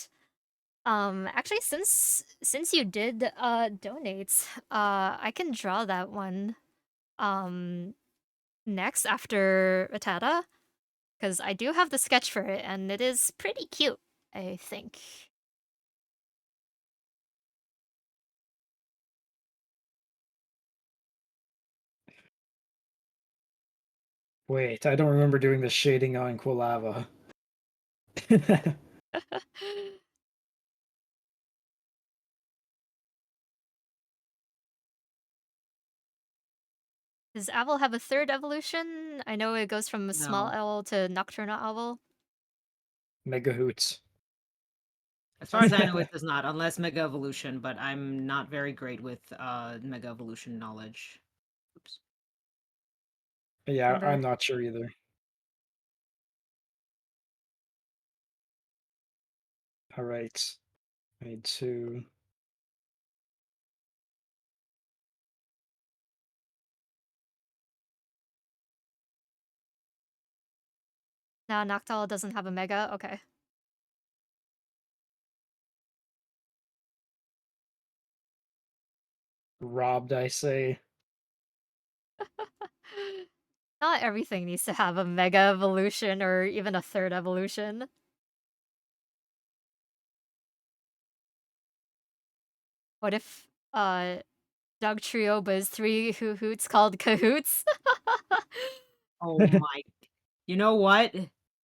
actually since you did donate, I can draw that one next after Rattata, because I do have the sketch for it, and it is pretty cute, I think.
Wait, I don't remember doing the shading on Quilava.
Does Owl have a third evolution? I know it goes from a small
No.
owl to nocturnal owl.
Mega Hoots.
As far as I know, it does not, unless Mega Evolution, but I'm not very great with Mega Evolution knowledge. Oops.
Yeah,
Remember?
I'm not sure either. All right. I need to.
Nah, Noctowl doesn't have a mega. Okay.
Robbed, I say.
Not everything needs to have a mega evolution or even a third evolution. What if Doug Trioba's three hoots called cahoots?
Oh my. You know what?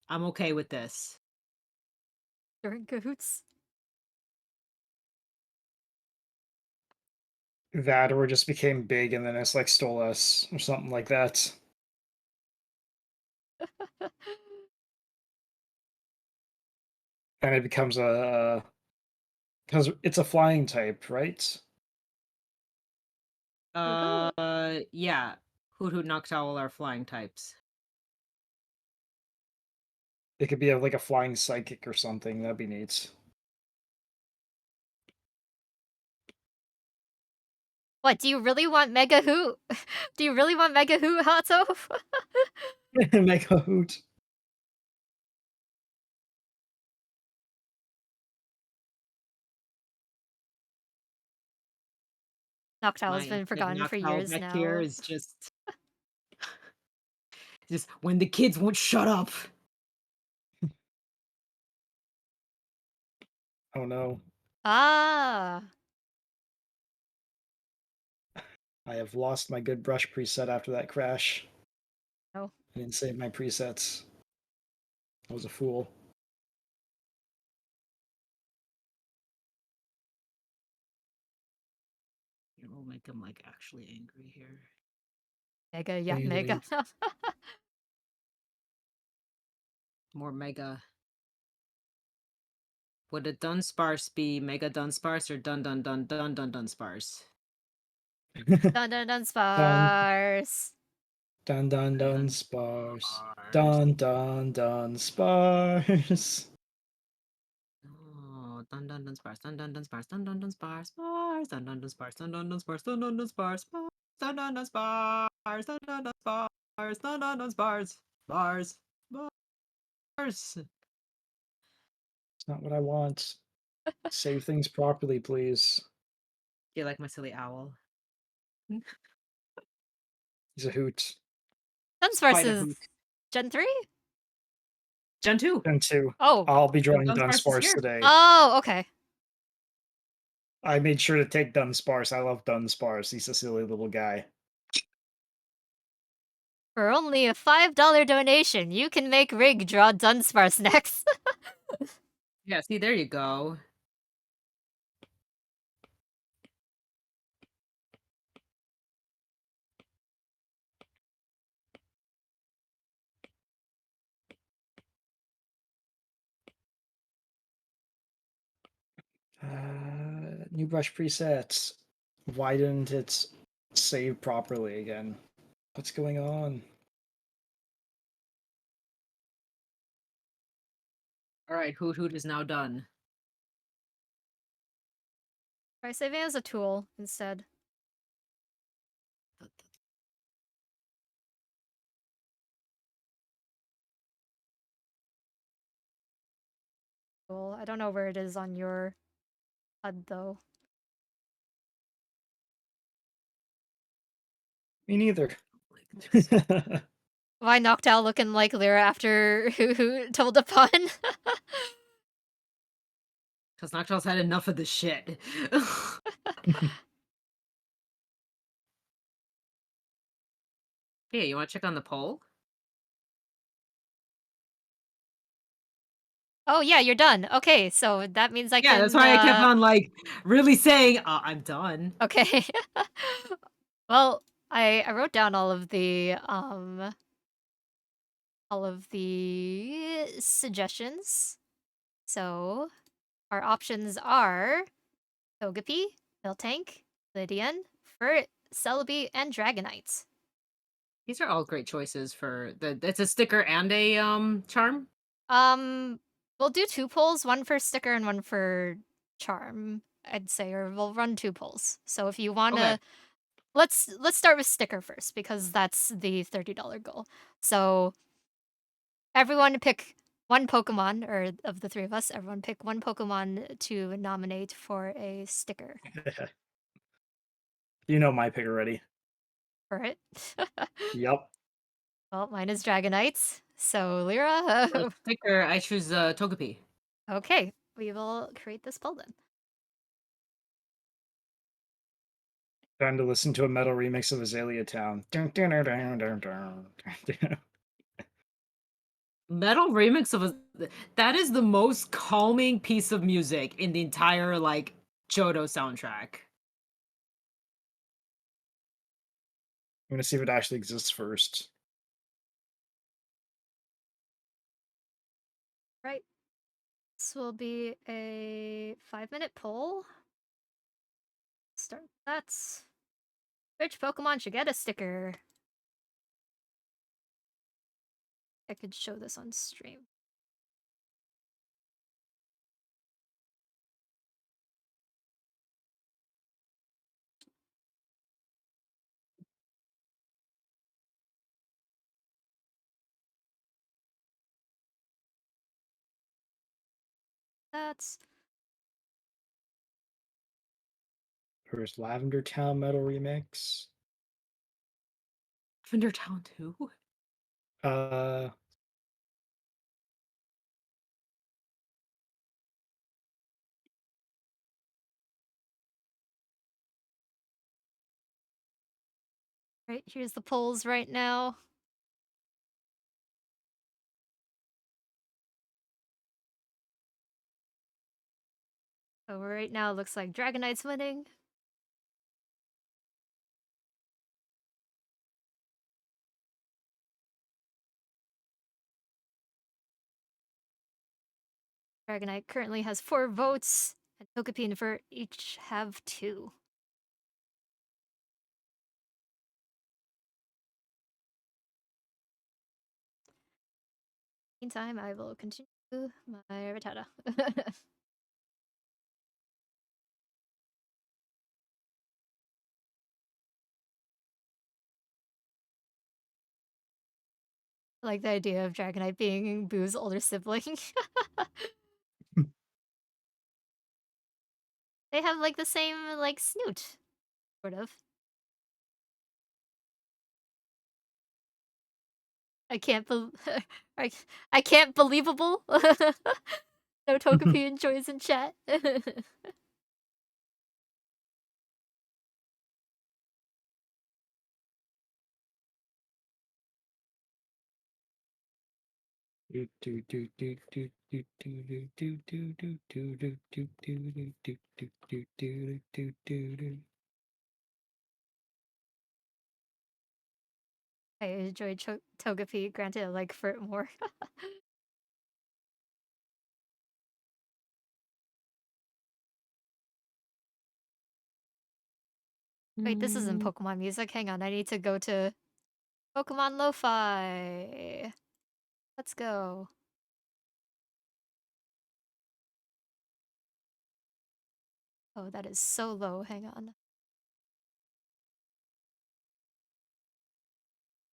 I'm okay with this.
During cahoots.
That or just became big and then it's like stole us or something like that. And it becomes a because it's a flying type, right?
Yeah. Hoot Hoot Noctowl are flying types.
It could be like a flying psychic or something. That'd be neat.
What, do you really want Mega Hoot? Do you really want Mega Hoot, Hato?
Mega Hoot.
Noctowl
My
has been
infinite
forgotten for
Noctowl
years
back here
now.
is just when the kids won't shut up.
Oh no.
Ah.
I have lost my good brush preset after that crash.
Oh.
I didn't save my presets. I was a fool.
It will make him like actually angry here.
Mega, yeah,
Hey,
Mega.
More Mega. Would a Dunsparce be Mega Dunsparce or Dun Dun Dun Dun Dun Dunsparce?
Dun dun dun
Dun
spars.
dun dun dun
Dun
spars.
Dunsparce.
Dun dun dun spars.
Oh, Dun Dun Dunsparce, Dun Dun Dunsparce, Dun Dun Dunsparce, Spars, Dun Dun Dunsparce, Dun Dun Dunsparce, Dun Dun Dunsparce, Spars, Dun Dun Dunsparce, Dun Dun Dunsparce, Dun Dun Dunsparce, Bars, Bars.
It's not what I want. Save things properly, please.
You like my silly owl?
He's a hoot.
Dunsparce
Quite a
is
hoot.
Gen 3?
Gen 2.
And two.
Oh.
I'll be drawing
Dunsparce is
Dunsparce
here.
today.
Oh, okay.
I made sure to take Dunsparce. I love Dunsparce. He's a silly little guy.
For only a $5 donation, you can make Rig draw Dunsparce next.
Yeah, see, there you go.
New brush presets. Why didn't it save properly again? What's going on?
All right, Hoot Hoot is now done.
Try saving as a tool instead. Cool. I don't know where it is on your HUD though.
Me neither.
Why Noctowl looking like Lyra after who told a pun?
Because Noctowl's had enough of this shit. Hey, you want to check on the poll?
Oh, yeah, you're done. Okay, so that means I
Yeah, that's
can,
why I kept on like really saying, I'm done.
okay. Well, I wrote down all of the suggestions. So, our options are Togepi, Miltank, Lydian, Furt, Celebi, and Dragonite.
These are all great choices for it's a sticker and a charm.
Um, we'll do 2 polls, one for sticker and one for charm, I'd say, or we'll run 2 polls. So if you
Okay.
wanna let's start with sticker first because that's the $30 goal. So everyone pick 1 Pokemon, or of the 3 of us, everyone pick 1 Pokemon to nominate for a sticker
You know my pick already.
for it.
Yep.
Well, mine is Dragonite. So
For a
Lyra,
sticker, I choose Togepi.
okay, we will create this poll then.
Time to listen to a metal remix of Azalea Town. Dun, dun, dun, dun, dun, dun, dun.
Metal remix of that is the most calming piece of music in the entire like Johto soundtrack.
I'm gonna see if it actually exists first.
Right. This will be a 5-minute poll. Start that. Which Pokemon should get a sticker? I could show this on stream. That's
First Lavender Town metal remix.
Lavender Town 2?
Uh,
right. Here's the polls right now. So right now it looks like Dragonite's winning. Dragonite currently has 4 votes, and Togepi and Vert each have 2. Meantime, I will continue my Rattata. I like the idea of Dragonite being Boo's older sibling. They have like the same like snoot, sort of. I can't bel I I can't believable. No Togepi enjoys in chat. I enjoy Togepi, granted I like Furt more. Wait, this isn't
Mm,
Pokemon music. Hang on, I need to go to Pokemon Lo-Fi. Let's go. Oh, that is so low. Hang on.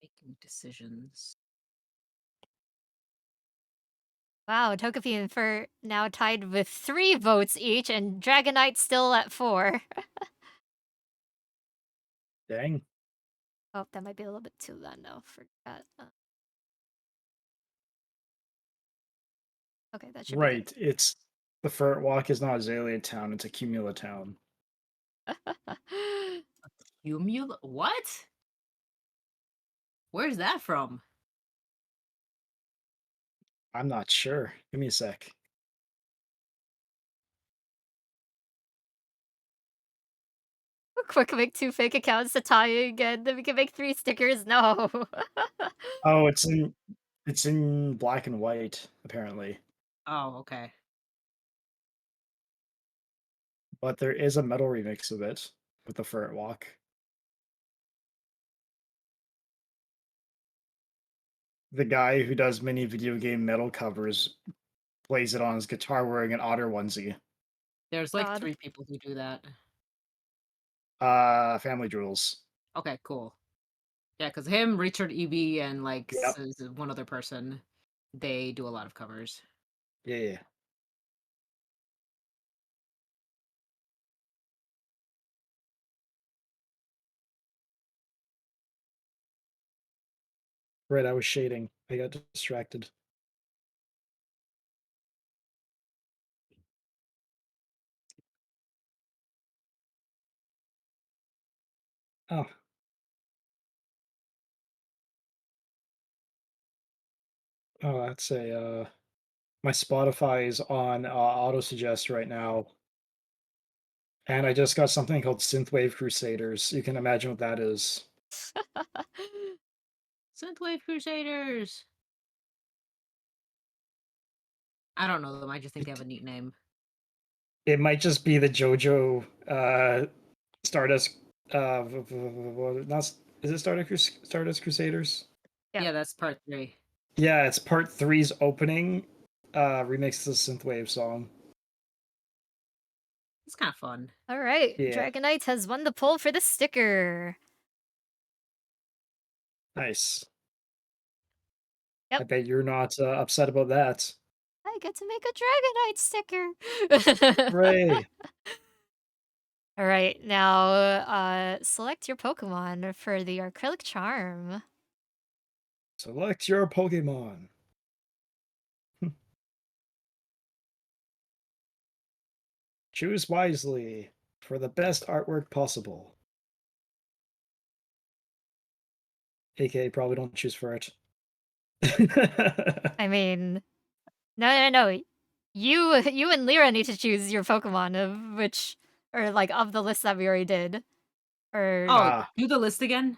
making decisions.
Wow, Togepi and Furt now tied with 3 votes each, and Dragonite still at 4.
dang.
Oh, that might be a little bit too loud now. Forgot. Okay, that should be good.
Right. It's the Furt Walk is not Azalea Town, it's a Cumula Town.
What? Where's that from?
I'm not sure. Give me a sec.
Quick, make 2 fake accounts to tie again, then we can make 3 stickers. No.
Oh, it's in black and white, apparently.
Oh, okay.
But there is a metal remix of it with the Ferret Walk. The guy who does many video game metal covers plays it on his guitar wearing an otter onesie.
There's like
God.
3 people who do that.
Family Jewels.
Okay, cool. Yeah, because him, Richard EB, and like
Yep.
one other person, they do a lot of covers.
Yeah. Right, I was shading. I got distracted. Oh. Oh, that's a my Spotify is on auto suggest right now. And I just got something called Synthwave Crusaders. You can imagine what that is.
Synthwave Crusaders! I don't know them, I just think they have a neat name.
It might just be the JoJo Stardust not is it Stardust Crusaders?
Yeah.
Yeah, that's part 3.
Yeah, it's part three's opening remix to the Synthwave song.
It's kind of fun.
Alright,
Yeah.
Dragonite has won the poll for the sticker.
Nice.
Yep.
I bet you're not upset about that.
I get to make a Dragonite sticker.
Hooray!
Alright, now select your Pokemon for the acrylic charm.
Select your Pokemon. Choose wisely for the best artwork possible. AKA probably don't choose for it.
I mean, no. You and Lyra need to choose your Pokemon of which, or like of the list that we already did. Or
Oh, do the list again?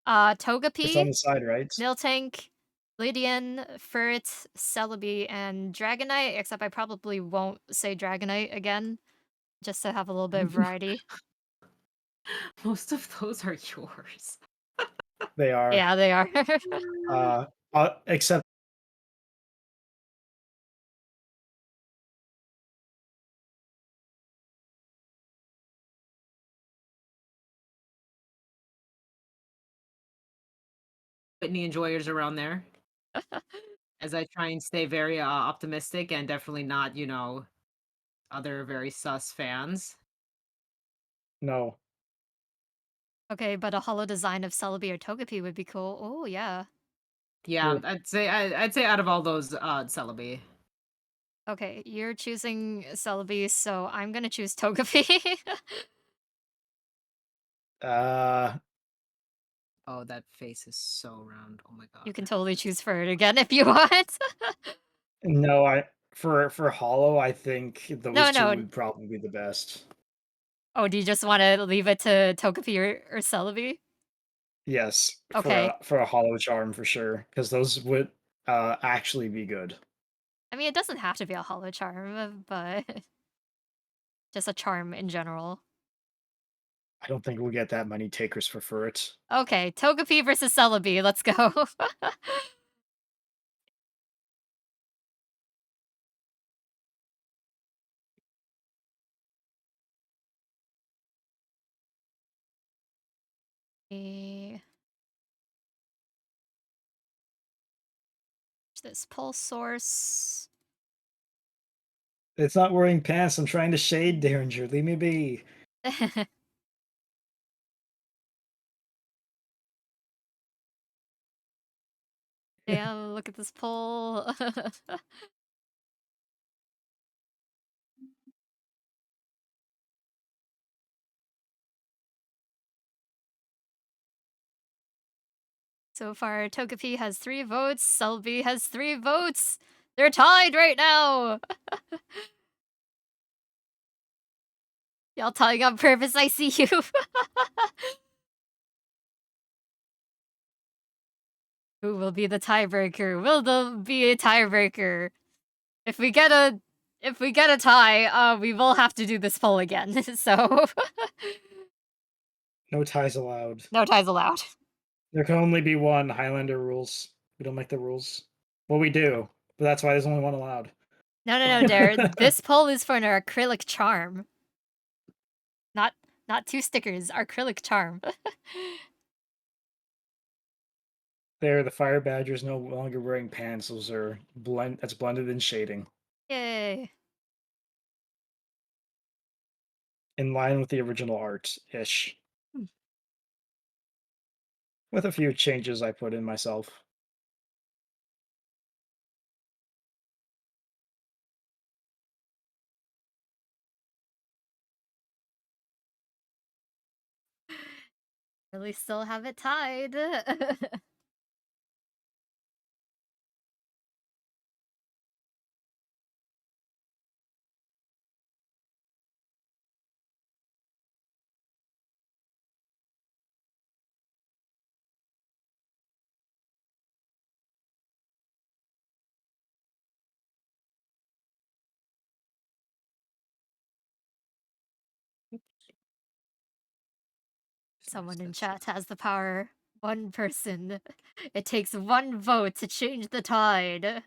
It's on
Togepi,
the side, right?
Miltank, Lydian, Furret, Celebi, and Dragonite, except I probably won't say Dragonite again, just to have a little bit of variety.
Most of those are yours.
They are.
Yeah, they are.
Except
Whitney enjoyers around there. As I try and stay very optimistic and definitely not, other very sus fans.
no.
Okay, but a hollow design of Celebi or Togepi would be cool. Oh, yeah.
Yeah,
True.
I'd say out of all those, Celebi.
Okay, you're choosing Celebi, so I'm gonna choose Togepi.
Uh,
Oh, that face is so round. Oh my god.
You can totally choose Furret again if you want.
no. For Hollow, I think those two
No.
would probably be the best.
Oh, do you just want to leave it to Togepi or Celebi?
Yes,
Okay.
for a Hollow Charm for sure, because those would actually be good.
I mean, it doesn't have to be a hollow charm, but just a charm in general.
I don't think we'll get that many takers for it.
Okay, Togepi versus Celebi. Let's go. Eh, this pulse source.
It's not wearing pants. I'm trying to shade Derringer. Leave me be.
Yeah, look at this pull. So far, Togepi has 3 votes, Celebi has 3 votes. They're tied right now. Y'all tying on purpose, I see you. Who will be the tiebreaker? Will there be a tiebreaker? If we get a tie, we will have to do this poll again. So
No ties allowed.
no ties allowed.
There can only be one Highlander rules. We don't make the rules. Well, we do, but that's why there's only one allowed.
No, Dare. This poll is for an acrylic charm. Not 2 stickers, acrylic charm.
There, the fire badger's no longer wearing pants. Those are that's blended in shading.
Yay.
In line with the original art-ish.
Hmm.
With a few changes I put in myself.
Really still have it tied. Someone in chat has the power. One person. It takes one vote to change the tide.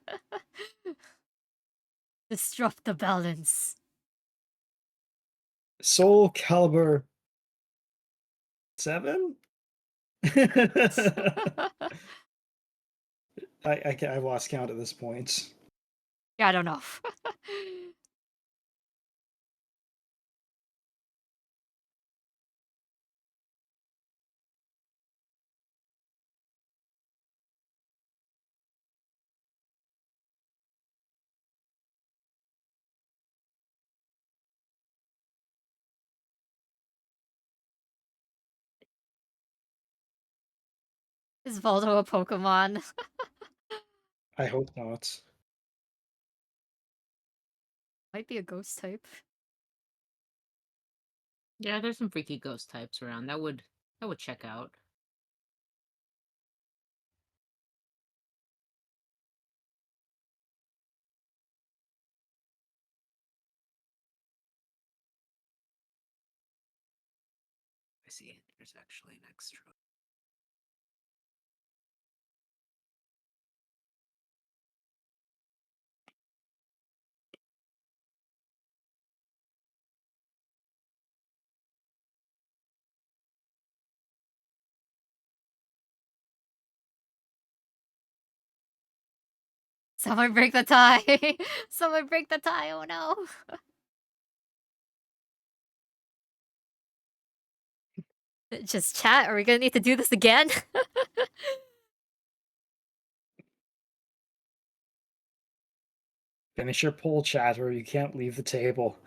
Disrupt the balance.
Soul Calibur 7? I've lost count at this point.
Yeah, I don't know. Is Voldo a Pokemon?
I hope not.
Might be a ghost type.
Yeah, there's some freaky ghost types around. That would check out. I see. There's actually an extra.
Someone break the tie. Someone break the tie. Oh no. Just chat. Are we gonna need to do this again?
Finish your poll, chat, or you can't leave the table.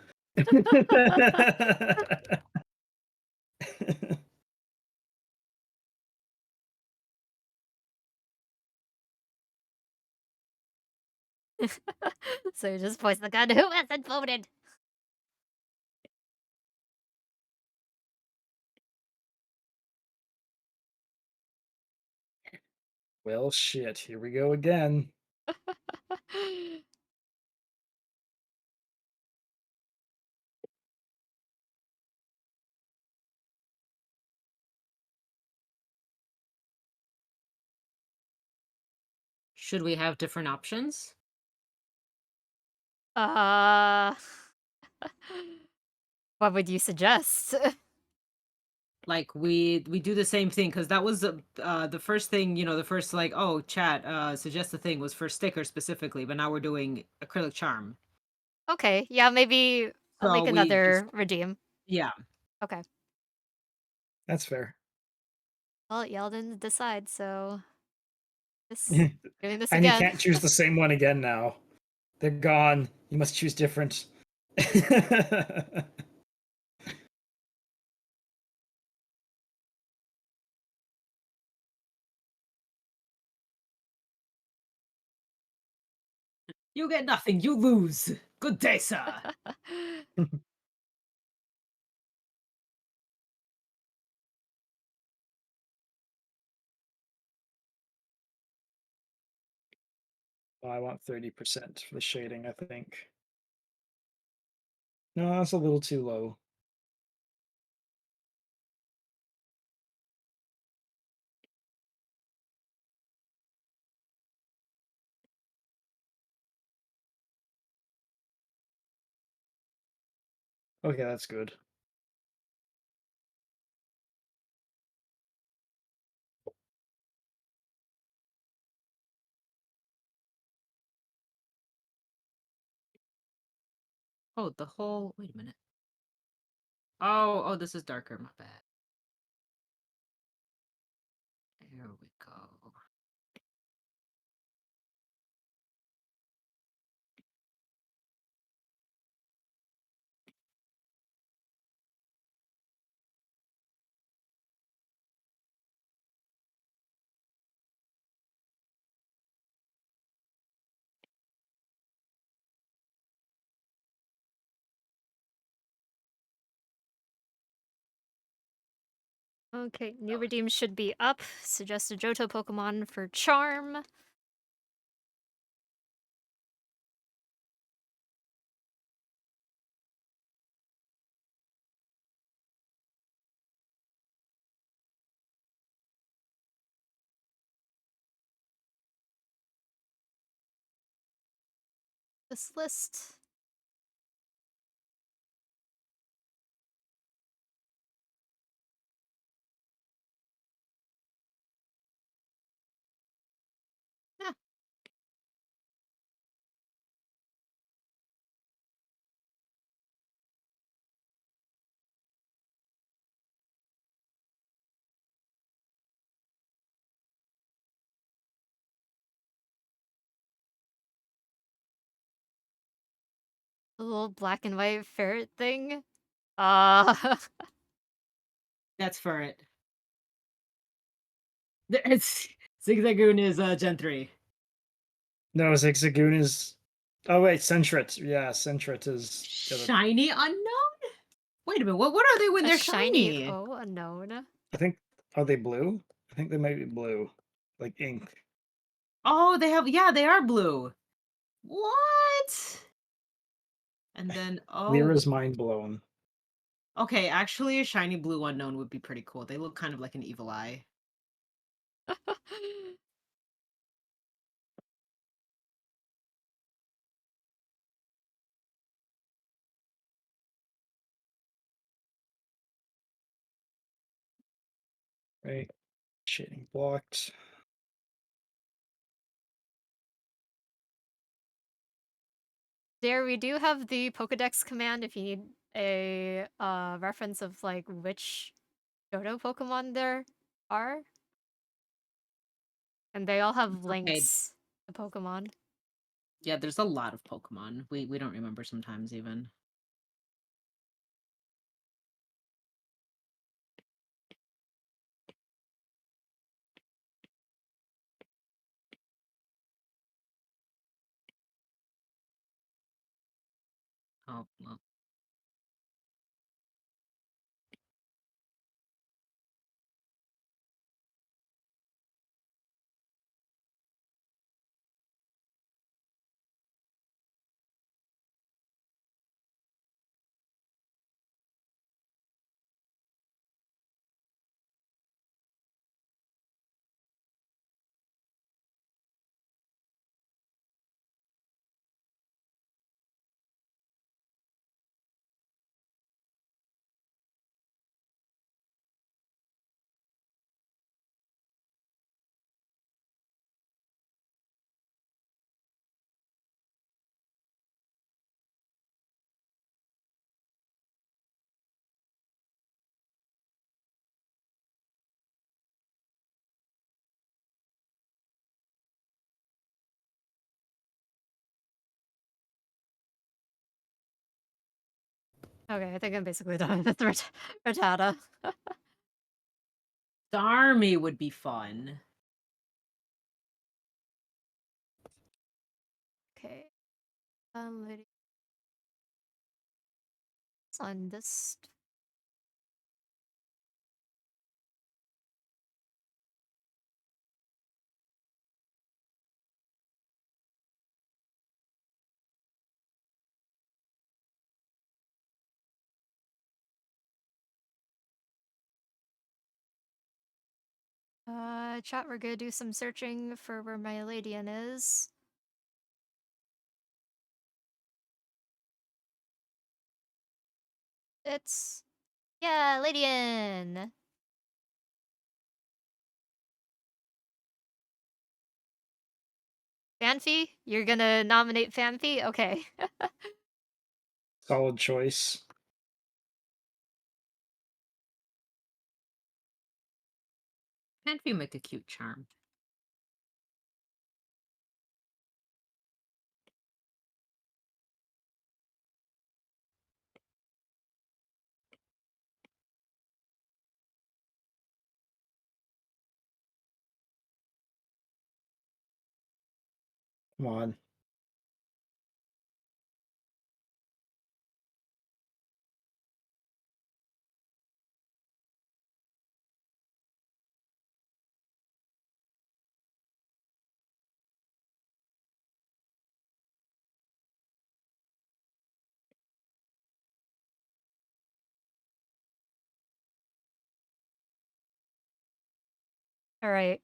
So you just voice the gun. Who hasn't voted?
Well, shit. Here we go again.
Should we have different options?
uh what would you suggest?
Like we do the same thing because that was the first thing, the first like, oh, chat suggest the thing was for sticker specifically, but now we're doing acrylic charm.
Okay, yeah, maybe I'll make
So we just
another redeem.
yeah.
Okay.
That's fair.
Well, y'all didn't decide, so doing this
And you
again.
can't choose the same one again now. They're gone. You must choose different.
You get nothing, you lose. Good day, sir.
I want 30% for the shading, I think. No, that's a little too low. Okay, that's good.
Oh, the whole. Wait a minute. Oh, this is darker. My bad. There we go.
Okay, new redeems should be up. Suggest a Johto Pokemon for Charm. This list. Yeah. The little black and white ferret thing.
That's for it. It's Zigzagoon is Gen 3.
No, Zigzagoon is. Oh wait, Sentret. Yeah, Sentret is. Yeah,
Shiny unknown? Wait a minute. What are they when
a
they're
shiny
shiny?
O unknown.
I think. Are they blue? I think they might be blue, like ink.
Oh, they have. Yeah, they are blue. What? And then
Lyra's mind blown.
okay. Actually, a shiny blue unknown would be pretty cool. They look kind of like an evil eye.
Right. Shading blocked.
There, we do have the Pokedex command if you need a reference of like which Johto Pokemon there are. And they all have
Okay.
links to Pokemon.
Yeah, there's a lot of Pokemon. We don't remember sometimes even. Oh, well.
Okay, I think I'm basically done with Rattata.
Starmie would be fun.
Okay. Lady. On this. Chat, we're gonna do some searching for where my Ladian is. It's... Yeah, Ladian! Fanfi? You're gonna nominate Fanfi? Okay.
Solid choice.
Can't you make a cute charm?
Come on.
Alright,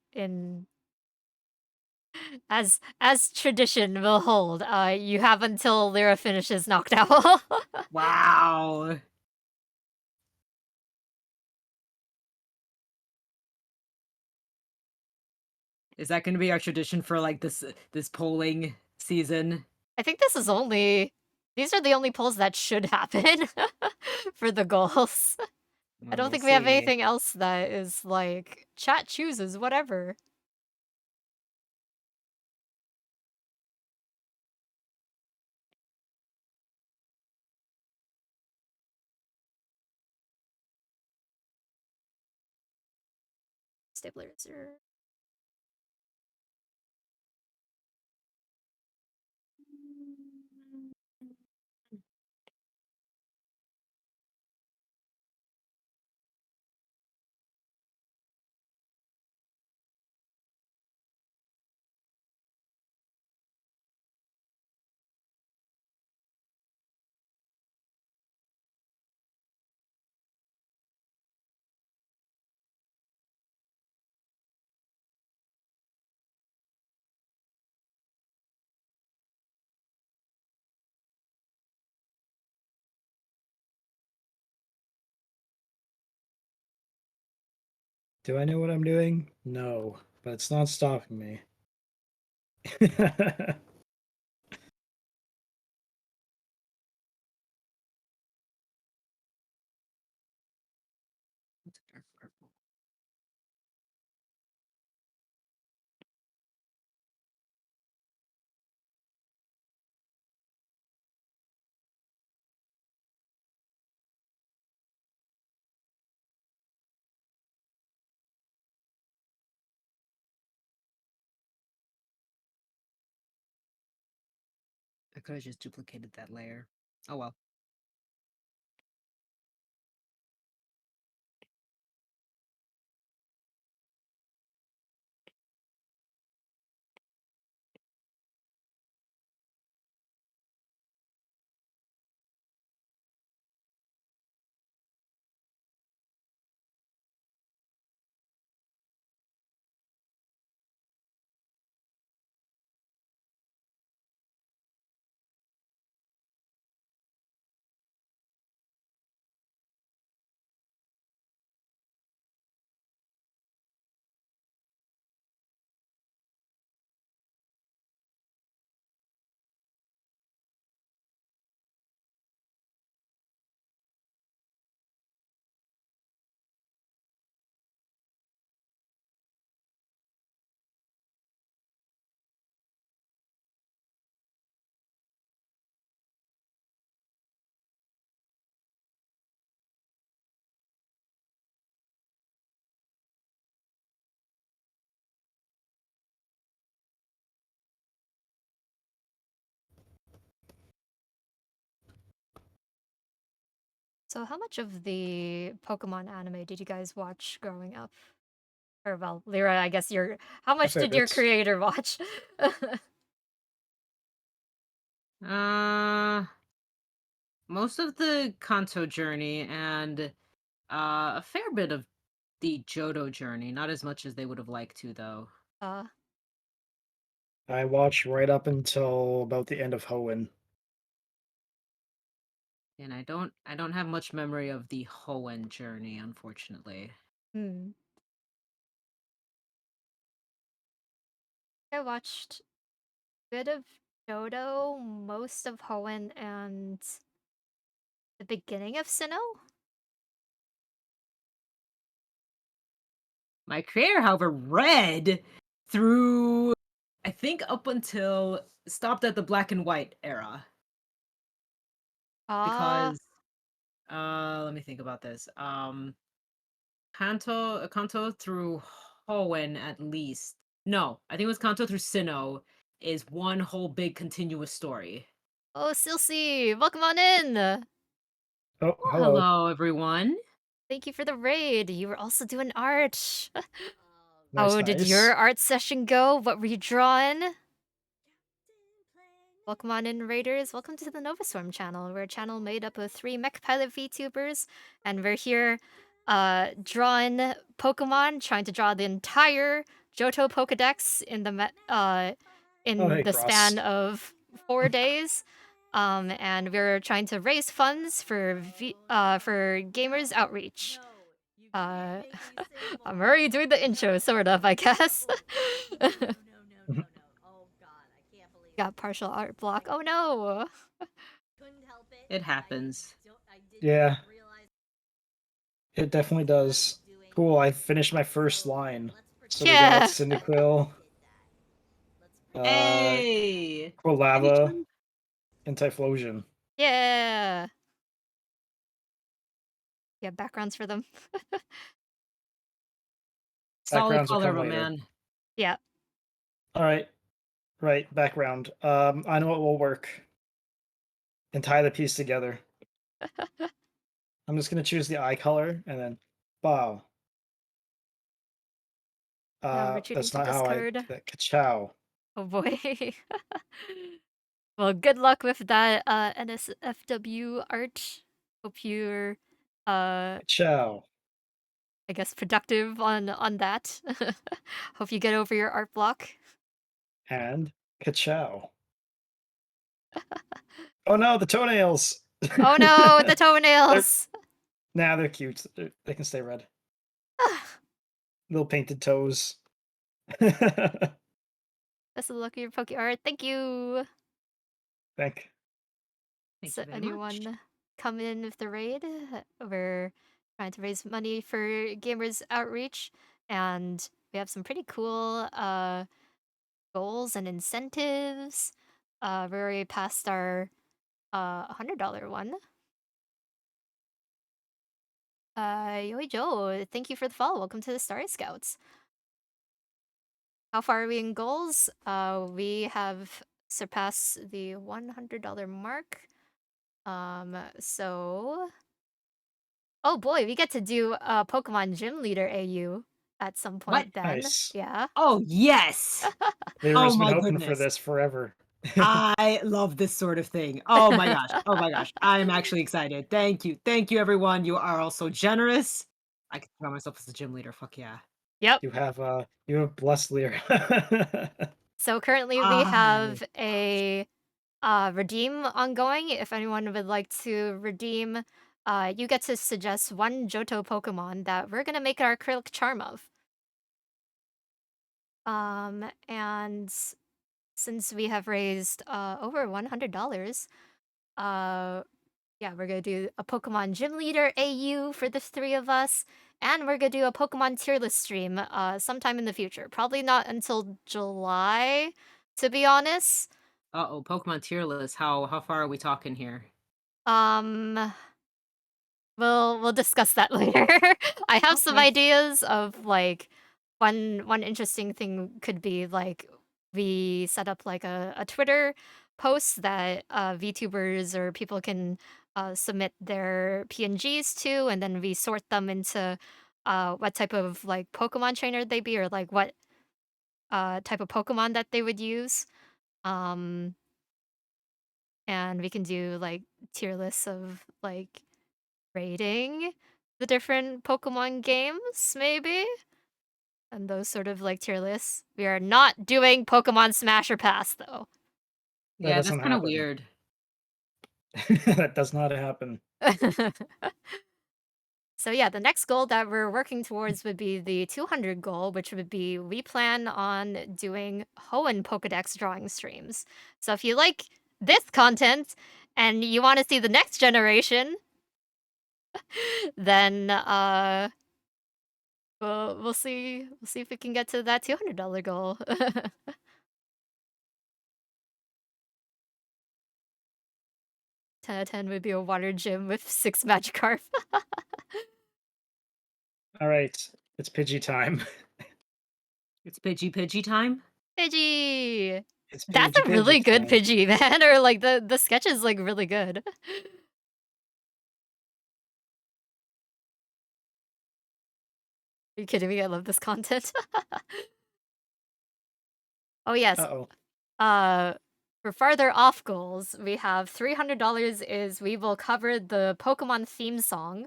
as tradition will hold, you have until Lyra finishes knocked out.
Wow. Is that going to be our tradition for like this polling season?
I think this is only... These are the only polls that should happen for the goals. I
Well,
don't
we'll
think we have
see.
anything else that is like, chat chooses, whatever. Stabilizer.
Do I know what I'm doing? No, but it's not stopping me.
I could have just duplicated that layer. Oh well.
So how much of the Pokemon anime did you guys watch growing up? Or well, Lyra, I guess how much
fair
did your
bit.
creator watch?
Uh, most of the Kanto journey and a fair bit of the Johto journey, not as much as they would have liked to, though.
Uh,
I watched right up until about the end of Hoenn.
And I don't have much memory of the Hoenn journey, unfortunately.
hmm. I watched a bit of Johto, most of Hoenn, and the beginning of Sinnoh.
My creator, however, read through, I think, up until stopped at the black and white era
Ah,
because let me think about this. Kanto through Hoenn at least. No, I think it was Kanto through Sinnoh is one whole big continuous story.
oh, Silsey, welcome on in.
Oh,
Oh,
hello.
hello, everyone.
Thank you for the raid. You were also doing art.
Nice,
How did your
nice.
art session go? What were you drawing? Welcome on in, Raiders. Welcome to the Nova Storm channel. We're a channel made up of 3 mech pilot VTubers, and we're here drawing Pokemon, trying to draw the entire Johto Pokedex
Oh,
in
hey,
the span
Cross.
of 4 days. And we're trying to raise funds for Gamers Outreach. I'm already doing the intro, sort of, I guess. Got partial art block. Oh no!
It happens.
Yeah, it definitely does. Cool, I finished my first line. So we got
Yeah!
Cyndaquil,
Hey!
Quilava, and Typhlosion.
Yeah! Yeah, backgrounds for them.
Solid
Backgrounds will
color
come
of a
later.
man.
Yeah.
Alright, right, background. I know it will work. And tie the piece together. I'm just gonna choose the eye color and then bow.
Now retreating
That's
to
not how I do
discard.
that. Ka-chow.
Oh boy. Well, good luck with that NSFW art. Hope you're
Ka-chow.
I guess productive on that. Hope you get over your art block.
And ka-chow. Oh no, the toenails!
Oh no, the
They're
toenails!
nah, they're cute. They can stay red. Little painted toes.
Best of luck with your Poke art. Thank you.
Thank.
Thank
So
you very much.
anyone come in with the raid? We're trying to raise money for Gamers Outreach, and we have some pretty cool goals and incentives. We're already past our $100 one. Yoi Joe, thank you for the follow. Welcome to the Starry Scouts. How far are we in goals? We have surpassed the $100 mark. So oh boy, we get to do a Pokemon Gym Leader AU at some
What?
point then.
Nice.
Yeah.
Oh, yes! Oh
Viewer's been
my
hoping for
goodness.
this forever.
I love this sort of thing. Oh my gosh. Oh my gosh. I'm actually excited. Thank you. Thank you, everyone. You are all so generous. I can throw myself as the gym leader. Fuck yeah.
Yep.
You have blessed Lear.
So currently we
I
have a redeem ongoing. If anyone would like to redeem, you get to suggest one Johto Pokemon that we're gonna make our acrylic charm of. And since we have raised over $100, yeah, we're gonna do a Pokemon Gym Leader AU for the 3 of us, and we're gonna do a Pokemon tier list stream sometime in the future. Probably not until July, to be honest.
Uh-oh, Pokemon tier list. How far are we talking here?
Um, we'll discuss that later. I have some
Okay.
ideas of like one interesting thing could be like we set up like a Twitter post that VTubers or people can submit their PNGs to, and then we sort them into what type of like Pokemon trainer they be, or like what type of Pokemon that they would use. Um, and we can do like tier lists of like rating. the different Pokemon games, maybe? And those sort of like tier lists. We are not doing Pokemon Smash or Pass though.
That
Yeah, that's
doesn't
kind of
happen.
weird.
That does not happen.
So yeah, the next goal that we're working towards would be the 200 goal, which would be we plan on doing Hoenn Pokedex drawing streams. So if you like this content and you want to see the next generation, then we'll see if we can get to that $200 goal. 10 out of 10 would be a water gym with 6 Magikarp.
All right, it's Pidgey time.
It's Pidgey time.
Pidgey!
It's
That's
Pidgey
a really good
time.
Pidgey, man. Or like the sketch is like really good. Are you kidding me? I love this content. Oh yes.
Uh-oh.
For farther off goals, we have $300 is we will cover the Pokemon theme song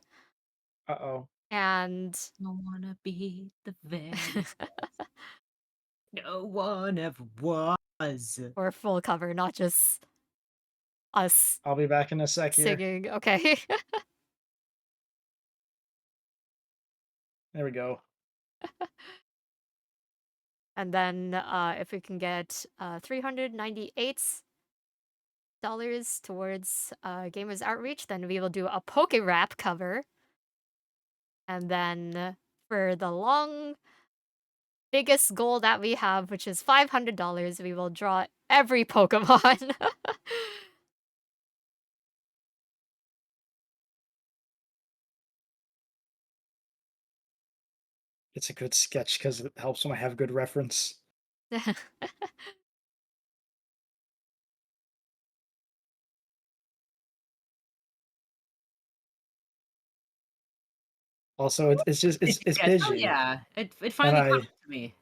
Uh-oh.
and
I wanna be the very best. No one ever was.
or full cover, not just us
I'll be back in a sec here.
singing. Okay.
There we go.
And then if we can get $398 towards Gamers Outreach, then we will do a Poke Rap cover. And then for the biggest goal that we have, which is $500, we will draw every Pokemon.
It's a good sketch because it helps when I have good reference. Also, it's just it's
Yes, oh
Pidgey,
yeah. It
and
finally caught up to me.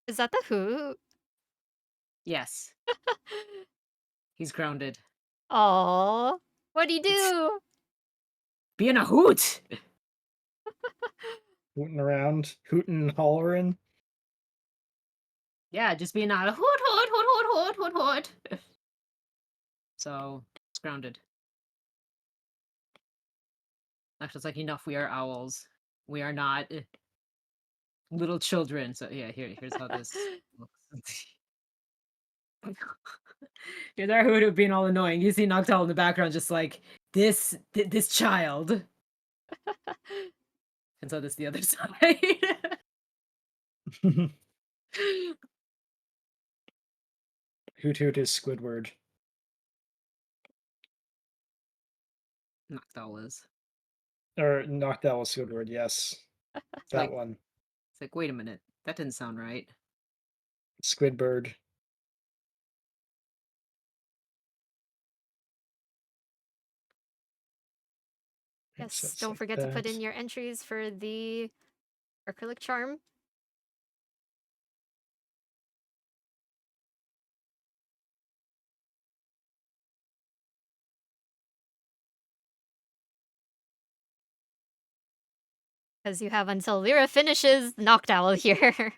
Is that the Who?
Yes, he's grounded.
Oh, what'd he do?
Being a hoot.
hooting around, hooting and hollering.
Yeah, just being a hoot hoot hoot hoot hoot hoot hoot. So it's grounded. Actually, it's like enough. We are owls. We are not little children. So yeah, here's how this looks. Here's our hoot being all annoying. You see Noctowl in the background, just like this child. And so this the other side.
Hoot Hoot is Squidward.
Noctowl is.
Or Noctowl is Squidward, yes. That
Like,
one.
it's like, wait a minute, that didn't sound right.
Squidbird.
Yes, don't forget to put in your entries for the acrylic charm. Because you have until Lyra finishes Noctowl here.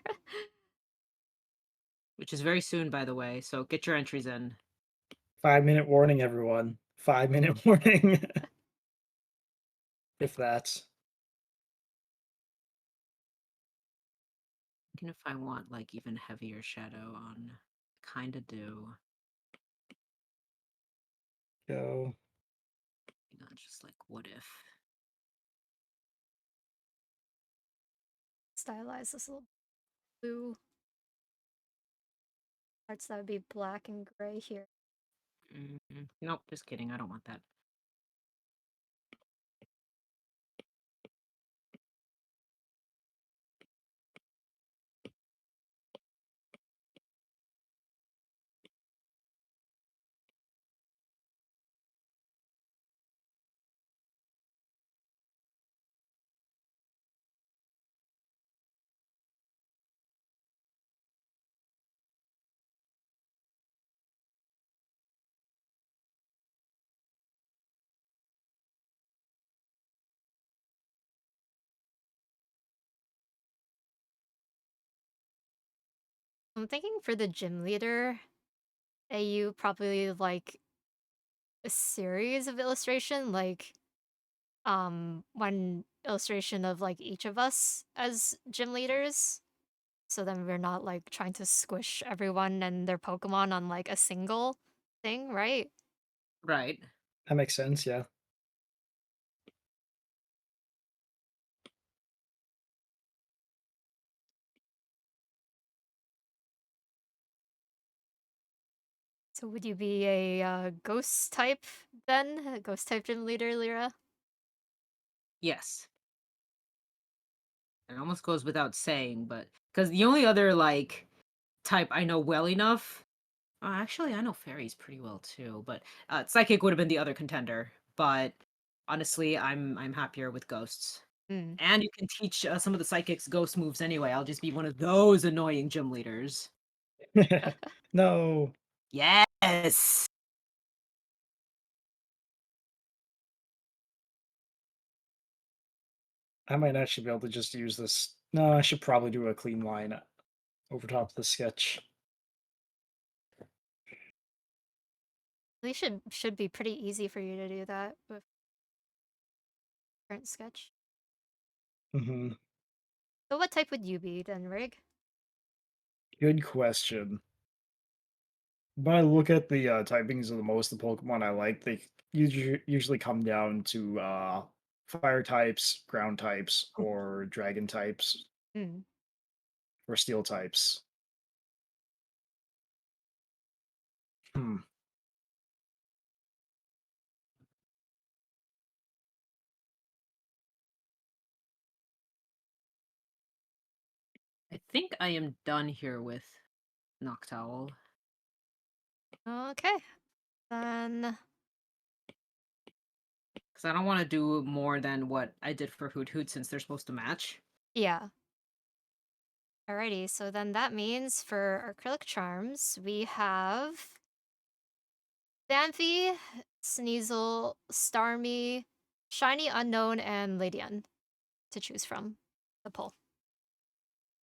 Which is very soon, by the way, so get your entries in.
5-minute warning, everyone. 5-minute warning. If that's.
Even if I want, like, even heavier shadow on, kinda do.
Go.
You know, just like, what if?
Stylize this little blue parts that would be black and gray here.
Nope, just kidding. I don't want that.
I'm thinking for the gym leader, AU probably like a series of illustration, like one illustration of like each of us as gym leaders. So then we're not like trying to squish everyone and their Pokemon on like a single thing, right?
Right.
That makes sense, yeah.
So would you be a ghost type then? A ghost type gym leader, Lyra?
Yes. It almost goes without saying, but because the only other like type I know well enough, actually I know fairies pretty well too, but psychic would have been the other contender. But honestly, I'm happier with ghosts.
Hmm.
And you can teach some of the psychics ghost moves anyway. I'll just be one of those annoying gym leaders.
No.
Yes.
I might actually be able to just use this. No, I should probably do a clean line over top of the sketch.
At least should be pretty easy for you to do that with current sketch.
Hmm.
So what type would you be then, Rig?
Good question. When I look at the typings of the most of the Pokemon I like, they usually come down to fire types, ground types, or dragon types,
Hmm.
or steel types. Hmm.
I think I am done here with Noctowl.
Okay. Then
Because I don't want to do more than what I did for Hoot Hoot since they're supposed to match.
yeah. Alrighty, so then that means for acrylic charms, we have Phanpy, Sneasel, Starmie, Shiny Unknown, and Ladian to choose from the poll.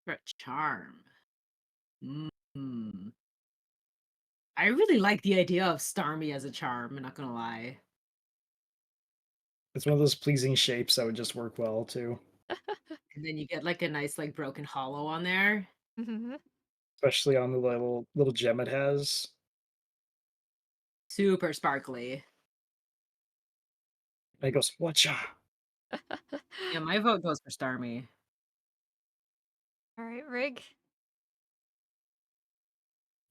For a charm. Mm. I really like the idea of Starmie as a charm, I'm not gonna lie.
It's one of those pleasing shapes that would just work well too,
And then you get like a nice like broken hollow on there.
especially on the little gem it has.
Super sparkly.
And it goes, "Whatcha?"
Yeah, my vote goes for Starmie.
Alright, Rig.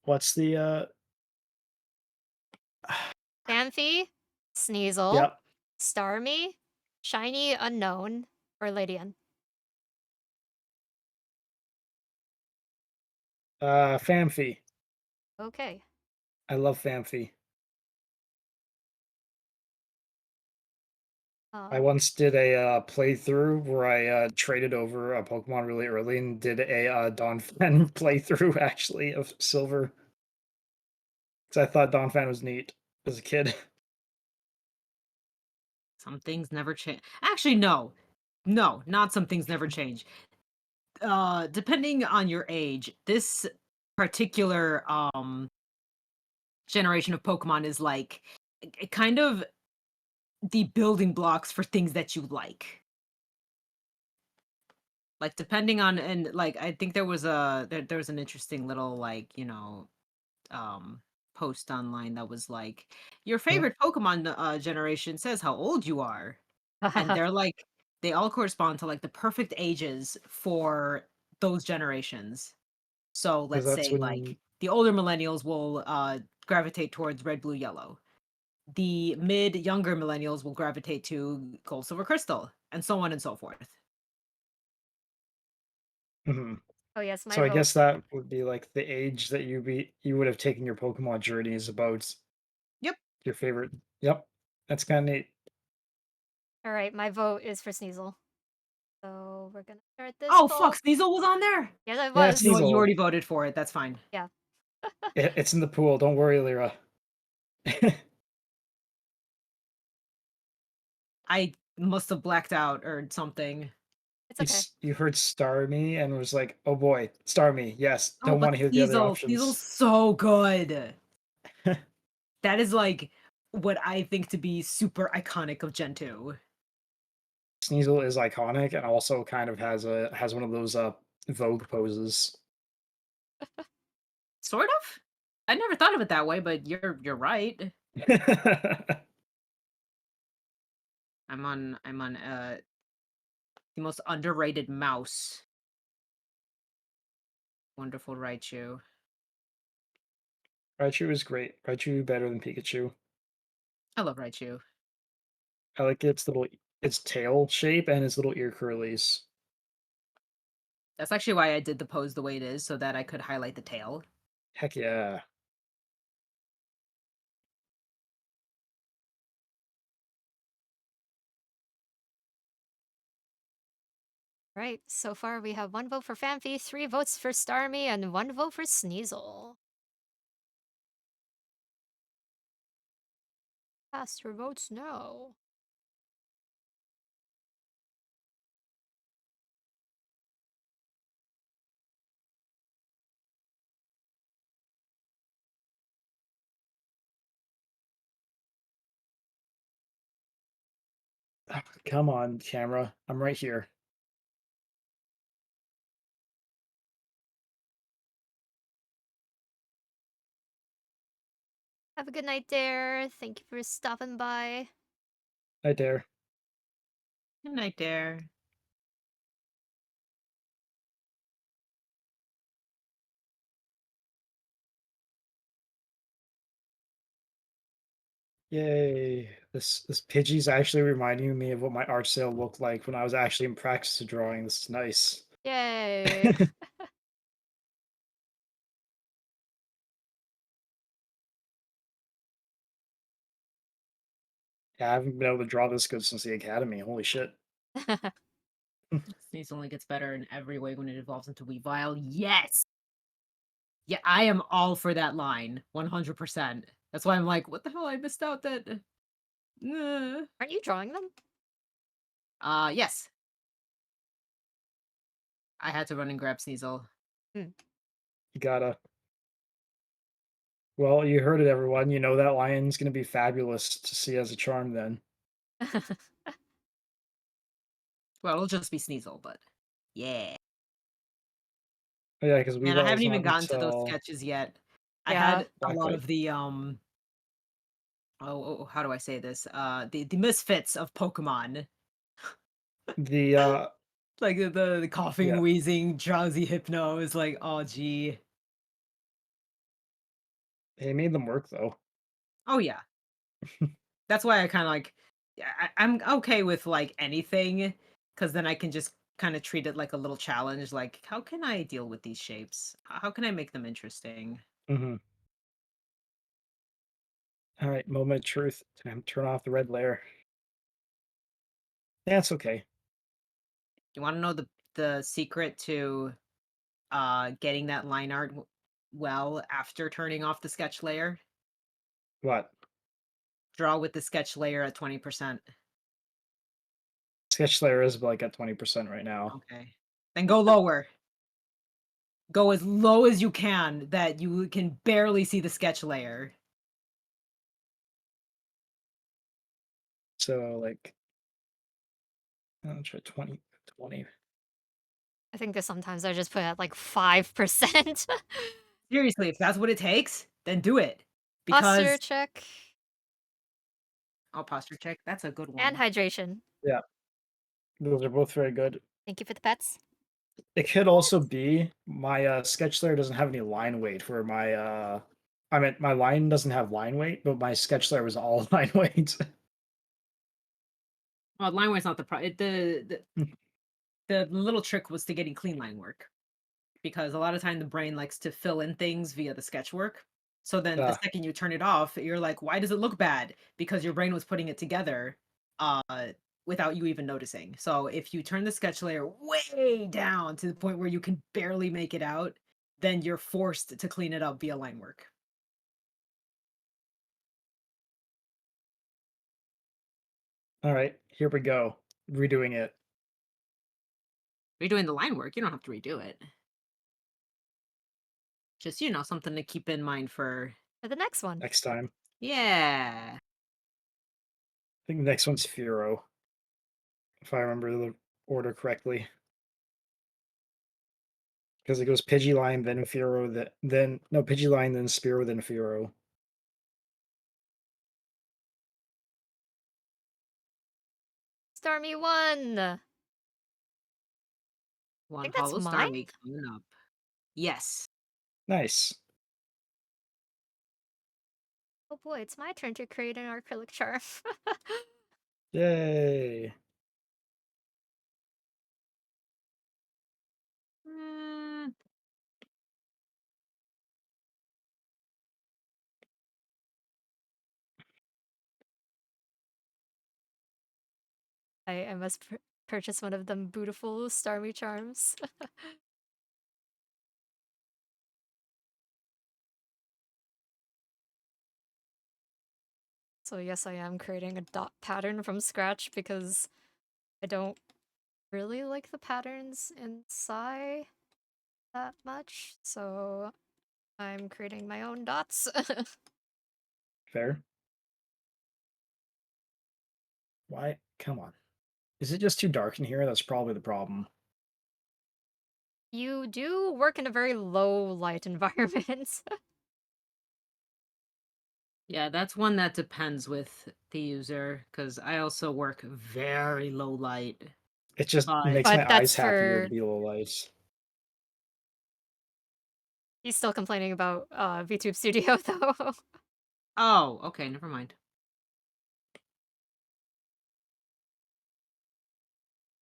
What's the
Phanpy, Sneasel,
Yep.
Starmie, Shiny Unknown, or Ladian.
Phanpy.
Okay.
I love Phanpy. I
Uh,
once did a playthrough where I traded over a Pokemon really early and did a Donphan playthrough actually of Silver because I thought Donphan was neat as a kid.
Some things never change. Actually, no. No, not some things never change. Depending on your age, this particular generation of Pokemon is like kind of the building blocks for things that you like. Like depending on and like I think there was an interesting little like, um post online that was like your
Huh?
favorite Pokemon generation says how old you are. And they're like they all correspond to like the perfect ages for those generations. So
Because
let's
that's
say like
when
the older millennials will gravitate towards red, blue, yellow. The mid younger millennials will gravitate to gold, silver, crystal, and so on and so forth.
Mhm.
oh yes, my
So I
vote.
guess that would be like the age that you would have taken your Pokemon journey is about
Yep.
your favorite. Yep. That's kind of neat.
Alright, my vote is for Sneasel. So we're gonna start this
Oh fuck,
poll.
Sneasel was on there.
Yes, I
Yeah,
was.
You know what? You
Sneasel.
already voted for it. That's fine.
Yeah.
It's in the pool. Don't worry, Lyra.
I must have blacked out or something.
It's okay.
You heard Starmie and was like, "Oh boy, Starmie, yes."
Oh,
Don't
but
want to hear the other
Sneasel's
options.
so good. That is like what I think to be super iconic of Gen 2.
Sneasel is iconic and also kind of has one of those Vogue poses.
Sort of? I never thought of it that way, but you're right. I'm on the most underrated mouse. Wonderful Raichu.
Raichu is great. Raichu better than Pikachu.
I love Raichu.
I like its tail shape and its little ear curlies.
That's actually why I did the pose the way it is, so that I could highlight the tail.
Heck yeah.
Right, so far we have 1 vote for Fanphy, 3 votes for Starmie, and 1 vote for Sneasel. Cast your votes now.
Oh, come on, camera. I'm right here.
Have a good night there. Thank you for stopping by.
Right there.
Good night, there.
Yay. This Pidgey's actually reminding me of what my art sale looked like when I was actually in practice of drawing. This is nice.
Yay.
Yeah, I haven't been able to draw this good since the academy. Holy shit.
Sneasel only gets better in every way when it evolves into Weavile. Yes! Yeah, I am all for that line. 100%. That's why I'm like, what the hell? I missed out that.
Aren't you drawing them?
Yes. I had to run and grab Sneasel.
Hmm.
You gotta. Well, you heard it, everyone. You know that lion's gonna be fabulous to see as a charm then.
Well, it'll just be Sneasel, but yeah.
Oh, yeah, because
Man, I
Weavile's
haven't even
not
gotten to those
until
sketches yet. I
Yeah.
had a lot
Blacklight.
of the how do I say this? The misfits of Pokemon.
The
Like the coughing,
yeah,
wheezing, drowsy hypno is like, oh gee.
they made them work though.
Oh yeah. That's why I kind of like yeah, I'm okay with like anything because then I can just kind of treat it like a little challenge. Like, how can I deal with these shapes? How can I make them interesting?
Mhm. All right, moment of truth. Time to turn off the red layer. That's okay.
You want to know the secret to getting that line art well after turning off the sketch layer?
What?
Draw with the sketch layer at 20%.
Sketch layer is like at 20% right now.
Okay. Then go lower. Go as low as you can that you can barely see the sketch layer.
So like I'll try 20, 20.
I think that sometimes I just put at like 5%.
Seriously, if that's what it takes, then do it.
Posture
Because
check
I'll posture check. That's a good
and
one.
hydration.
Yeah, those are both very good.
Thank you for the pets.
It could also be my sketch layer doesn't have any line weight for my I mean my line doesn't have line weight, but my sketch layer was all line weight.
Well, line work's not the pro. The little trick was to getting clean line work because a lot of time the brain likes to fill in things via the sketch work. So then the
uh,
second you turn it off, you're like, why does it look bad? Because your brain was putting it together uh without you even noticing. So if you turn the sketch layer way down to the point where you can barely make it out, then you're forced to clean it up via line work.
all right, here we go. Redoing it.
You're doing the line work. You don't have to redo it. Just, something to keep in mind for.
For the next one.
Next time.
Yeah.
I think the next one's Furo, if I remember the order correctly. Because it goes Pidgeline, then Furo, then no Pidgeline, then Spearow, then Furo.
Stormy won! I
One
think that's
Hollow
mine?
Star Week coming up. Yes.
Nice.
Oh boy, it's my turn to create an acrylic charm.
Yay.
Mm,
I must purchase one of them beautiful Starmie charms. So yes, I am creating a dot pattern from scratch because I don't really like the patterns in Psy that much, so I'm creating my own dots.
Fair. Why? Come on. Is it just too dark in here? That's probably the problem.
You do work in a very low light environment.
yeah, that's one that depends with the user, because I also work very low light.
It just
But
makes my
But
eyes
that's
happier to
for...
be low light.
He's still complaining about VTube Studio, though.
oh, okay, never mind.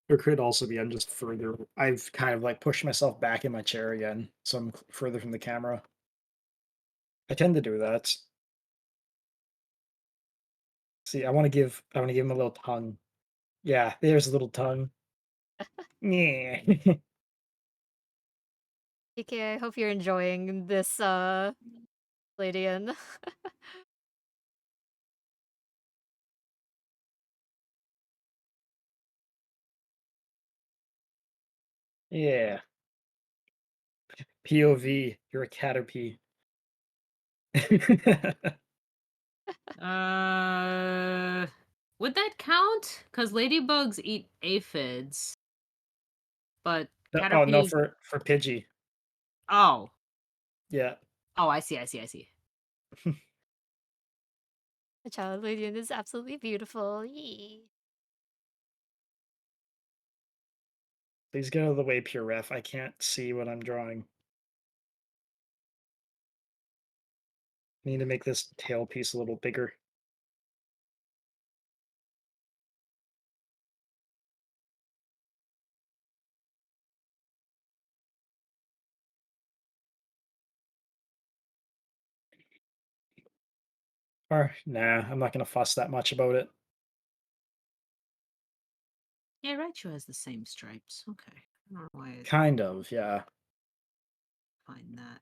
Or could also be I'm just further. I've kind of like pushed myself back in my chair again, so I'm further from the camera. I tend to do that. See, I want to give him a little tongue. Yeah, there's a little tongue. Yeah.
PK, I hope you're enjoying this, Ladian.
Yeah. POV, you're a caterpie.
Would that count? Because ladybugs eat aphids, but
Oh no,
caterpie.
for Pidgey.
Oh,
Yeah.
oh, I see, I see, I see.
The child Ladian is absolutely beautiful. Yee.
Please get out of the way, pure ref. I can't see what I'm drawing. I need to make this tail piece a little bigger. Or nah, I'm not gonna fuss that much about it.
Yeah, Raichu has the same stripes. Okay, I don't know why I
Kind of, yeah.
find that.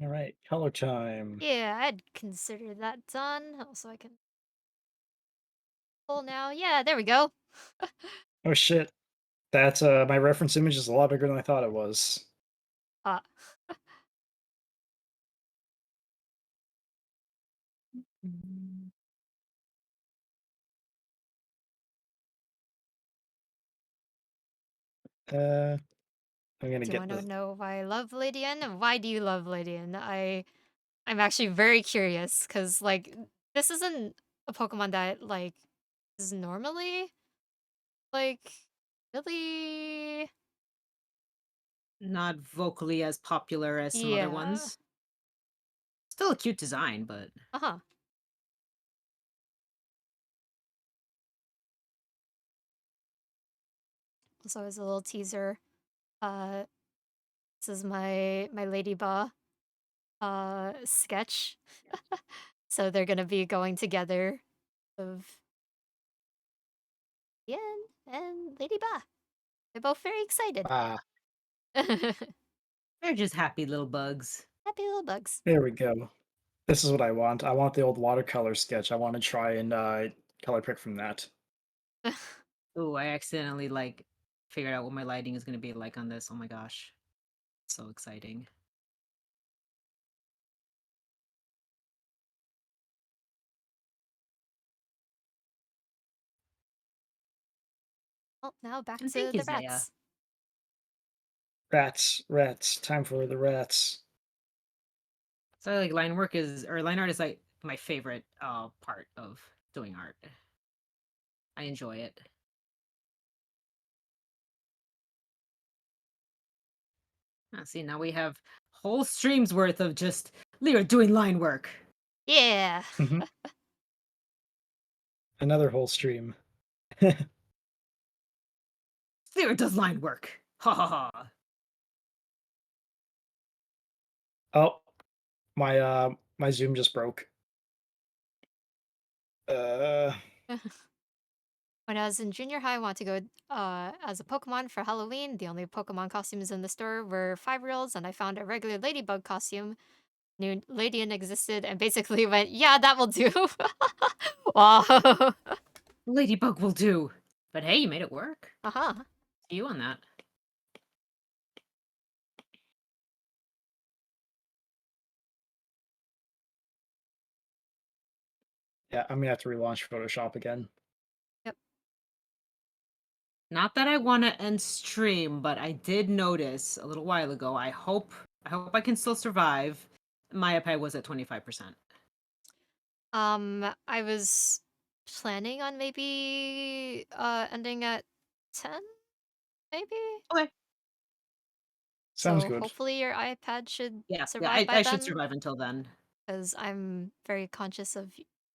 All right, color time.
Yeah, I'd consider that done. Also, I can pull now. Yeah, there we go.
Oh shit. That's my reference image is a lot bigger than I thought it was.
Uh,
Uh I'm gonna
do you
get
want to
the
know why I love Ladian? Why do you love Ladian? I'm actually very curious because like this isn't a Pokemon that like is normally like really.
Not vocally as popular as some other
Yeah.
ones. Still a cute design, but
Uh-huh. So as a little teaser, uh this is my Lady Ba sketch. So they're gonna be going together of Ian and Lady Ba. They're both very excited.
Ah,
Happy
They're just happy little bugs.
little bugs.
there we go. This is what I want. I want the old watercolor sketch. I want to try and color pick from that.
Ooh, I accidentally like figured out what my lighting is gonna be like on this. Oh my gosh. So exciting.
Well, now back
And
to
thank you,
the
Zaya.
rats.
Rats, rats. Time for the rats.
So like line work is or line art is like my favorite part of doing art. I enjoy it. See, now we have whole streams worth of just Lyra doing line work.
Yeah.
Mhm. Another whole stream.
Lyra does line work. Ha ha ha.
Oh, my Zoom just broke. Uh,
When I was in junior high, I wanted to go as a Pokemon for Halloween. The only Pokemon costumes in the store were 5-year-olds, and I found a regular Ladybug costume. Knew Ladian existed, and basically went, yeah, that will do. Wow.
Ladybug will do. But hey, you made it work.
Uh-huh.
See you on that.
yeah, I'm gonna have to relaunch Photoshop again.
Yep.
Not that I want to end stream, but I did notice a little while ago. I hope I can still survive. My iPad was at 25%.
I was planning on maybe ending at 10, maybe?
Okay.
Sounds
So
good.
hopefully your iPad should
Yeah,
survive by
I should
then,
survive until then.
because I'm very conscious of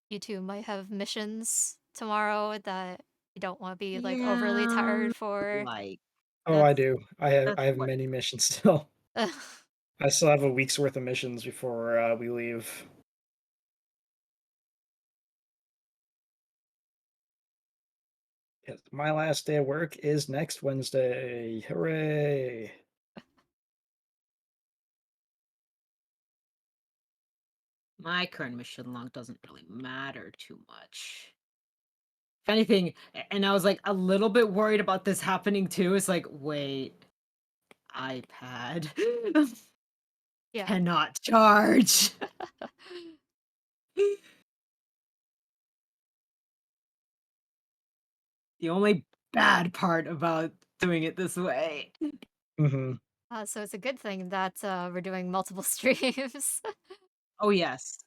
you two might have missions tomorrow that you don't want to be like overly
Yeah,
tired for.
like
Oh, I
that's
do. I
that's
have
what.
many missions still. I still have a week's worth of missions before we leave. Yes, my last day of work is next Wednesday. Hooray!
My current mission log doesn't really matter too much. If anything, and I was like a little bit worried about this happening too. It's like, wait, iPad
Yeah.
cannot charge. The only bad part about doing it this way.
Hmm.
So it's a good thing that we're doing multiple streams.
Oh yes.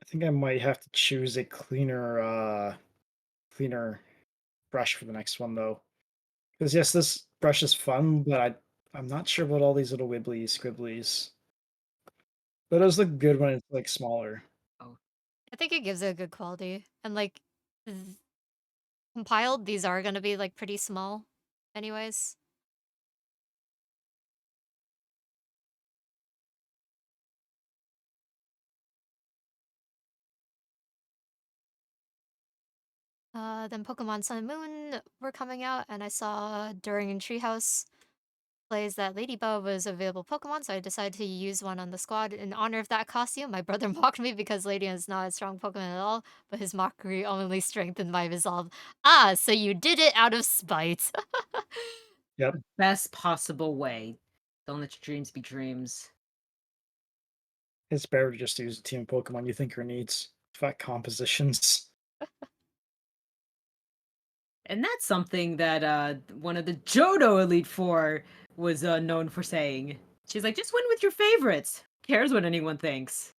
I think I might have to choose a cleaner brush for the next one though. Because yes, this brush is fun, but I'm not sure about all these little wibbly scribblies. But those look good when it's like smaller.
Oh,
I think it gives it a good quality. And like compiled, these are going to be like pretty small anyways. Then Pokemon Sun and Moon were coming out, and I saw during Treehouse plays that Ladybug was available Pokemon, so I decided to use one on the squad in honor of that costume. My brother mocked me because Ladian is not a strong Pokemon at all, but his mockery only strengthened my resolve. Ah, so you did it out of spite.
Yep.
best possible way. Don't let your dreams be dreams.
It's better to just use a team of Pokemon you think are neat. Fat compositions.
And that's something that one of the Johto Elite Four was known for saying. She's like, just win with your favorites. Who cares what anyone thinks?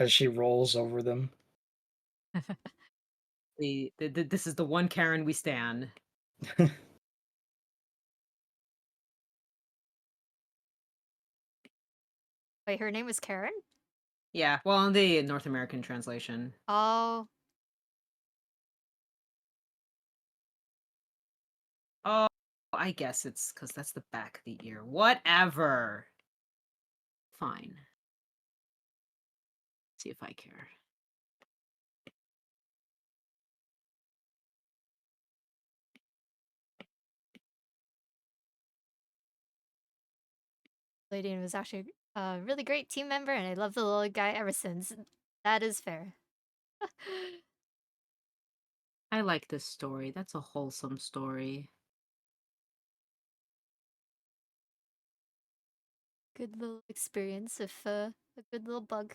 As she rolls over them.
This is the one Karen we stan.
Wait, her name was Karen?
Yeah, well, in the North American translation.
Oh,
Oh, I guess it's because that's the back of the ear. Whatever. Fine. see if I care.
Ladian was actually a really great team member, and I love the little guy ever since. That is fair.
I like this story. That's a wholesome story.
Good little experience with a good little bug.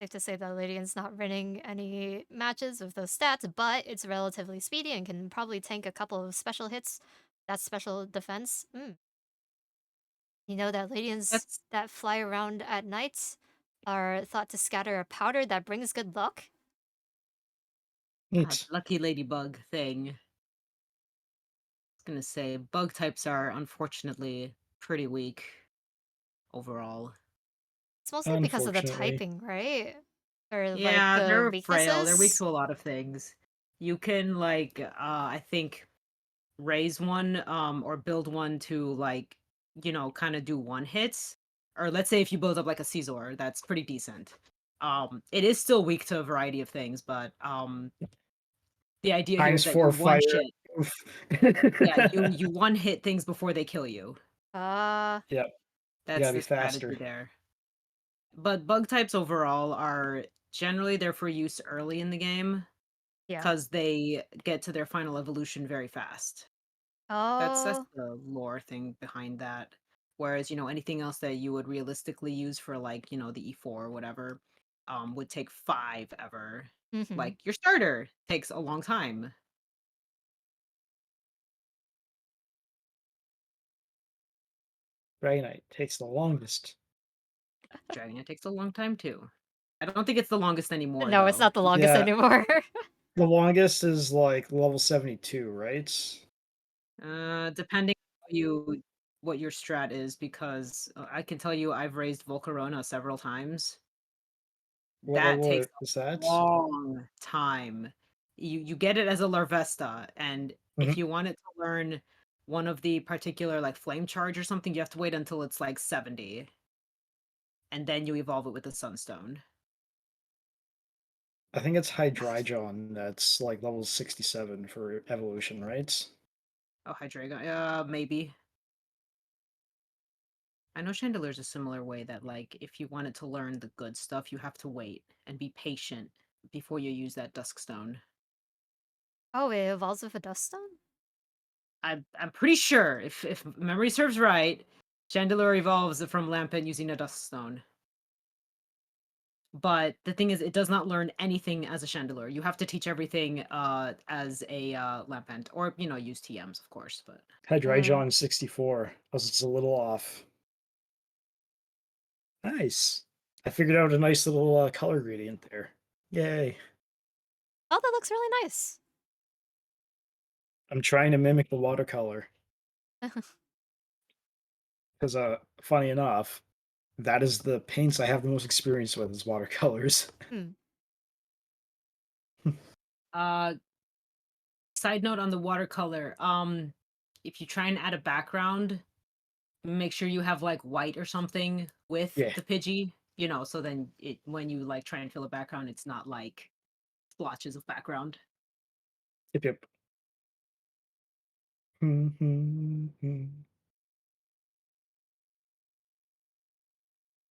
Safe to say that Ladian's not winning any matches with those stats, but it's relatively speedy and can probably tank a couple of special hits. That's special defense. You know that Ladians
That's
that fly around at night are thought to scatter a powder that brings good luck.
Neat.
lucky ladybug thing. I was gonna say bug types are unfortunately pretty weak overall.
It's mostly because of the
Unfortunately.
typing, right? Or like
Yeah,
the
they're frail. They're weak
weaknesses.
to a lot of things. You can like I think raise one or build one to like, kind of do one hits. Or let's say if you build up like a Caesar, that's pretty decent. It is still weak to a variety of things, but the idea here is
Times
that you
four
one
fire.
shit.
Oof.
Yeah, you one hit things before they kill you.
Yep. You
That's
gotta be
the strategy
faster.
there. But bug types overall are generally there for use early in the game
Yeah.
because they get to their final evolution very fast. That's
Oh.
the lore thing behind that. Whereas, anything else that you would realistically use for like, the E4 or whatever, would take 5 ever.
Mm-hmm.
Like your starter takes a long time.
Dragonite takes the longest.
Dragonite takes a long time too. I don't think it's the longest anymore
No, it's
though.
not the longest
Yeah,
anymore.
the longest is like level 72, right?
Depending on what your strat is, because I can tell you I've raised Volcarona several times.
What
That
level
takes
is
a
that?
long time. You get it as a Larvesta, and if
Mhm.
you want it to learn one of the particular like flame charge or something, you have to wait until it's like 70, and then you evolve it with the Sunstone.
I think it's Hydreigon that's like level 67 for evolution, right?
Oh, Hydreigon, maybe. I know Chandeler's a similar way that like if you wanted to learn the good stuff, you have to wait and be patient before you use that Duskstone.
Oh, it evolves with a dust stone?
I'm pretty sure if memory serves right, Chandelure evolves from Lampent using a Duskstone. But the thing is, it does not learn anything as a Chandelure. You have to teach everything as a Lampent, or use TMs, of course. But
Hydreigon 64. I was just a little off. Nice. I figured out a nice little color gradient there. Yay.
Oh, that looks really nice.
I'm trying to mimic the watercolor because, funny enough, that is the paints I have the most experience with is watercolors.
Hmm.
uh, side note on the watercolor, if you try and add a background, make sure you have like white or something with
Yeah.
the Pidgey. So then when you like try and fill a background, it's not like splotches of background.
Yep, yep.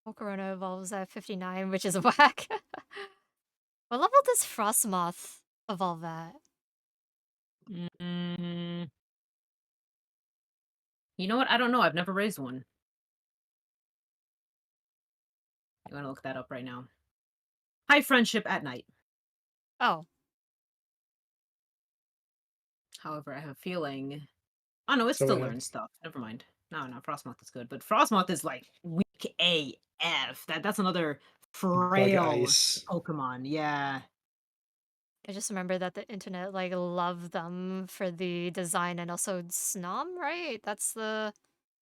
Volcarona evolves at 59, which is whack. What level does Frostmoth evolve at?
Mm, you know what? I don't know. I've never raised one. I'm gonna look that up right now. High friendship at night.
Oh.
However, I have a feeling. Oh no, it
So we
still
have
learns stuff. Never mind. No, Frostmoth is good, but Frostmoth is like weak AF. That's another
Bug
frail
Ice.
Pokemon. Yeah.
I just remember that the internet like loved them for the design and also Snom, right? That's the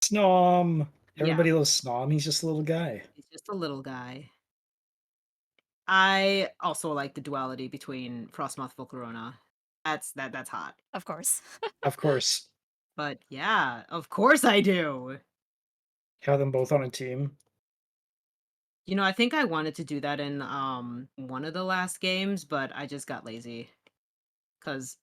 Snom.
Yeah.
Everybody loves Snom. He's just a little guy.
He's just a little guy. I also like the duality between Frostmoth Volcarona. That's hot.
of course.
Of course,
But yeah, of course I do.
have them both on a team.
You know, I think I wanted to do that in one of the last games, but I just got lazy. Cause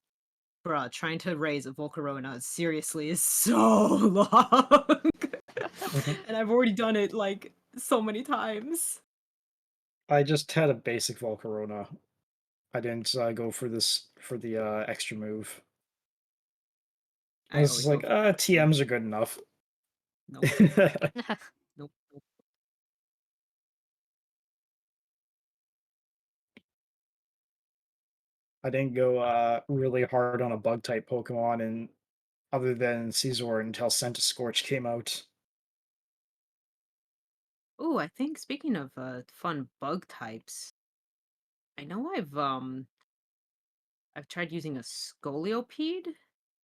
bruh, trying to raise a Volcarona seriously is so long.
Mhm.
And I've already done it like so many times.
I just had a basic Volcarona. I didn't go for the extra move. I
I
was just
always go
like,
for the extra move.
TMs are good enough.
Nope, nope, nope.
I didn't go really hard on a bug type Pokemon, and other than Caesar until Scorch came out.
Ooh, I think speaking of fun bug types, I know I've tried using a Scolipede.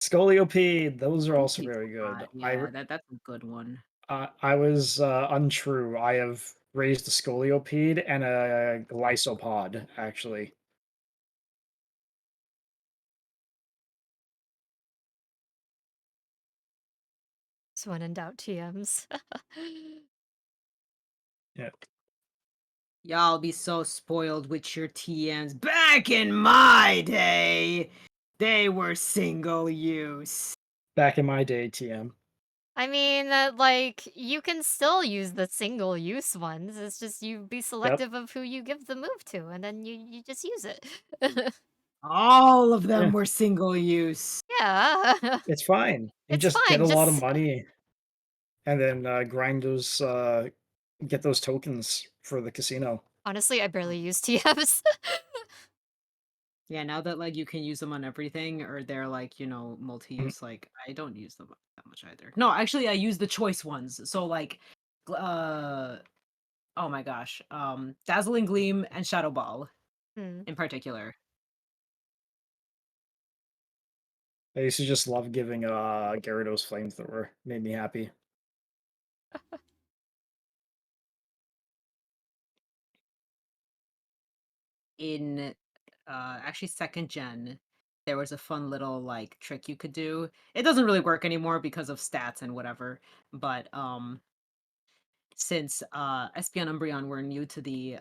Scoliopede, those are also
Scoliopede's
very good.
hot. Yeah, that's a good one.
I was untrue. I have raised a Scoliopede and a Glysopod actually.
So when in doubt, TMs.
Yeah,
Y'all be so spoiled with your TMs. Back in my day, they were single use.
back in my day, TM.
I mean, like, you can still use the single-use ones, it's just you be
Yep.
selective of who you give the move to, and then you just use it.
All of them
Yeah,
were single use.
Yeah.
it's fine. You
It's
just get
fine,
a lot of
just
money and then grind those, get those tokens for the casino.
honestly, I barely use TMs.
Yeah, now that like you can use them on everything or they're like,
Mhm.
multi-use, like I don't use them that much either. No, actually I use the choice ones. So like oh my gosh, Dazzling Gleam and Shadow Ball
Hmm.
in particular.
I used to just love giving Gyarados flamethrower. Made me happy.
In actually second gen, there was a fun little like trick you could do. It doesn't really work anymore because of stats and whatever, but since Espeon Umbreon were new to the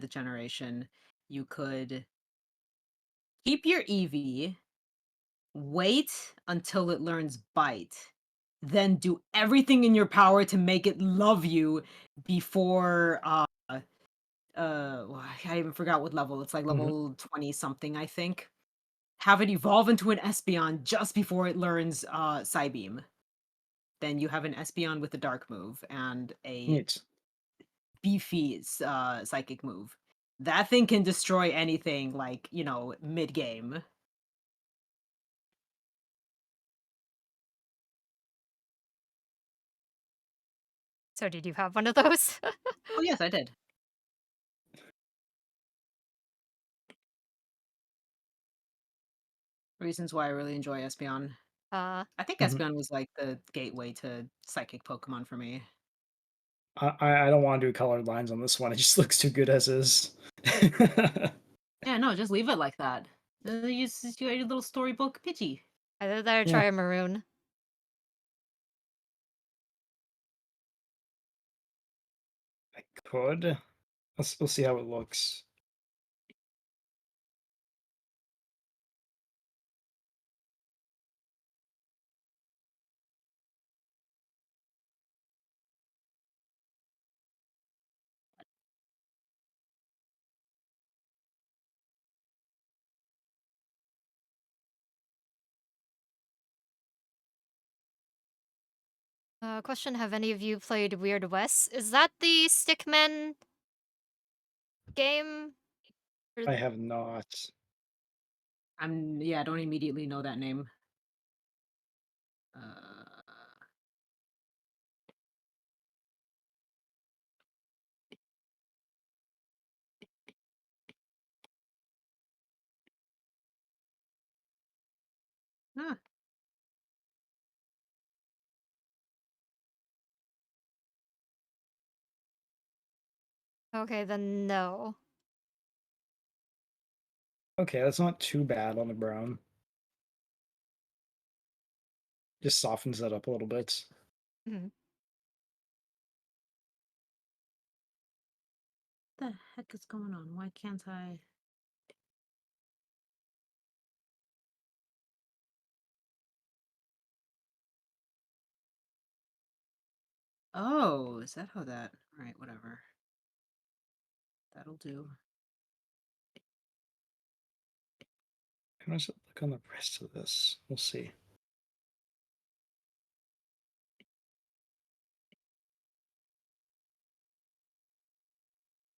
generation, you could keep your Eevee, wait until it learns Bite, then do everything in your power to make it love you before I even forgot what level. It's like
Mhm.
level 20 something, I think. Have it evolve into an Espeon just before it learns Psybeam. Then you have an Espeon with a dark move and a
Neat.
beefy psychic move. That thing can destroy anything like, mid game.
So did you have one of those?
Oh yes, I did. Reasons why I really enjoy Espeon.
Uh,
I think
Mhm.
Espeon was like the gateway to psychic Pokemon for me.
I don't want to do colored lines on this one. It just looks too good as is.
Yeah, no, just leave it like that. Use your little storybook Pidgey.
either that or try
Yeah,
a maroon.
I could. We'll see how it looks.
Question, have any of you played Weird West? Is that the Stickman game? Or
I have not.
Yeah, I don't immediately know that name. Huh.
Okay, then no.
Okay, that's not too bad on the brown. Just softens that up a little bit.
Mhm.
What the heck is going on? Why can't I? Oh, is that how that? All right, whatever. That'll do.
How does it look on the rest of this? We'll see.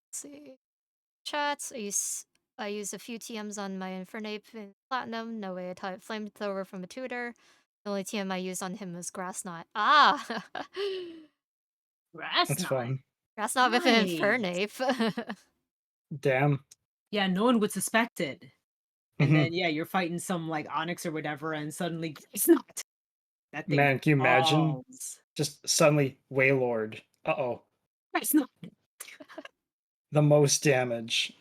Let's see. Chats. I use a few TMs on my Infernape in Platinum. No way I taught Flamethrower from a tutor. The only TM I used on him was Grass Knot. Ah!
Grass
That's
knot.
fun.
Grass Knot with an
Nice.
Infernape.
Damn.
Yeah, no one would suspect it. And
Mhm.
then yeah, you're fighting some like Onyx or whatever, and suddenly it's not. That thing
Man, can you imagine?
falls.
Just suddenly Waylord. Uh-oh.
It's not.
The most damage.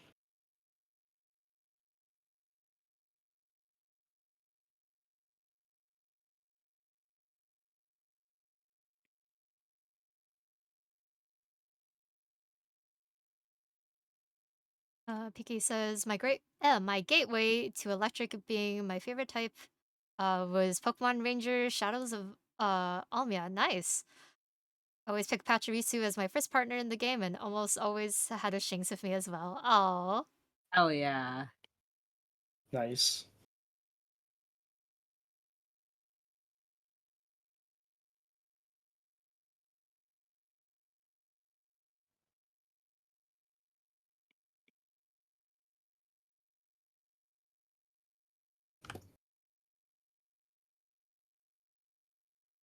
PK says my gateway to electric being my favorite type was Pokemon Ranger Shadows of Almia. Nice. Always picked Pachirisu as my first partner in the game and almost always had a Shinx with me as well. Oh.
Oh yeah.
Nice.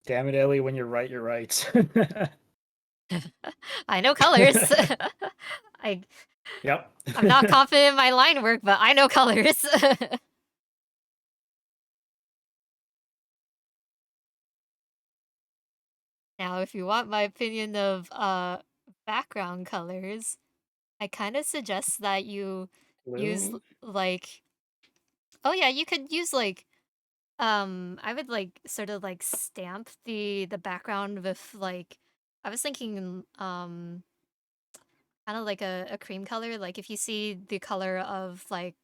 Damn it, Ellie, when you're right, you're right.
I know colors. I
Yep.
I'm not confident in my line work, but I know colors. Now, if you want my opinion of background colors, I kind of suggest that you use
Blue?
like oh yeah, you could use like I would like sort of like stamp the background with like I was thinking kind of like a cream color. Like if you see the color of like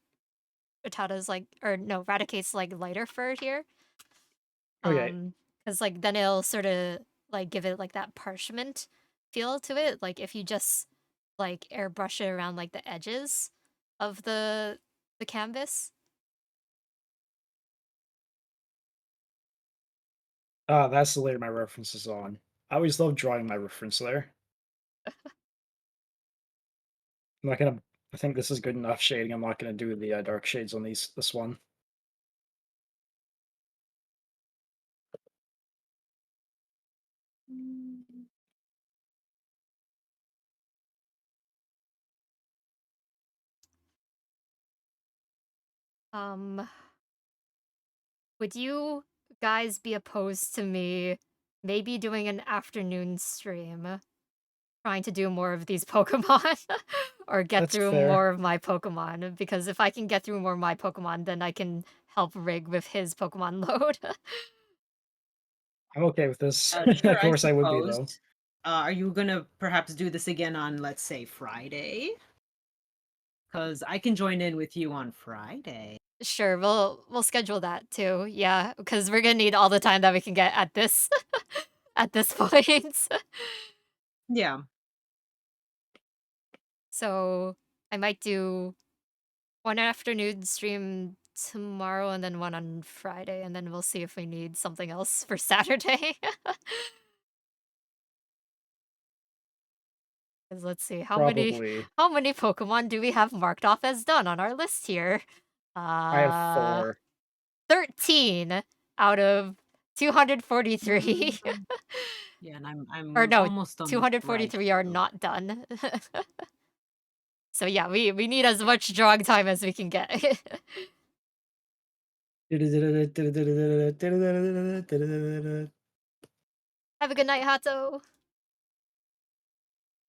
Utada's like or no, Raticate's like lighter fur here.
Okay.
Because like then it'll sort of like give it like that parchment feel to it. Like if you just like airbrush it around like the edges of the canvas.
That's the layer my reference is on. I always love drawing my reference there. I'm not gonna. I think this is good enough shading. I'm not gonna do the dark shades on this one.
Um, would you guys be opposed to me maybe doing an afternoon stream? Trying to do more of these Pokemon or get
That's
through
fair.
more of my Pokemon because if I can get through more of my Pokemon, then I can help Rig with his Pokemon load.
I'm okay with this.
Sure,
Of
I
course, I would be
suppose.
though.
Are you gonna perhaps do this again on, let's say, Friday? Because I can join in with you on Friday.
Sure, we'll schedule that too. Yeah, because we're gonna need all the time that we can get at this at this point.
Yeah.
So I might do one afternoon stream tomorrow and then one on Friday, and then we'll see if we need something else for Saturday. 'Cause let's see,
Probably.
how many Pokemon do we have marked off as done on our list here?
I have
Uh,
4.
13 out of 243.
Mm. Yeah, and
Or
I'm
no,
almost done with right
243 are
too.
not done. So yeah, we need as much drawing time as we can get. Have a good night, Hato.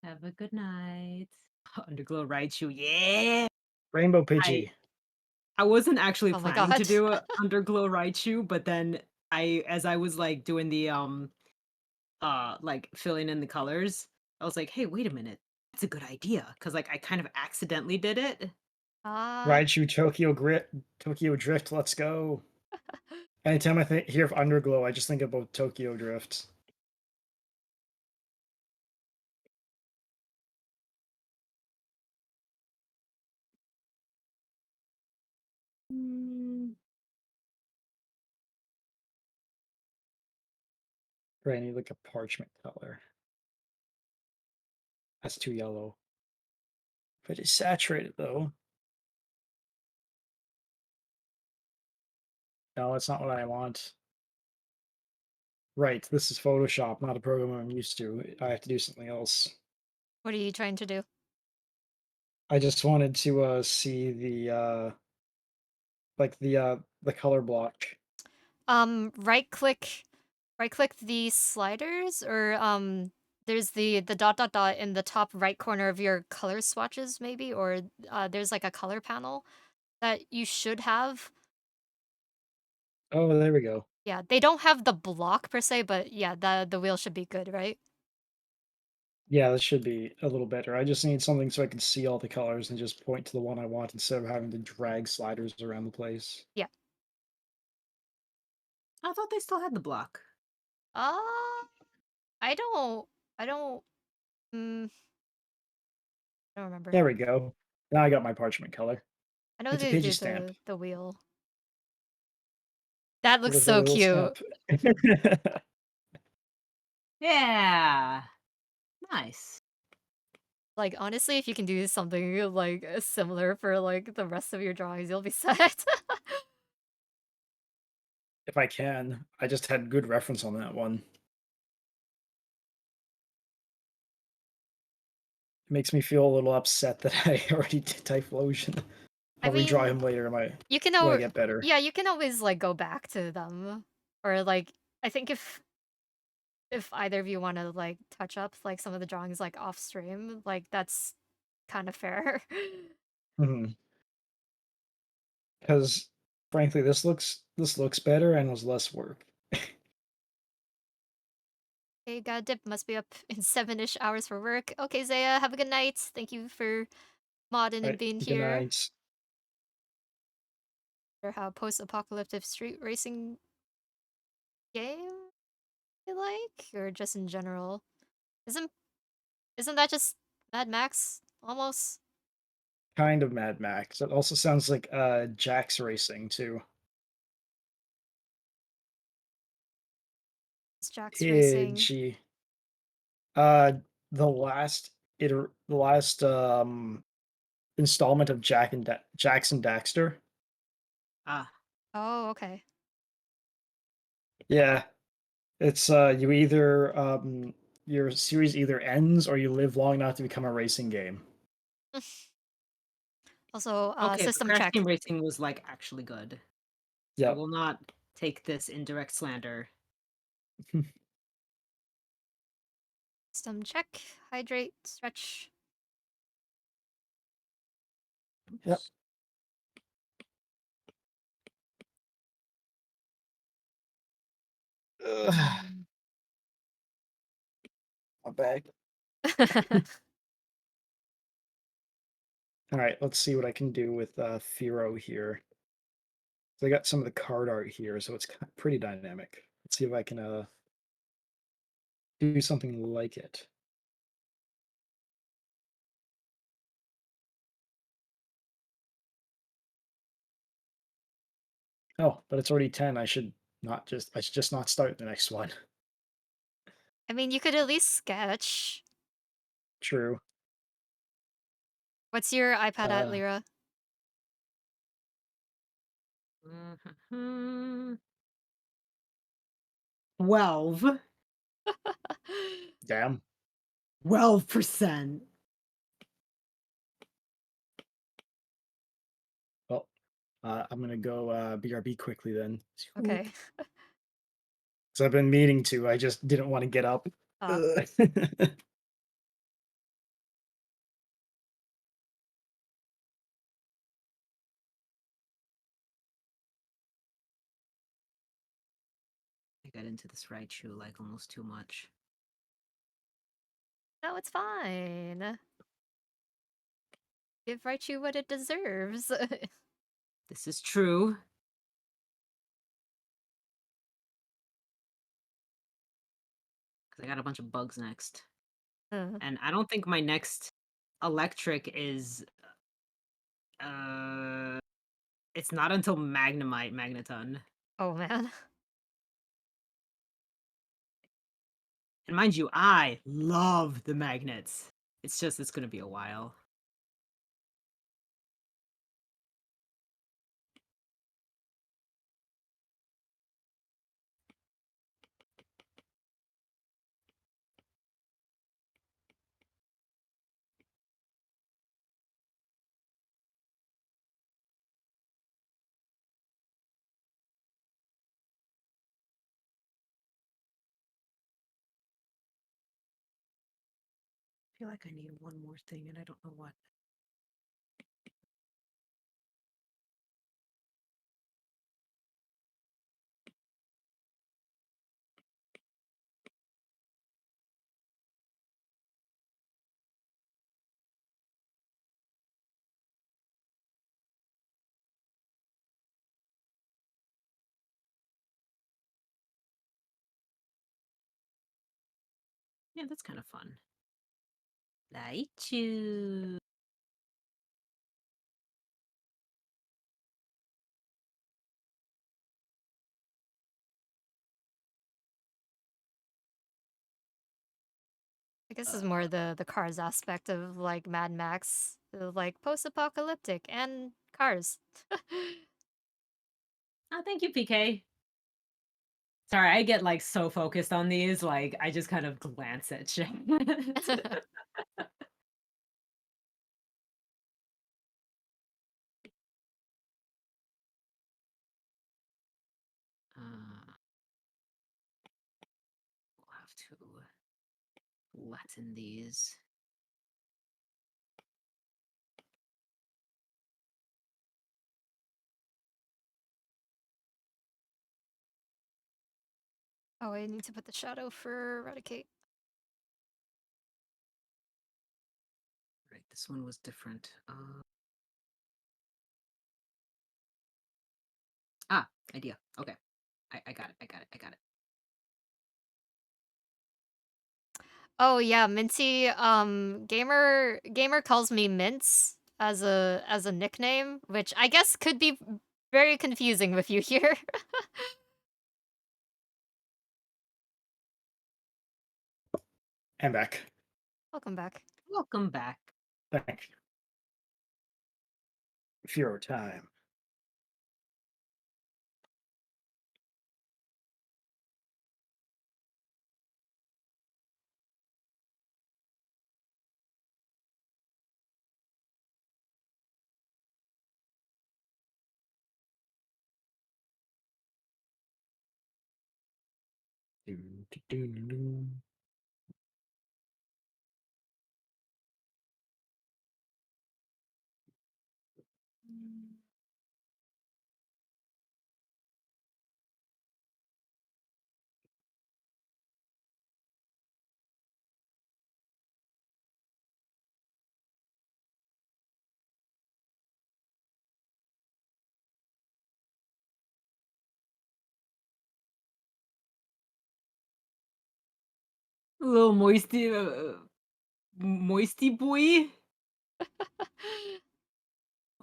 Have a good night. Underglow Raichu, yeah!
Rainbow
I
Pidgey.
I wasn't actually
Oh my
planning to
god.
do a Underglow Raichu, but then as I was, like, doing the, like, filling in the colors, I was like, "Hey, wait a minute. That's a good idea," because like, I kind of accidentally did it.
Ah,
Raichu Tokyo Drift, let's go. Anytime I hear of Underglow, I just think about Tokyo Drift.
Mm.
Right, I need like a parchment color. That's too yellow. But it's saturated though. No, that's not what I want. Right, this is Photoshop, not a program I'm used to. I have to do something else.
what are you trying to do?
I just wanted to see the color block.
Right click the sliders, or there's the dot dot dot in the top right corner of your color swatches maybe, or there's like a color panel that you should have.
Oh, there we go.
Yeah, they don't have the block per se, but yeah, the wheel should be good, right?
Yeah, this should be a little better. I just need something so I can see all the colors and just point to the one I want instead of having to drag sliders around the place.
Yeah.
I thought they still had the block.
Uh, I don't I don't mm, I don't remember.
There we go. Now I got my parchment color.
I know
It's a
they
Pidgey
do
stamp.
the wheel. That looks
With a
so
little
cute.
stamp.
Yeah. Nice.
Like, honestly, if you can do something, like, similar for, like, the rest of your drawings, you'll be set.
If I can. I just had good reference on that one. It makes me feel a little upset that I already did Typhlosion.
I
I'll redraw
mean,
him later
you can
when I
al
get better.
yeah, you can always, like, go back to them. Or, like, I think if either of you wanna, like, touch up, like, some of the drawings, like, off stream, like, that's kinda fair.
Mhm. 'Cause frankly, this looks better and was less work.
Okay, got a dip, must be up in 7-ish hours for work. Okay, Zaya, have a good night. Thank you for modding and
Right,
being
good
here.
night.
Or how post-apocalyptic street racing game you like? Or just in general? Isn't isn't that just Mad Max almost?
Kind of Mad Max. It also sounds like, Jax Racing too.
It's Jack's Racing.
Pidgey. Uh, the last, installment of Jackson Daxter.
Ah.
Oh, okay.
Yeah, it's, your series either ends or you live long enough to become a racing game.
Also,
Okay, but
system
Crash
check.
Team Racing was, like, actually good. I
Yep.
will not take this indirect slander.
System check. Hydrate, stretch.
Yep.
Oops.
Ugh,
Mm.
my bag. Alright, let's see what I can do with, Firo here. So I got some of the card art here, so it's pretty dynamic. Let's see if I can, do something like it. Oh, but it's already 10. I should just not start the next one.
I mean, you could at least sketch.
True.
What's your iPad at,
Uh,
Lyra?
Mhm. 12.
Damn.
12%.
Well, I'm gonna go BRB quickly then.
Okay.
So I've been meaning to. I just didn't want to get up.
Uh,
I got into this Raichu like almost too much.
no, it's fine. Give Raichu what it deserves.
This is true. Because I got a bunch of bugs next. And I don't think my next electric is it's not until Magnemite Magneton.
Oh man.
And mind you, I love the magnets. It's just it's gonna be a while. I feel like I need one more thing and I don't know what. Yeah, that's kind of fun. Raichu.
I guess it's more the cars aspect of like Mad Max, like post-apocalyptic and cars.
Oh, thank you, PK. Sorry, I get like so focused on these, like I just kind of glance at shit. We'll have to Latin these.
Oh, I need to put the shadow for Eradicate.
Right, this one was different. Idea. Okay. I got it. I got it. I got it.
Oh yeah, Minty. Gamer calls me Mints as a nickname, which I guess could be very confusing with you here.
And back.
Welcome back.
Welcome back.
Thank you. Furo time. Do.
Little moisty boy.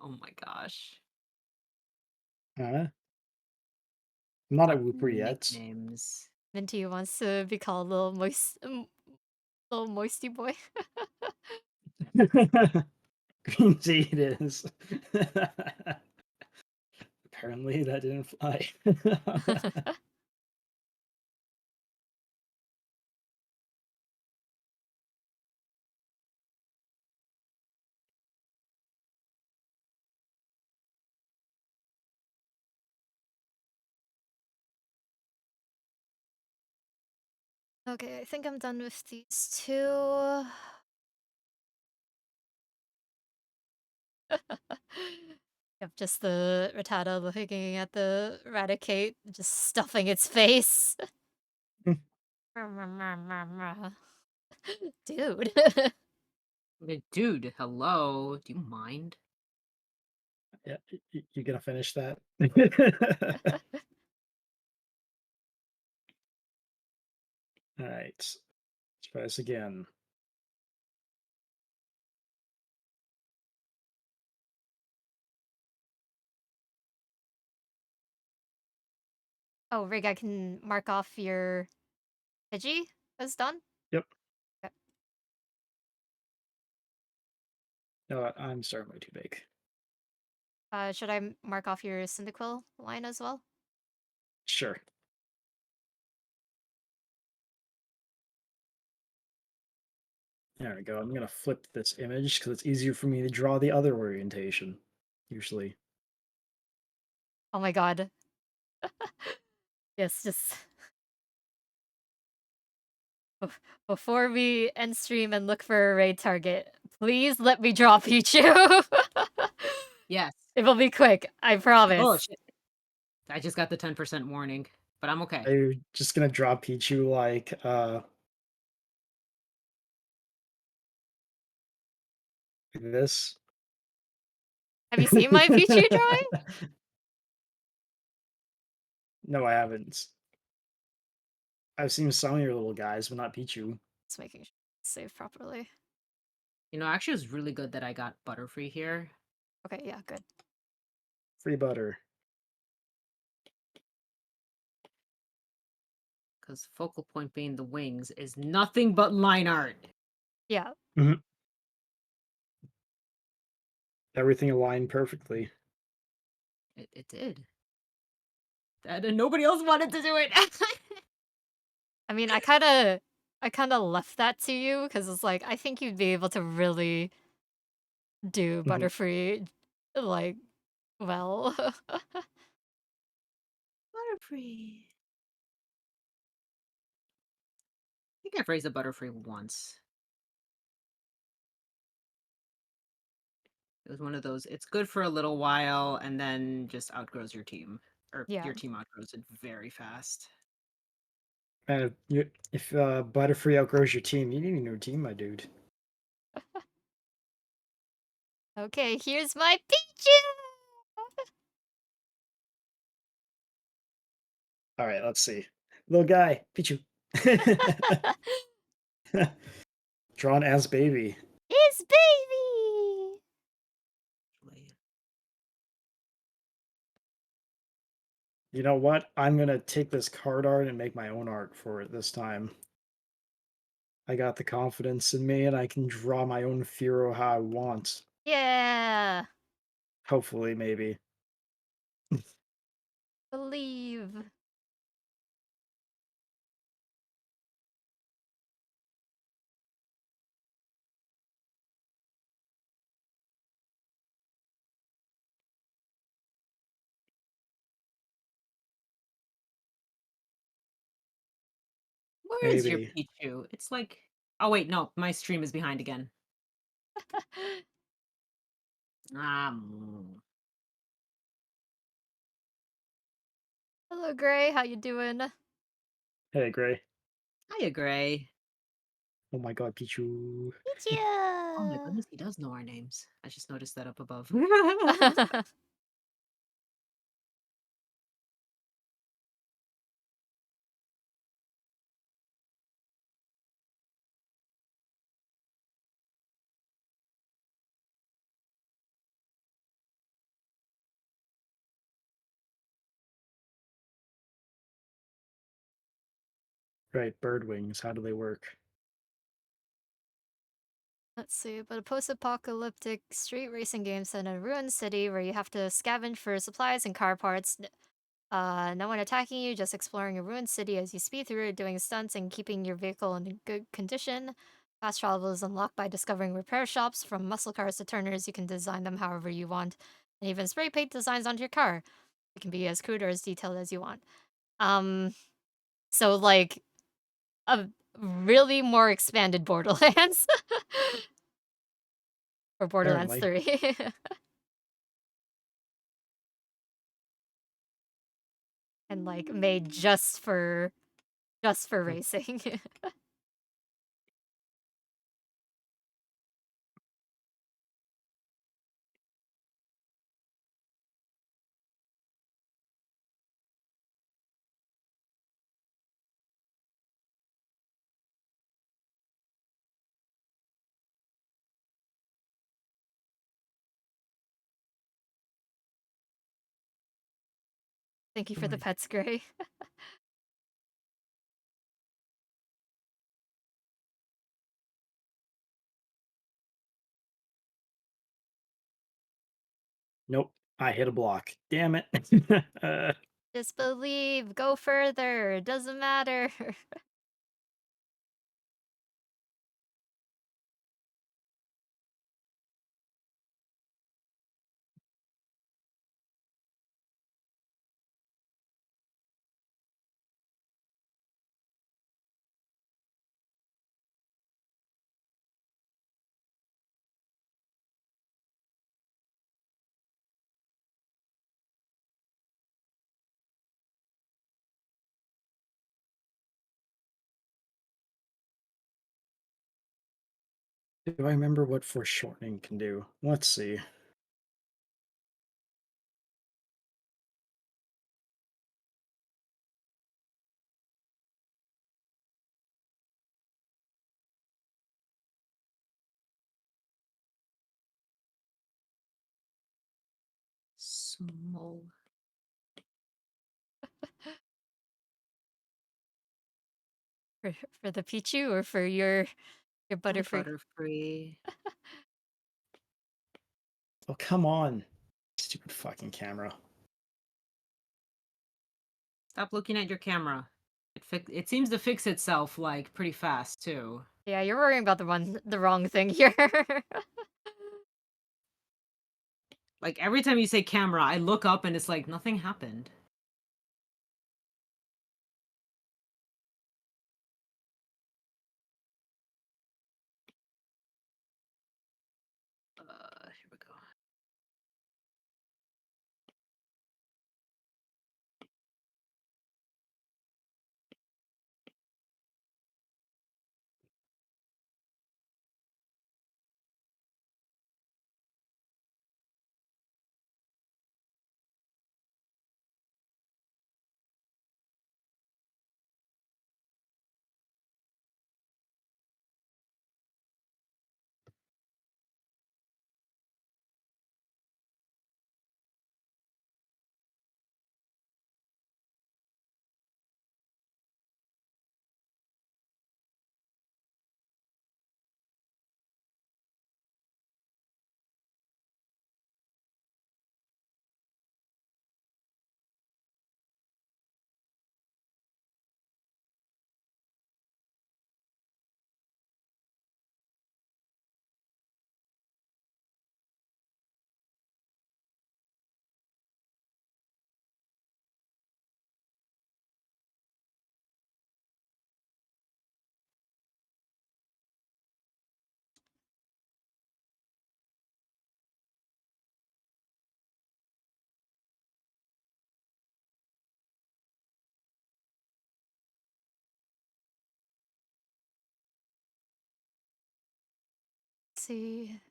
Oh my gosh.
I'm not a
Fucking
Wooper yet.
nicknames.
Minty wants to be called little little moisty boy.
Green tea it is. Apparently that didn't fly.
Okay, I think I'm done with these two. Yep, just the Rattata looking at the Raticate, just stuffing its face. Dude.
Dude, hello. Do you mind?
Yeah, you gonna finish that? All right, let's try this again.
Oh, Rig, I can mark off your Pidgey as done?
Yep.
Okay.
No, I'm starting way too big.
Should I mark off your Cyndaquil line as well?
Sure. There we go. I'm gonna flip this image because it's easier for me to draw the other orientation, usually.
Oh my god. Yes, just before we end stream and look for a raid target, please let me draw Pichu.
Yes.
It will be quick, I promise.
Oh shit. I just got the 10% warning, but I'm okay.
Are you just gonna draw Pichu like this?
Have you seen my Pichu drawing?
No, I haven't. I've seen some of your little guys, but not Pichu.
Just making sure it's saved properly.
You know, actually, it was really good that I got Butterfree here.
Okay, yeah, good.
Free butter.
Because focal point being the wings is nothing but line art.
Yeah.
Mhm. Everything aligned perfectly.
It did. And nobody else wanted to do it.
I mean, I kinda left that to you because it's like, I think you'd be able to really do
Mhm.
Butterfree, like, well.
Butterfree. I think I've raised a Butterfree once. It was one of those, it's good for a little while and then just outgrows your team. Or
Yeah.
your team outgrows it very fast.
Man, if Butterfree outgrows your team, you need a new team, my dude.
Okay, here's my Pichu!
All right, let's see. Little guy, Pichu. Drawn as baby.
His baby!
You know what? I'm gonna take this card art and make my own art for it this time. I got the confidence in me, and I can draw my own Furo how I want.
Yeah!
Hopefully, maybe.
Believe.
Where is your
Maybe.
Pichu? It's like, oh wait, no, my stream is behind again. Um,
Hello, Gray, how you doing?
Hey, Gray.
I agree.
Oh my god, Pichu.
Oh my
Pichu!
goodness, he does know our names. I just noticed that up above.
Right, bird wings. How do they work?
Let's see, but a post-apocalyptic street racing game set in a ruined city where you have to scavenge for supplies and car parts. No one attacking you, just exploring a ruined city as you speed through it, doing stunts and keeping your vehicle in good condition. Fast travel is unlocked by discovering repair shops, from muscle cars to turners. You can design them however you want, and even spray paint designs onto your car. It can be as crude or as detailed as you want. So like a really more expanded Borderlands or Borderlands
Apparently.
3. And like made just for racing. Thank you for the pets, Gray.
Nope. I hit a block. Damn it.
Just believe, go further, it doesn't matter.
Do I remember what foreshortening can do? Let's see.
Small.
For the Pichu or for your Butterfree?
Butterfree.
Oh, come on. Stupid fucking camera.
Stop looking at your camera. It seems to fix itself like pretty fast too.
Yeah, you're worrying about the wrong thing here.
Like every time you say camera, I look up and it's like nothing happened. Here we go.
See.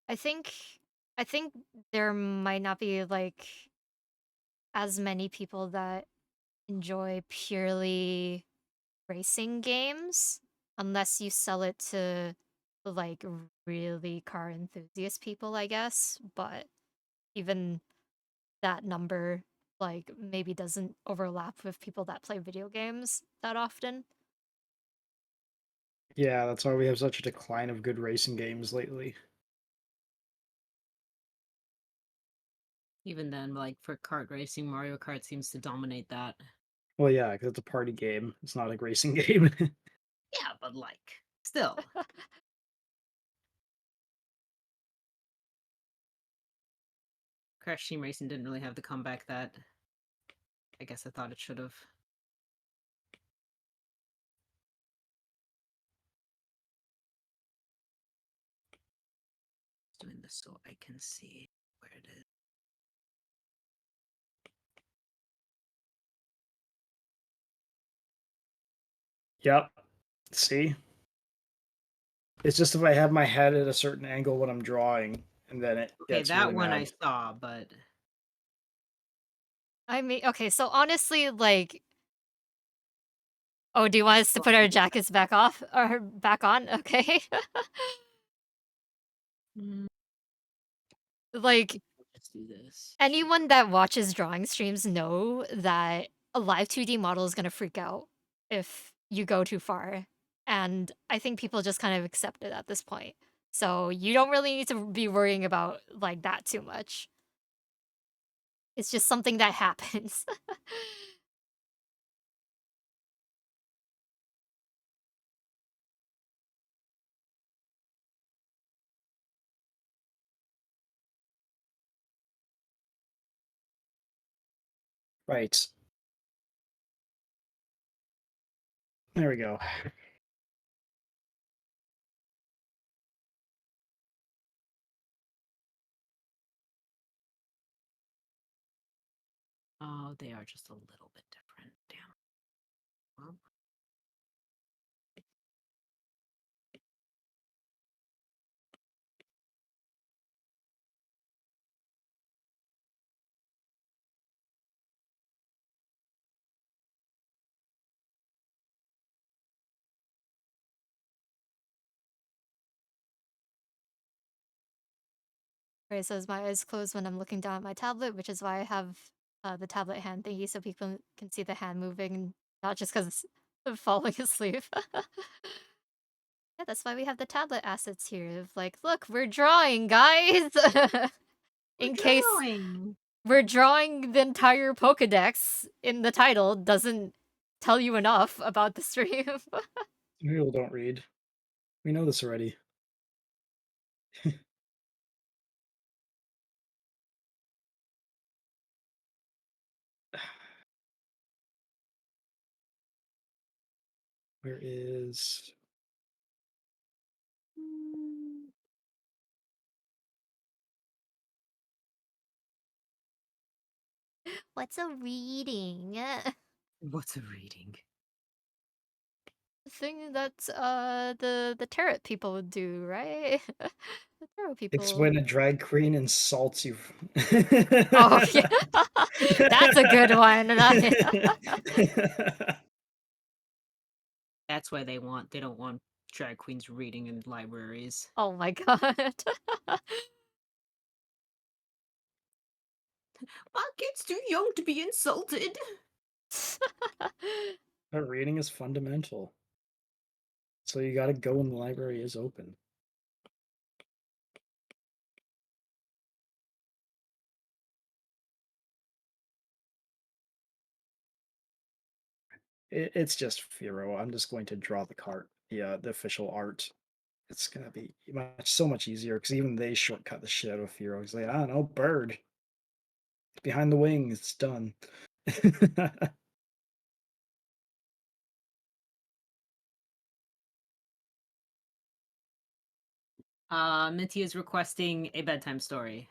I think I think there might not be like as many people that enjoy purely racing games unless you sell it to like really car enthusiast people, I guess. But even that number like maybe doesn't overlap with people that play video games that often.
Yeah, that's why we have such a decline of good racing games lately.
Even then, like for kart racing, Mario Kart seems to dominate that.
Well, yeah, because it's a party game. It's not a racing game.
Yeah, but like, still. Crash Team Racing didn't really have the comeback that I guess I thought it should have. Doing this so I can see where it is.
Yep. See? It's just if I have my head at a certain angle when I'm drawing, and then it
Okay,
gets
that
really
one I
mad.
saw, but
I mean, okay, so honestly, like, oh, do you want us to put our jackets back off or back on? Okay.
mm,
Like,
let's do this.
anyone that watches drawing streams know that a live 2D model is gonna freak out if you go too far. And I think people just kind of accept it at this point. So you don't really need to be worrying about like that too much. It's just something that happens.
Right. There we go.
Oh, they are just a little bit different. Damn. Well,
Right, so as my eyes closed when I'm looking down at my tablet, which is why I have the tablet hand thingy so people can see the hand moving, not just because I'm falling asleep. Yeah, that's why we have the tablet assets here. Of like, look, we're drawing, guys! In case
drawing.
we're drawing the entire Pokedex in the title doesn't tell you enough about the stream.
People don't read. We know this already. Where is...
What's a reading?
What's a reading?
Thing that the tarot people would do, right? The tarot
It's
people.
when a drag queen insults you.
Oh yeah, that's a good one.
That's why they don't want drag queens reading in libraries.
Oh my god.
My kid's too young to be insulted.
But reading is fundamental. So you gotta go when the library is open. It's just Firo. I'm just going to draw the cart, the official art. It's gonna be so much easier because even they shortcut the shit out of Firo. He's like, I don't know, bird. Behind the wing, it's done.
Minty is requesting a bedtime story.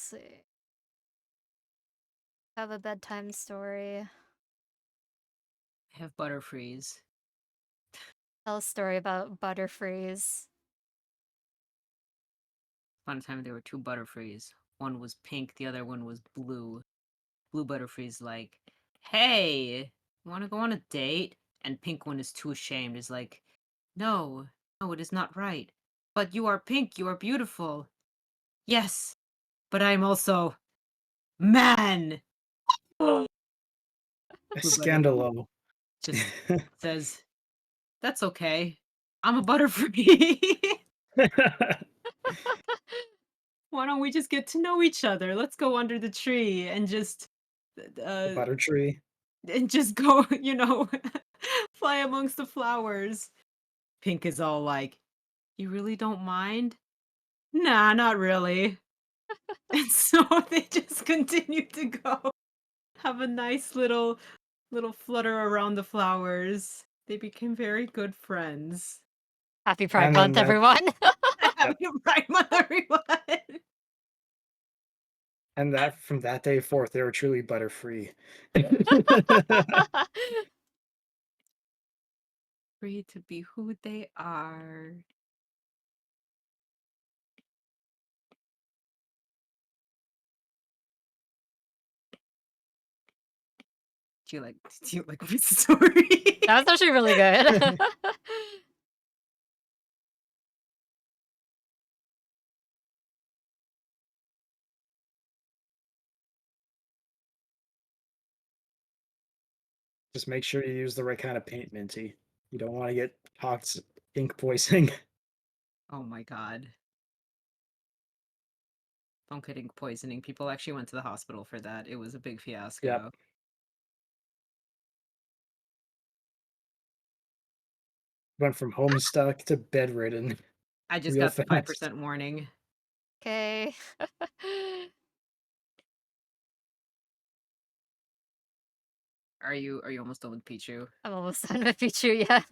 see. Have a bedtime story.
I have Butterfreeze.
Tell a story about Butterfreeze.
One time there were two Butterfrees. One was pink, the other one was blue. Blue Butterfree's like, "Hey, want to go on a date?" And pink one is too ashamed. Is like, "No, no, it is not right. But you are pink. You are beautiful. Yes, but I'm also man." Blue Butterfree
Scandalo.
just says, "That's okay. I'm a Butterfree." Why don't we just get to know each other? Let's go under the tree and just
The
uh
butter tree.
and just go, fly amongst the flowers. Pink is all like, "You really don't mind?" "Nah, not really." And so they just continue to go. Have a nice little flutter around the flowers. They became very good friends.
Happy Pride
And then
Month,
that
everyone!
yep.
Happy Pride Month, everyone.
And that from that day forth, they were truly butter free.
Free to be who they are. Do you like my story?
That was actually really good.
Just make sure you use the right kind of paint, Minty. You don't want to get toxic ink poisoning.
Oh my god. Don't get ink poisoning. People actually went to the hospital for that. It was a big
Yep.
fiasco.
Went from homestuck to bedridden
I just
real
got the
fast.
5% warning.
Okay.
Are you almost done with Pichu?
I'm almost done with Pichu, yeah.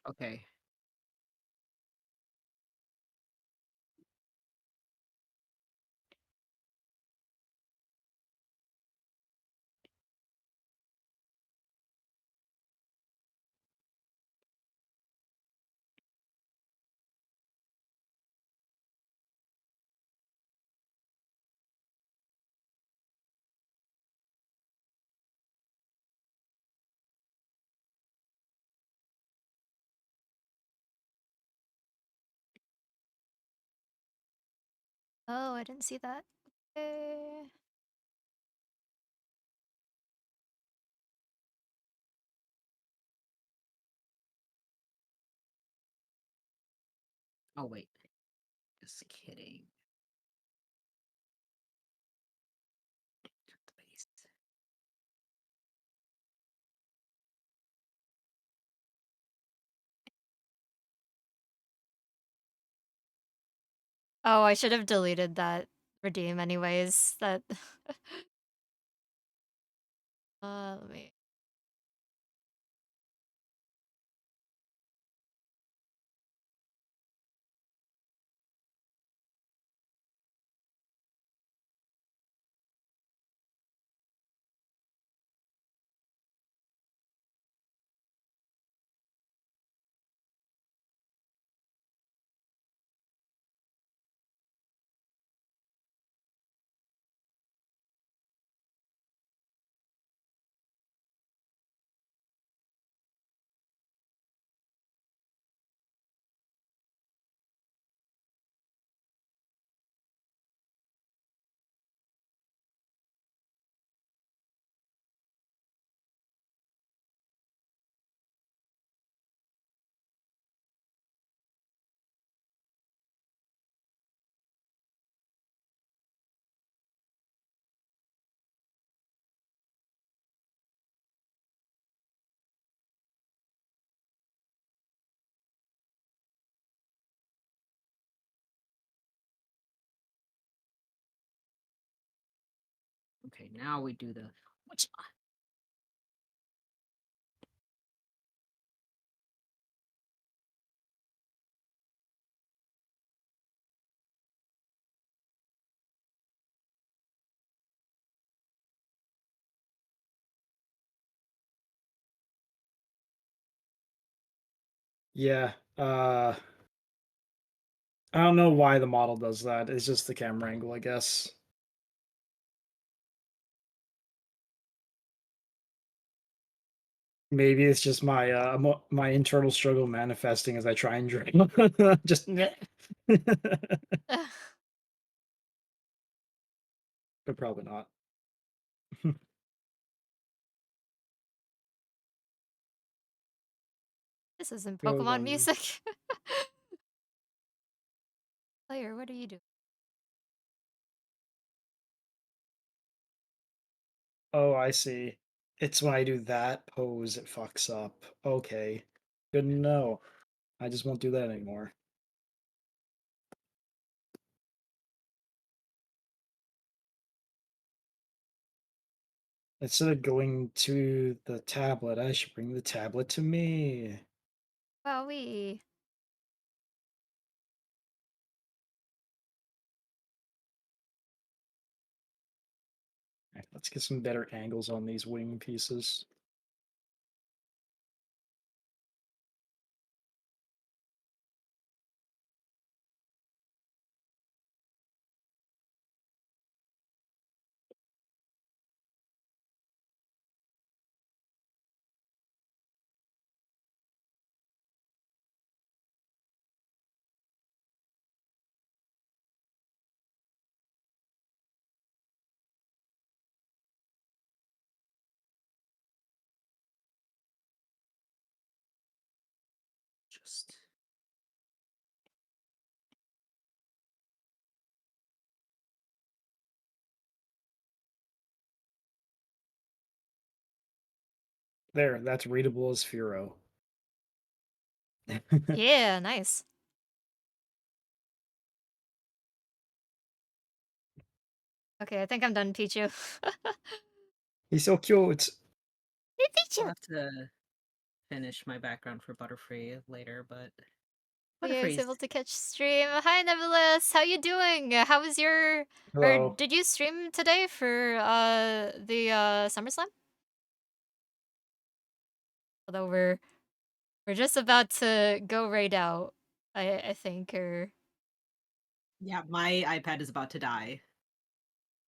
Okay.
Oh, I didn't see that. Okay.
Oh wait. Just kidding. Toothpaste.
Oh, I should have deleted that redeem anyways. That let me
Okay, now we do the which
Yeah. I don't know why the model does that. It's just the camera angle, I guess. Maybe it's just my my internal struggle manifesting as I try and draw. Just but probably not.
This isn't
Go
Pokemon
on.
music. Player, what are you doing?
Oh, I see. It's when I do that pose it fucks up. Okay. Good to know. I just won't do that anymore. Instead of going to the tablet, I should bring the tablet to me.
Wowee.
Alright, let's get some better angles on these wing pieces. Just there, that's readable as Furo.
Yeah, nice. Okay, I think I'm done, Pichu.
He's so cute.
Hey,
I'll
Pichu!
have to finish my background for Butterfree later, but
We was
Butterfree's
able to catch stream. Hi, Nevertheless. How you doing? How was your... Or
Hello.
did you stream today for the SummerSlam? Although we're just about to go right out, I think, or
yeah, my iPad is about to die.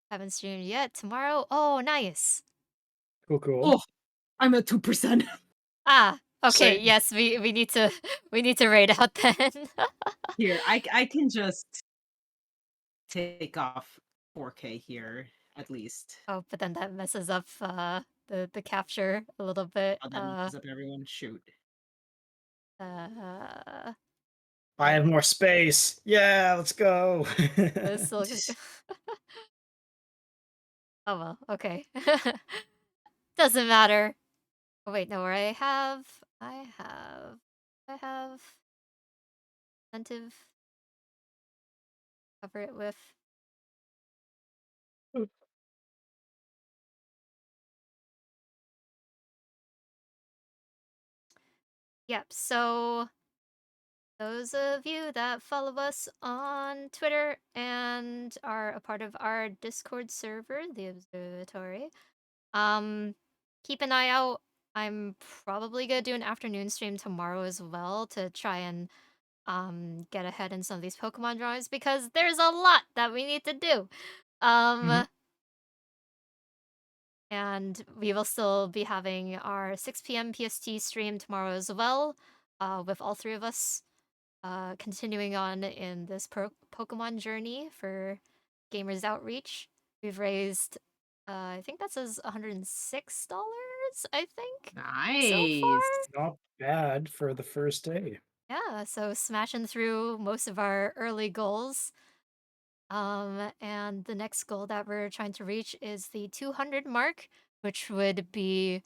haven't streamed yet. Tomorrow? Oh, nice.
Cool, cool.
Oh, I'm at 2%.
Ah, okay.
Same.
Yes, we need to we need to raid out then.
Here, I can just take off 4K here at least.
Oh, but then that messes up the capture a little bit.
Oh, that messes up everyone. Shoot.
Uh
I have more space. Yeah, let's go.
it's still Oh well, okay. Doesn't matter. Oh wait, no, where I have incentive cover it with. Yep, so those of you that follow us on Twitter and are a part of our Discord server, the Observatory, keep an eye out. I'm probably gonna do an afternoon stream tomorrow as well to try and get ahead in some of these Pokemon drawings because there's a lot that we need to do.
Mhm.
And we will still be having our 6 p.m. PST stream tomorrow as well, with all three of us continuing on in this Pokemon journey for Gamers Outreach. We've raised, I think that says $106, I think, so far.
Nice.
Not bad for the first day.
Yeah, so smashing through most of our early goals. And the next goal that we're trying to reach is the 200 mark, which would be,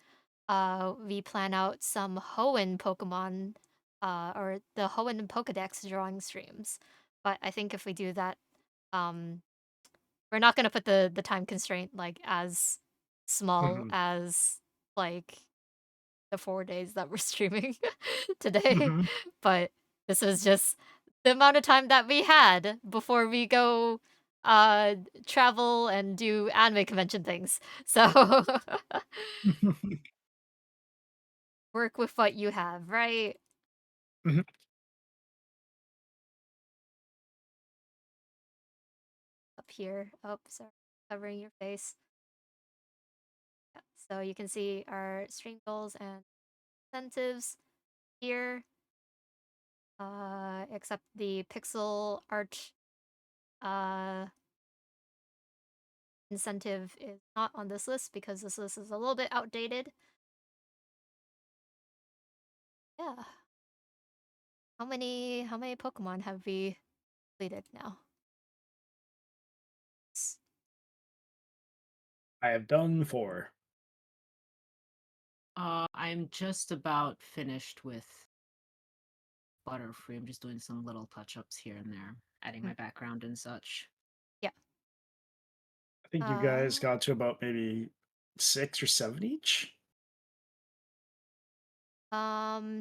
we plan out some Hoenn Pokemon, or the Hoenn Pokedex drawing streams. But I think if we do that, um, we're not gonna put the time constraint like as small
Mhm.
as like the 4 days that we're streaming today.
Mhm.
But this was just the amount of time that we had before we go uh travel and do anime convention things. So work with what you have, right?
Mhm.
Up here. Oh, sorry. Covering your face. Yeah. So you can see our stream goals and incentives here. Except the pixel art incentive is not on this list because this list is a little bit outdated. Yeah. How many Pokemon have we completed now?
I have done 4.
I'm just about finished with Butterfree. I'm just doing some little touch-ups here and there, adding my background and such.
Yeah.
I think you guys got to about maybe 6 or 7 each.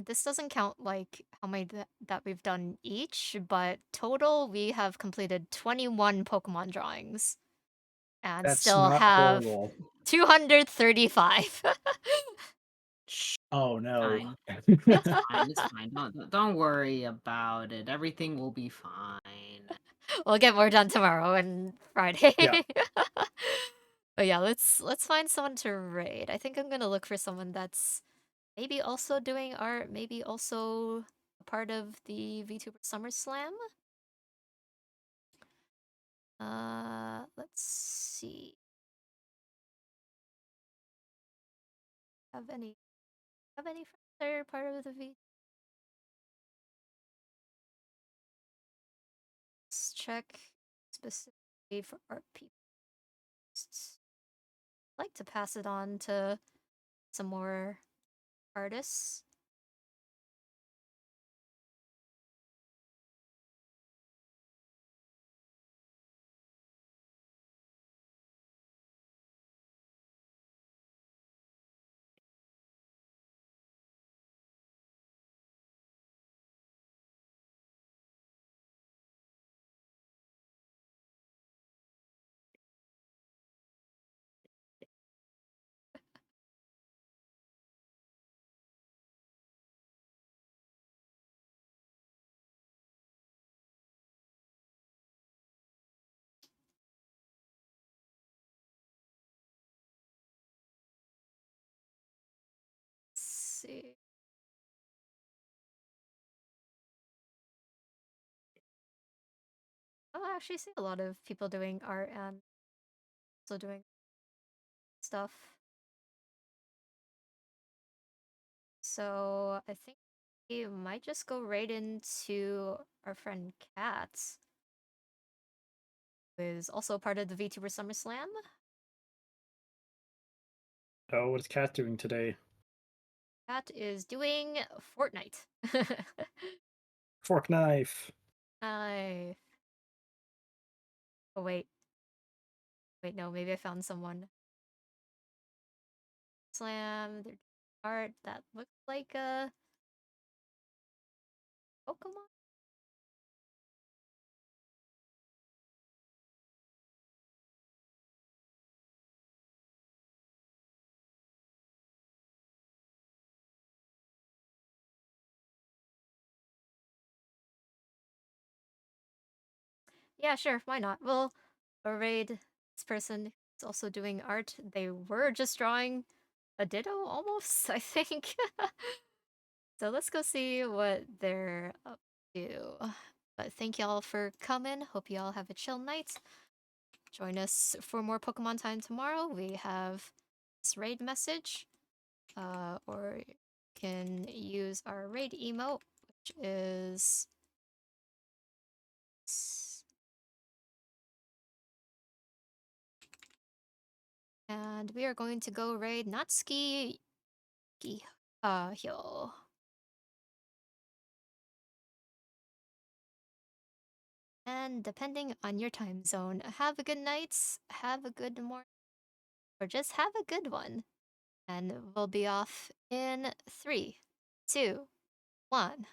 This doesn't count like how many that we've done each, but total we have completed 21 Pokemon drawings and
That's
still
not
have
horrible.
235.
Shh,
Oh no.
fine. It's fine. It's fine. Don't worry about it. Everything will be fine.
We'll get more done tomorrow and Friday.
Yeah.
But yeah, let's find someone to raid. I think I'm gonna look for someone that's maybe also doing art, maybe also a part of the VTuber SummerSlam. Let's see. Have any friends that are part of the V? Let's check specifically for art people. I'd like to pass it on to some more artists. Let's see. Oh, I actually see a lot of people doing art and also doing stuff. So I think we might just go right into our friend Kat, who is also part of the VTuber SummerSlam.
Oh, what's Cat doing today?
Kat is doing Fortnite.
Fork knife.
I. Oh wait. Wait, no, maybe I found someone. Slam, their art that looks like a Pokemon. Yeah, sure, why not? We'll raid this person who's also doing art. They were just drawing a ditto almost, I think. So let's go see what they're up to. But thank y'all for coming. Hope y'all have a chill night. Join us for more Pokemon time tomorrow. We have this raid message. Or you can use our raid emote, which is and we are going to go raid Natsuki Hyo. And depending on your time zone, have a good night, have a good morning, or just have a good one. And we'll be off in 3, 2, 1.